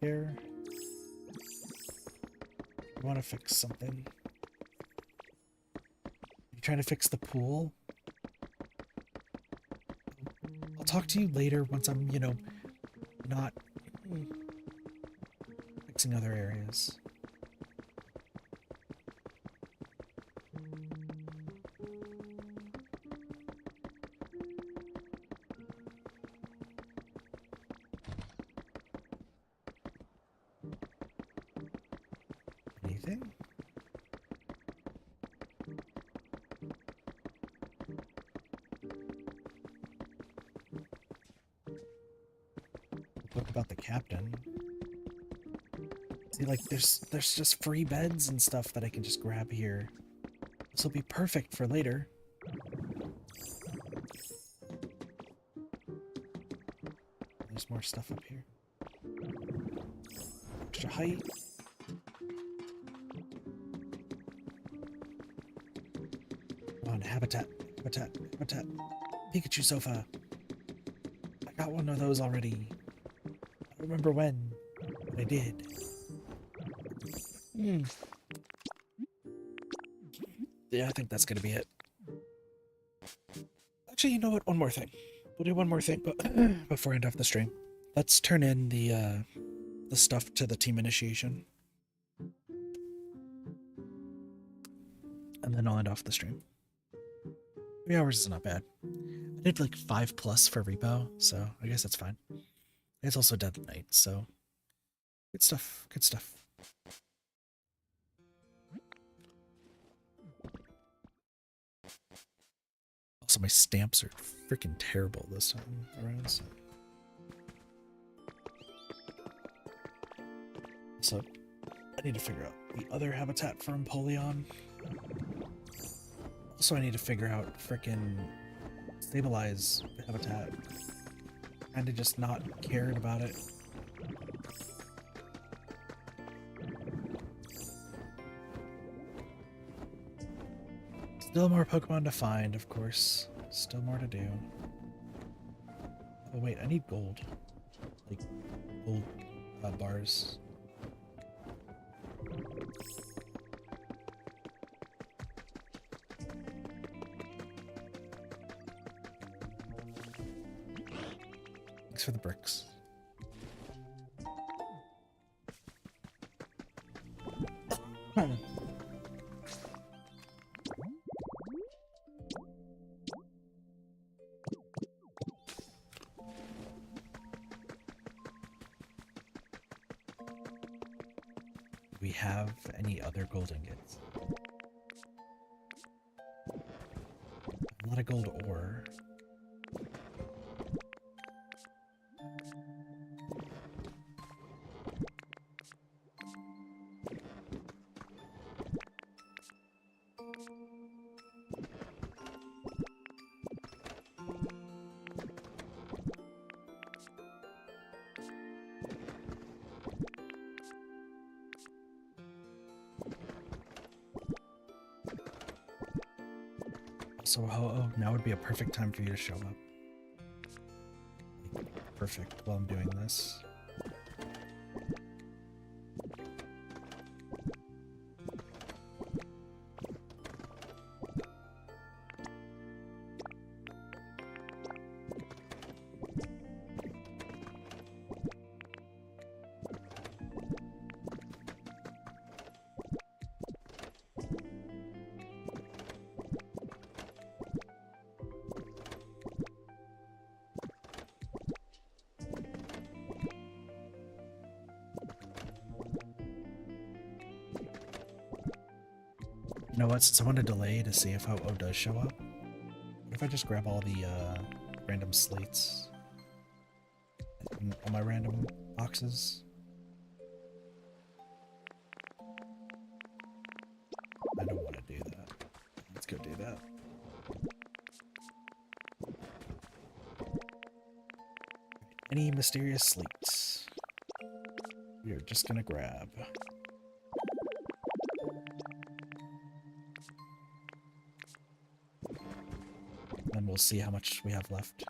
Speaker 1: Here. I want to fix something. You trying to fix the pool? I'll talk to you later once I'm, you know, not fixing other areas. Anything? Book about the captain. See, like, there's just free beds and stuff that I can just grab here. This will be perfect for later. There's more stuff up here. Extra height. Come on, habitat. Pikachu sofa. I got one of those already. I don't remember when, but I did. Yeah, I think that's gonna be it. Actually, you know what? One more thing. We'll do one more thing, but before I end off the stream, let's turn in the stuff to the team initiation, and then I'll end off the stream. 3 hours is not bad. I did like 5+ for repo, so I guess that's fine. It's also dead at night, so good stuff. Good stuff. Also, my stamps are freaking terrible this time around. So I need to figure out the other habitat for Empoleon. Also, I need to figure out frickin' stabilize habitat. Kinda just not cared about it. Still more Pokemon to find, of course. Still more to do. Oh wait, I need gold. Like, gold bars. Thanks for the bricks. Do we have any other gold ingots? A lot of gold ore. So, oh, now would be a perfect time for you to show up. Perfect while I'm doing this. You know what, since I want to delay to see if Ho-Oh does show up, what if I just grab all the random slates in all my random boxes? I don't want to do that. Let's go do that. Any mysterious slates? We're just gonna grab. Then we'll see how much we have left.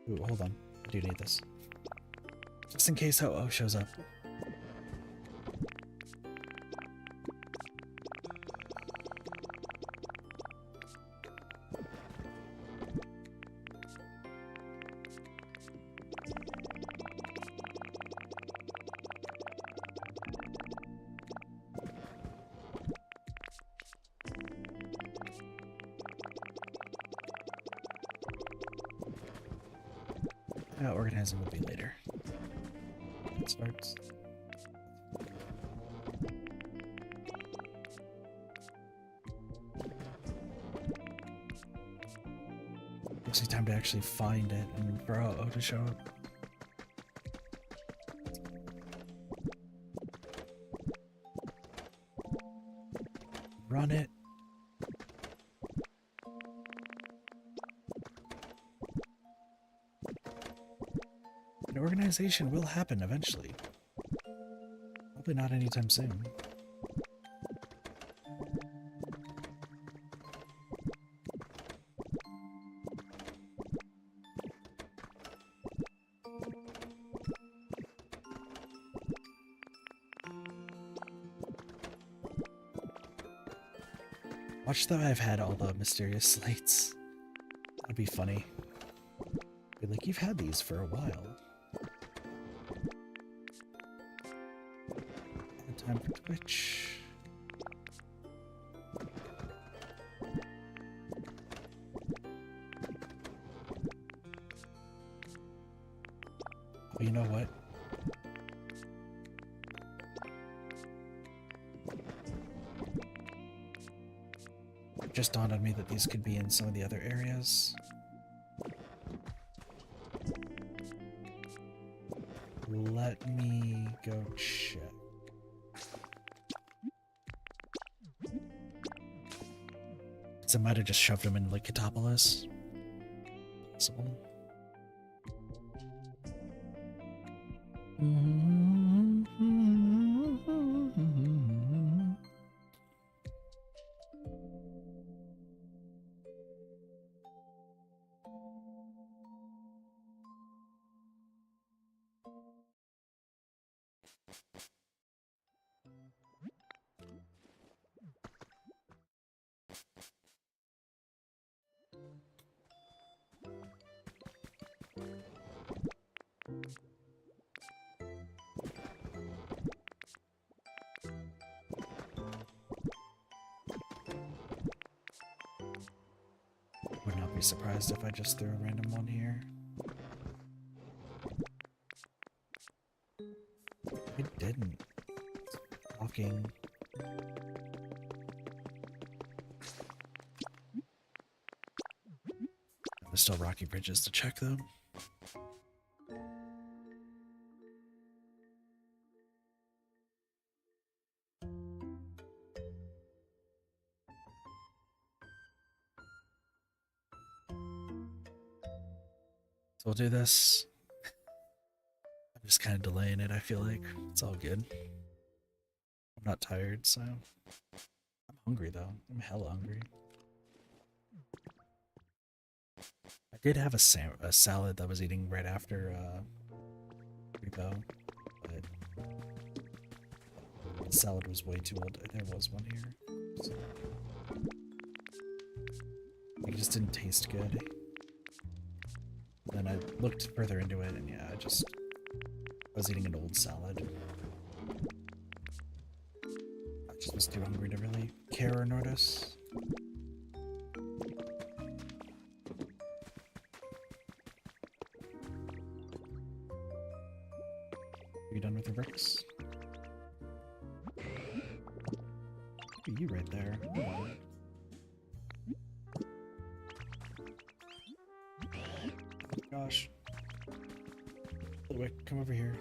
Speaker 1: Ooh, hold on. I do need this. Just in case Ho-Oh shows up. Organizing will be later. It starts. Gives me time to actually find it and for O to show up. Run it. Organization will happen eventually. Probably not anytime soon. Watch that I've had all the mysterious slates. That'd be funny. Be like, you've had these for a while. Time for Twitch. Oh, you know what? It just dawned on me that these could be in some of the other areas. Let me go check. I might have just shoved him in like Catopolis. Possible. Would not be surprised if I just threw a random one here. I didn't. Walking. There's still rocky bridges to check though. So we'll do this. I'm just kind of delaying it, I feel like. It's all good. I'm not tired, so... I'm hungry, though. I'm hella hungry. I did have a salad that I was eating right after, repo, but... the salad was way too old. There was one here. So... it just didn't taste good. Then I looked further into it, and yeah, I was eating an old salad. I just was too hungry to really care or notice. Are you done with the bricks? Look at you right there. Oh. Gosh. By the way, come over here.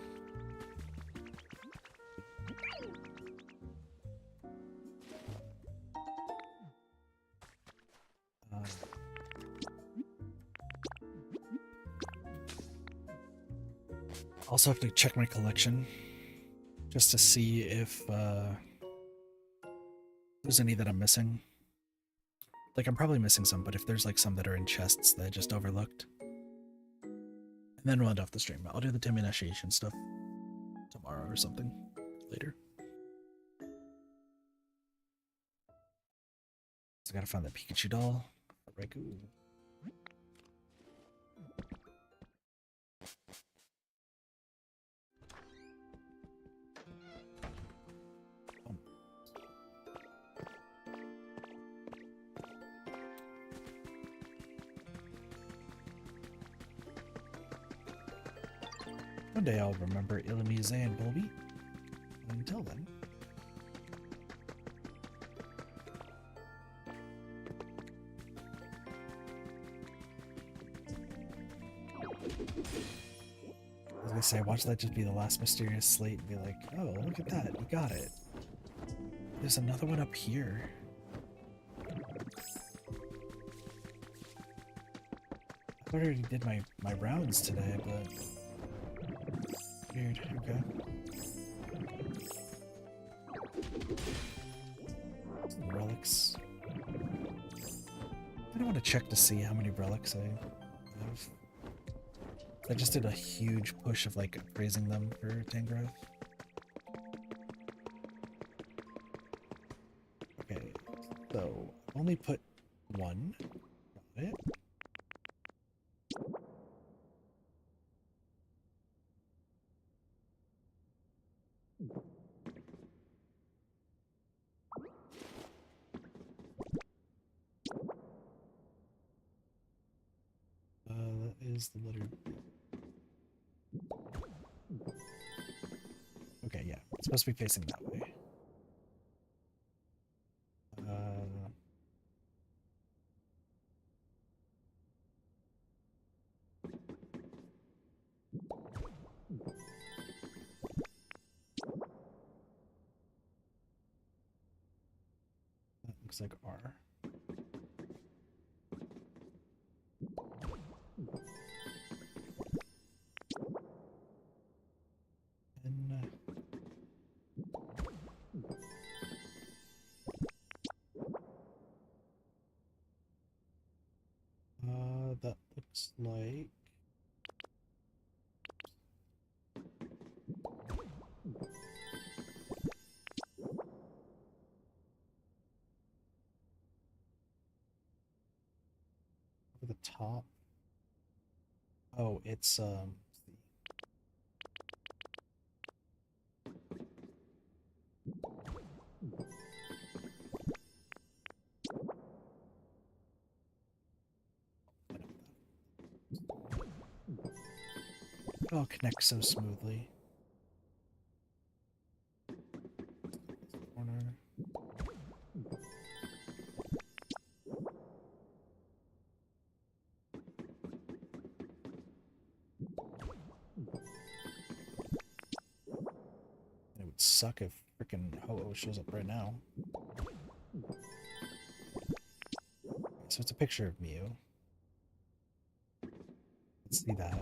Speaker 1: Also have to check my collection just to see if there's any that I'm missing. Like, I'm probably missing some, but if there's like some that are in chests that I just overlooked. And then we'll end off the stream. I'll do the Tim initiation stuff tomorrow or something later. So I gotta find that Pikachu doll. Raikou. One day I'll remember Illumise and Bulby. Until then. I was gonna say, watch that just be the last mysterious slate and be like, oh, look at that, you got it. There's another one up here. I already did my rounds today, but... weird, okay. Some relics. I want to check to see how many relics I have. I just did a huge push of like raising them for Tangrowth. Okay, so only put one. Got it. That is the letter B. Okay, yeah, it's supposed to be facing that way. That looks like R. That looks like... the top. Oh, it's it all connects so smoothly. Corner. It would suck if freaking Ho-Oh shows up right now. So it's a picture of Mew. Let's see that.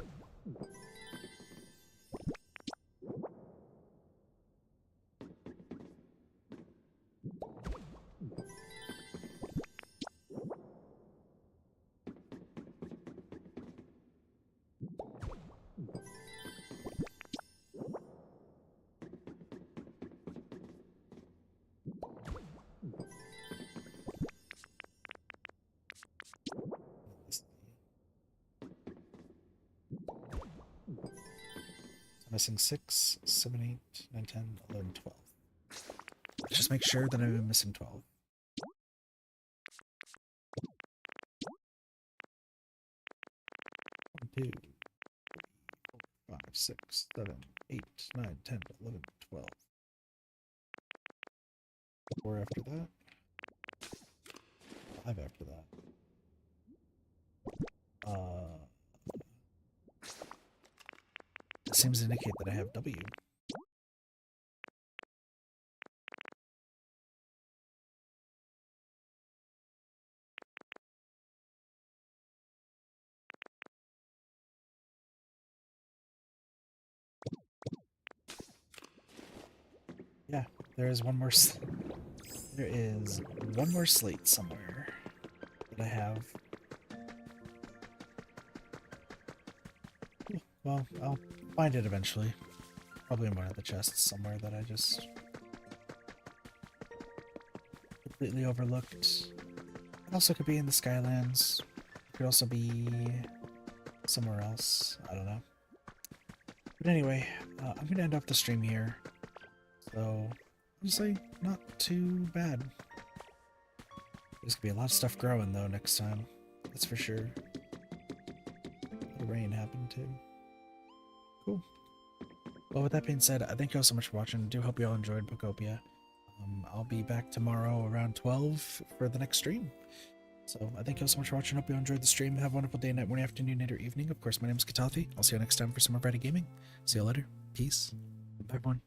Speaker 1: Missing 6, 7, 8, 9, 10, 11, 12. Let's just make sure that I'm missing 12. 1, 2, 3, 4, 5, 6, 7, 8, 9, 10, 11, 12. 4 after that. 5 after that. It seems to indicate that I have W. Yeah, there is one more. There is one more slate somewhere that I have. Well, I'll find it eventually. Probably in one of the chests somewhere that I just completely overlooked. It also could be in the Skylands. It could also be somewhere else. I don't know. But anyway, I'm going to end up the stream here. So, honestly, not too bad. There's going to be a lot of stuff growing, though, next time. That's for sure. The rain happened, too. Cool. Well, with that being said, I thank you all so much for watching. I do hope you all enjoyed Pokopia. I'll be back tomorrow around 12 for the next stream. So I thank you all so much for watching. Hope you all enjoyed the stream. Have a wonderful day, night, morning, afternoon, night, or evening. Of course, my name is Katathi. I'll see you next time for some more Friday gaming. See you later. Peace. Bye, everyone.